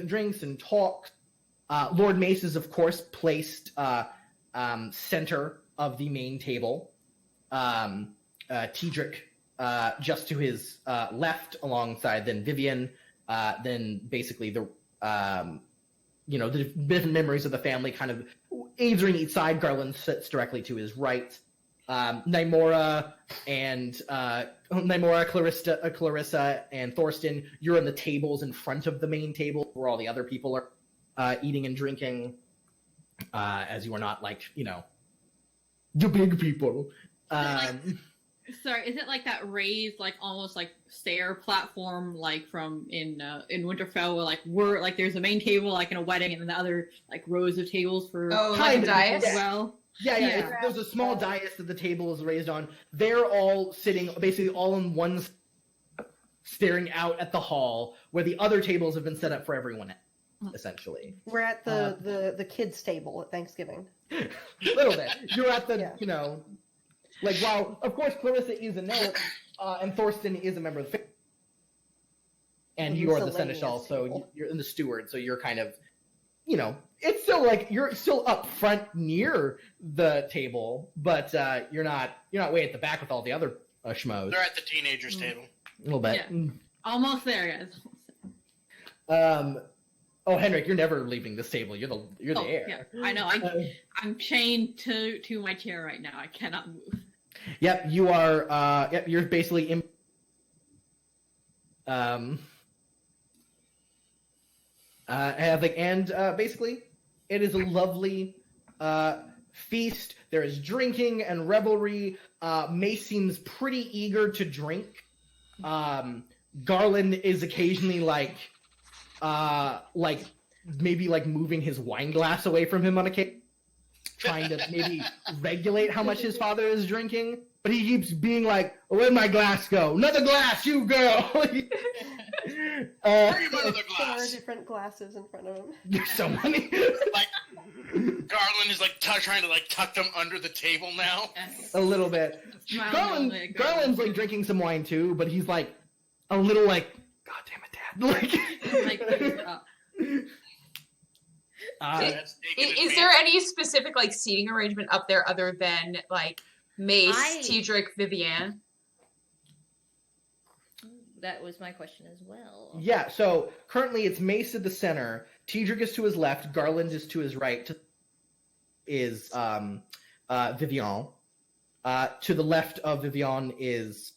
drinks and talks. Lord Mace is, of course, placed center of the main table. Tedric just to his left, alongside then Vivian, then basically the different memories of the family kind of aids are in each side. Garland sits directly to his right. Nymora, Clarissa, and Thorsten, you're in the tables in front of the main table where all the other people are eating and drinking, as you are not the big people. Sorry, is it like that raised, almost stair platform, from in Winterfell, where there's a main table in a wedding, and then the other rows of tables for like a dais? as well. Yeah. There's a small dais that the table is raised on. They're all sitting basically all in one, staring out at the hall, where the other tables have been set up for everyone, essentially. We're at the kids' table at Thanksgiving. A little bit. You're at the, while, of course, Clarissa is an elf, and Thorsten is a member of the family. And you're the seneschal, so you're in the steward, so you're kind of, it's still you're still up front near the table, but you're not way at the back with all the other schmoes. They're at the teenagers' table. A little bit. Yeah. Almost there, guys. Henrik, you're never leaving this table. You're the heir. Yeah, I know. I'm chained to my chair right now. I cannot move. Yep, you are. You're basically in. Basically, it is a lovely feast. There is drinking and revelry. Mace seems pretty eager to drink. Garland is occasionally maybe moving his wine glass away from him on occasion, trying to maybe regulate how much his father is drinking. But he keeps being where'd my glass go? Another glass, you girl! Bring him another glass. 4 different glasses in front of him. There's so many. Garland is trying to tuck them under the table now. Yes. A little bit. Garland's drinking some wine too, but he's a little God damn it, Dad. Is there any specific seating arrangement up there other than Mace, Tiedric, Vivian? That was my question as well. Yeah, so currently it's Mace at the center, Tiedric is to his left, Garland is to his right, is Vivian. To the left of Vivian is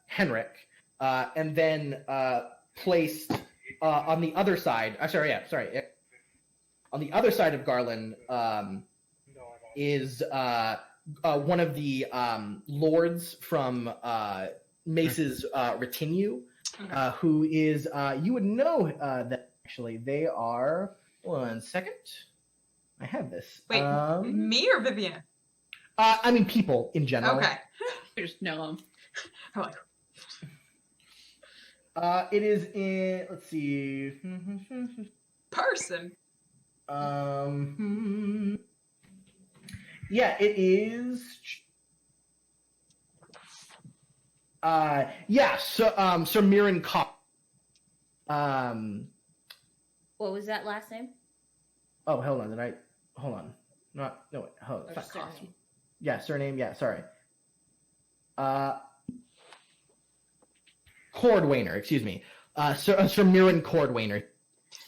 Henrik. And then placed on the other side, on the other side of Garland is one of the lords from Mace's retinue, who is, you would know that actually they are, 1 second, I have this. Wait, me or Vivian? I mean people in general. Okay. I just know him. It is in, let's see. Person. Yeah, it is. Sir Mirren Cobb. What was that last name? Oh, hold on. Hold on. Hold on. It's not Cobb. Yeah, surname. Yeah, sorry. Cordwainer, excuse me. Sir Mirren Cordwainer.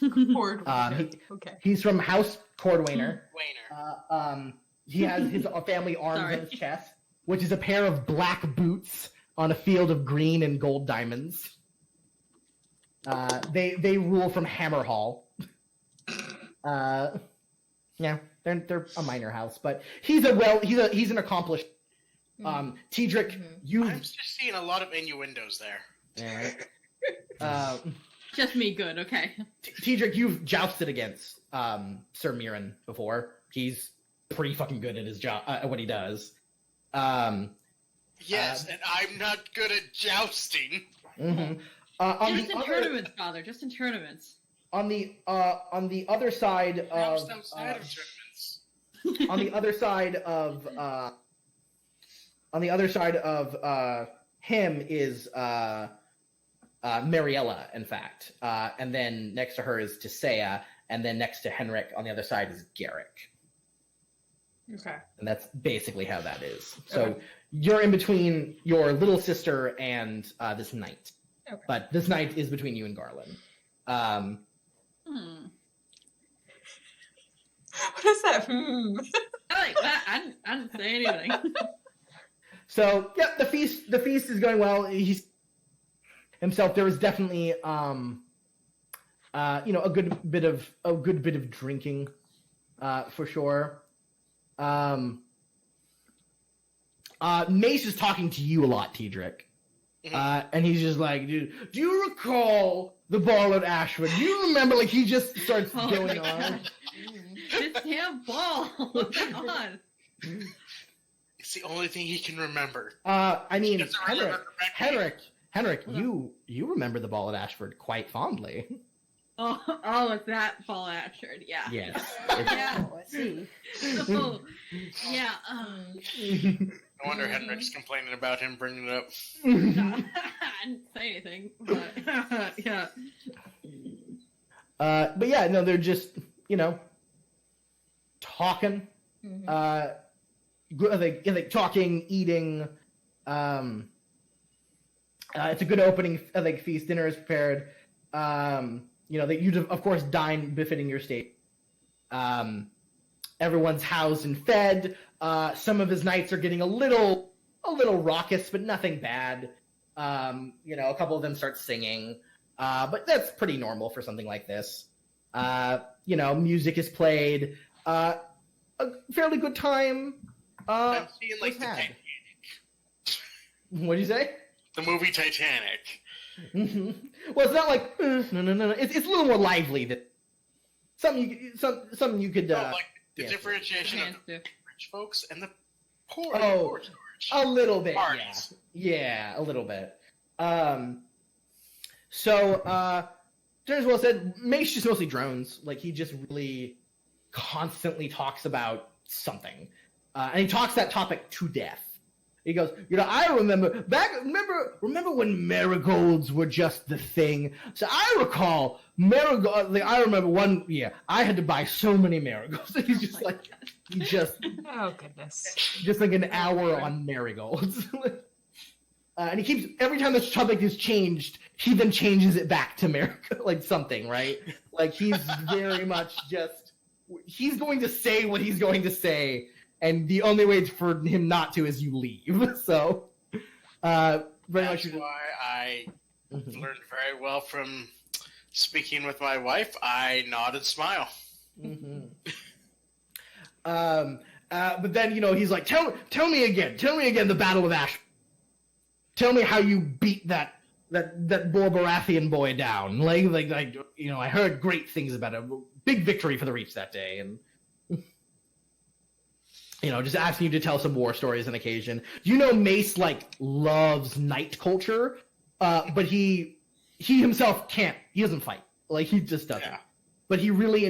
Okay. He's from House Cordwainer. He has his family arms on his chest, which is a pair of black boots on a field of green and gold diamonds. They rule from Hammerhall. Yeah, they're a minor house, but he's an accomplished. Tiedric, I'm just seeing a lot of innuendos there. All right. Just me, good. Okay. Tiedric, you've jousted against Sir Mirren before. He's pretty fucking good at his job, at what he does. Yes, and I'm not good at jousting. Mm-hmm. Just in tournaments, Father. Just in tournaments. On the other side of on the other side of him is Mariella, in fact, and then next to her is Tisea, and then next to Henrik on the other side is Garrick. Okay. And that's basically how that is. So you're in between your little sister and this knight. Okay. But this knight is between you and Garland. What is that? I like that. I didn't say anything. So yeah, the feast is going well. He's himself. There was definitely you know, a good bit of drinking, for sure. Mace is talking to you a lot, Tedric. And he's just like, dude, do you recall the ball at Ashford? Do you remember? Like, he just starts going on. This damn ball. Come on. It's the only thing he can remember. I mean, He doesn't remember correctly. Henrik, you remember the ball at Ashford quite fondly. Oh, it's that ball at Ashford, yeah. Yes. Yeah. Oh, I see. Oh, yeah. No wonder Henrik's complaining about him bringing it up. I didn't say anything, but yeah. But yeah, no, they're just, you know, talking. I think talking, eating. It's a good opening. I think feast. Dinner is prepared. You know, that you of course dine befitting your state. Everyone's housed and fed. Some of his knights are getting a little raucous, but nothing bad. You know, a couple of them start singing, but that's pretty normal for something like this. You know, music is played. A fairly good time. I'm seeing like was the had. Titanic. What'd you say? The movie Titanic. Mm-hmm. Well, it's not like no. It's a little more lively than something you could. No, like the yeah. differentiation of the Dance rich folks and the poor. Oh, poor George. A little bit, Parties. yeah, a little bit. So, as well said, Mace just mostly drones. Like, he just really constantly talks about something, and he talks that topic to death. He goes, you know, I remember when marigolds were just the thing. So I recall marigold. Like, I remember one year I had to buy so many marigolds. He's just Oh goodness. just like an hour on marigolds. And he keeps, every time this topic is changed, he then changes it back to marigold, like something, right? Like, he's very much just, he's going to say what he's going to say. And the only way for him not to is you leave. So, very That's much. why I learned very well from speaking with my wife. I nod and smile. But then, you know, he's like, tell me again the Battle of Ash. Tell me how you beat that Borbarathian boy down. Like, you know, I heard great things about it. Big victory for the Reach that day, and you know, just asking you to tell some war stories on occasion. You know, Mace, like, loves knight culture, but he himself can't. He doesn't fight. Like, he just doesn't. Yeah. But he really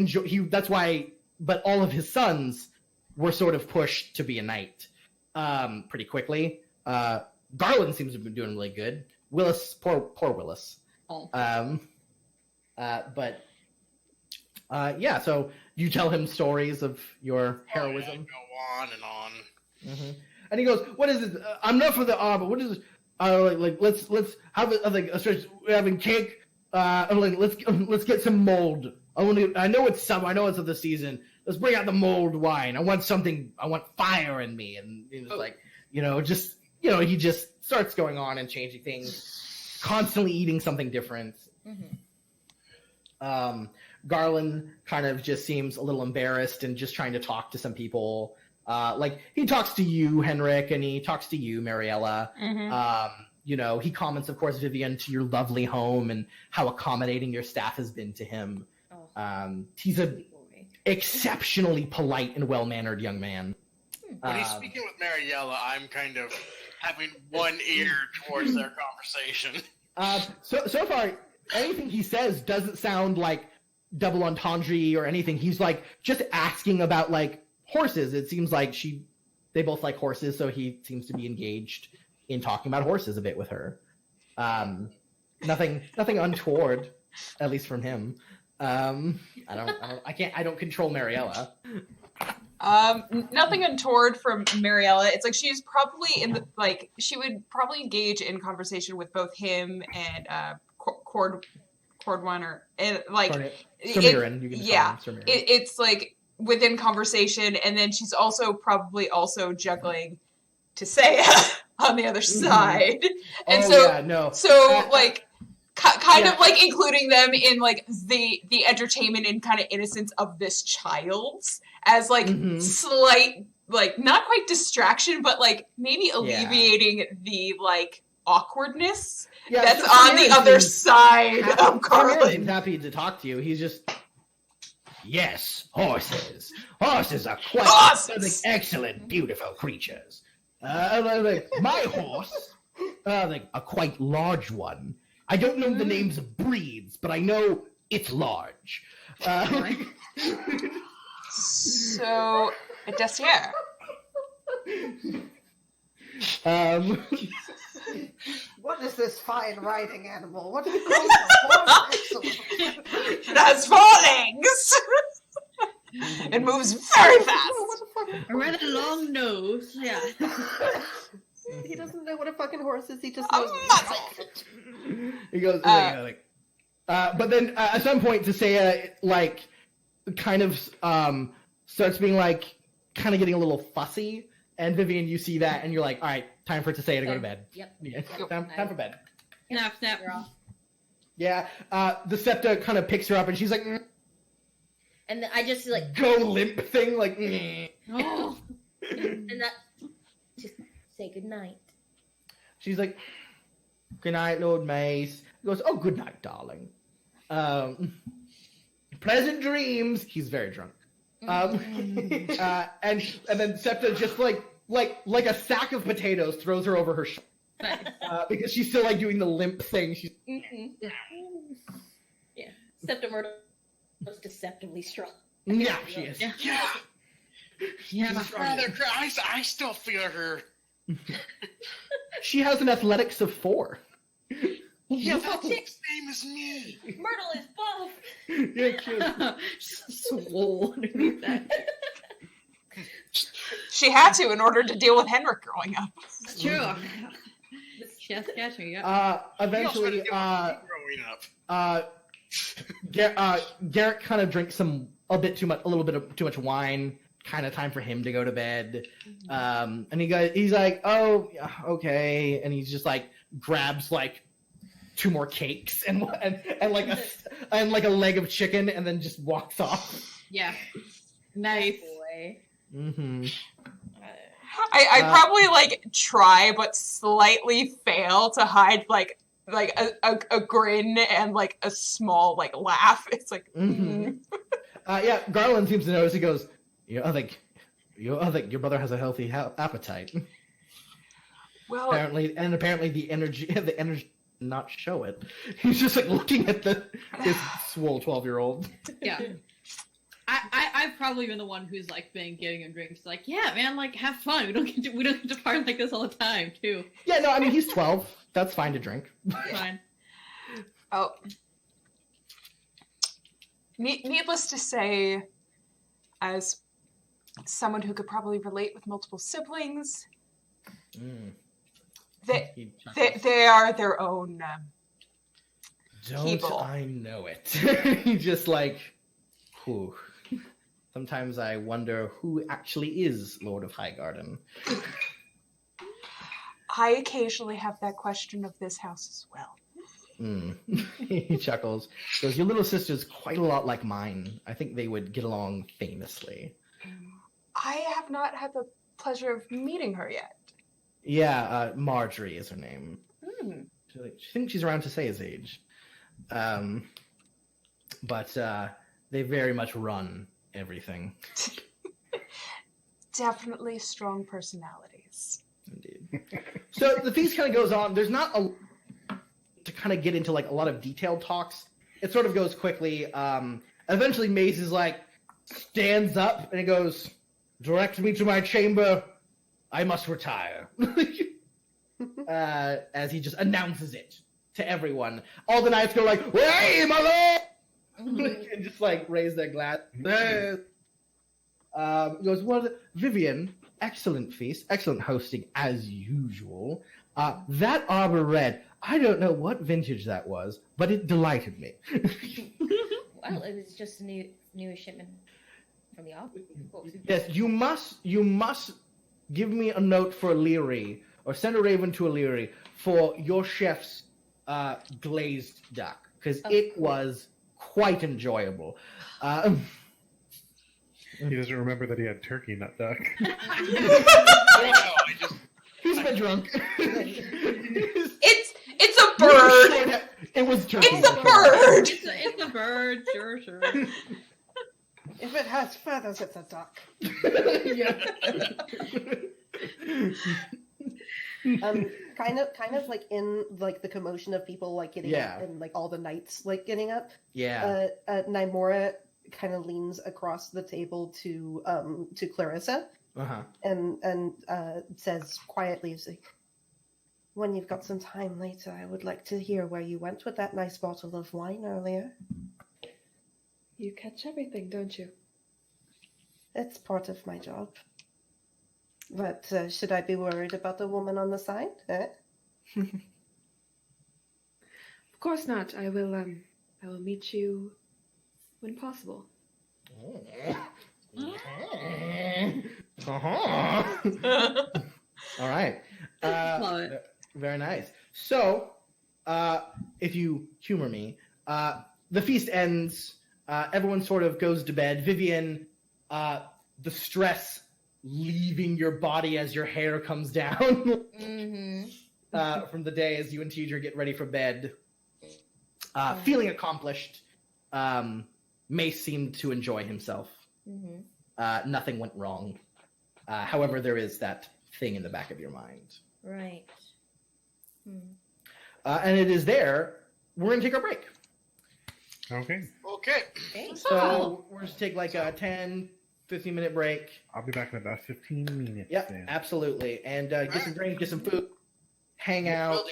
that's why, but all of his sons were sort of pushed to be a knight pretty quickly. Garland seems to be doing really good. Willis, poor Willis. Oh. But yeah, so you tell him stories of your heroism. Go on and on. And he goes, "What is this? I'm not for the but what is this? Let's have we're having cake. I'm like, let's get some mold. I know it's of the season. Let's bring out the mulled wine. I want fire in me." And it's like, you know, just, you know, he just starts going on and changing things, constantly eating something different. Garland kind of just seems a little embarrassed and just trying to talk to some people. Like, he talks to you, Henrik, and he talks to you, Mariella. You know, he comments, of course, Vivian, to your lovely home and how accommodating your staff has been to him. He's an exceptionally polite and well-mannered young man. When he's speaking with Mariella, I'm kind of having one ear towards their conversation. So far, anything he says doesn't sound like double entendre or anything. He's like just asking about like horses. It seems like they both like horses, so he seems to be engaged in talking about horses a bit with her. Nothing untoward, at least from him. I don't control Mariella. Nothing untoward from Mariella. It's like she's probably she would probably engage in conversation with both him and Cordwan or Sirmiran, you can just call him Sirmiran. It's like within conversation, and then she's also probably juggling Tisea on the other side, and kind of like including them in like the entertainment and kind of innocence of this child's as like slight, like not quite distraction, but like maybe alleviating the like awkwardness that's on the other side of Carlin. He's happy to talk to you. He's just, yes, horses. Horses are quite excellent, beautiful creatures. My horse, a quite large one. I don't know the names of breeds, but I know it's large. So, a Dessier. What is this fine riding animal? What do you call it? It has 4 legs. It moves very fast. A rather long nose. Yeah. He doesn't know what a fucking horse is. He just knows. He goes but then at some point, Tisea like kind of starts being like kind of getting a little fussy. And Vivian, you see that, and you're like, all right, time for Tisea to go to bed. Yep. Yeah, time for bed. Snap, we're off. Yeah, the Septa kind of picks her up, and she's like, and I just like go limp thing, like, Oh. and that just say goodnight. She's like, good night, Lord Mace. He goes, oh, good night, darling. Pleasant dreams. He's very drunk. And then Septa just like a sack of potatoes throws her over her shoulder. Because she's still like doing the limp thing. She's yeah. Septa Myrtle is deceptively strong. Yeah, she is. Yeah. I still feel her. She has an athletics of 4. Yeah, that chick's name is me. Myrtle is buff. Yeah, Just swole underneath that. She had to in order to deal with Henrik growing up. It's true. She has to catch me, yeah. Eventually, growing up. Garrett kind of drinks a little bit of too much wine. Kind of time for him to go to bed. And he's like, oh, okay, and he's just like grabs like 2 more cakes and like a leg of chicken, and then just walks off. Yeah. Nice. Boy. Mm-hmm. I probably like try but slightly fail to hide like a grin and like a small like laugh. It's like Yeah, Garland seems to notice. He goes, I think your brother has a healthy appetite. Well, apparently the energy not show it. He's just like looking at this swole 12-year-old. Yeah. I've probably been the one who's like been getting him drinks. Like, yeah, man, like have fun. We don't get to party like this all the time, too. Yeah, no, I mean he's 12. That's fine to drink. Fine. Oh. Needless to say, as someone who could probably relate with multiple siblings, they are their own Don't people. I know it? He's just like, whew. Sometimes I wonder who actually is Lord of Highgarden. I occasionally have that question of this house as well. He chuckles. He goes, your little sister's quite a lot like mine. I think they would get along famously. I have not had the pleasure of meeting her yet. Yeah, Marjorie is her name. She thinks she's around Tisea's age. But they very much run everything. Definitely strong personalities. Indeed. So the feast kind of goes on. There's not to kind of get into like a lot of detailed talks. It sort of goes quickly. Eventually Maze is like, stands up and he goes, direct me to my chamber. I must retire. As he just announces it to everyone. All the knights go like, hey, my lord! And just like raise their glass. He goes, well, Vivian, excellent feast, excellent hosting as usual. That arbor red, I don't know what vintage that was, but it delighted me. Well, it was just a new shipment from the office. Yes, you must give me a note for Leary, or send a raven to Leary for your chef's glazed duck, because it was quite enjoyable. He doesn't remember that he had turkey, not duck. He's been drunk. It's a bird. It was turkey. It's a bird. It's a bird. Sure. If it has feathers, it's a duck. Kind of like in like the commotion of people like getting up and like all the knights like getting up. Yeah. Nymora kind of leans across the table to Clarissa and says quietly, "When you've got some time later, I would like to hear where you went with that nice bottle of wine earlier." You catch everything, don't you? It's part of my job. But should I be worried about the woman on the side? Of course not. I will meet you when possible. All right. Love it. Very nice. So, if you humor me, the feast ends. Everyone sort of goes to bed. Vivian, the stress leaving your body as your hair comes down from the day as you and Teacher get ready for bed. Feeling accomplished. Mace seemed to enjoy himself. Nothing went wrong. However, there is that thing in the back of your mind. Right. And it is there. We're going to take our break. Okay. Okay. So we're going to take like a 10, 15-minute break. I'll be back in about 15 minutes. Yep, then. absolutely. And get some drink, get some food, hang out,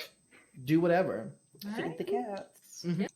do whatever. Feed the cats. Mhm.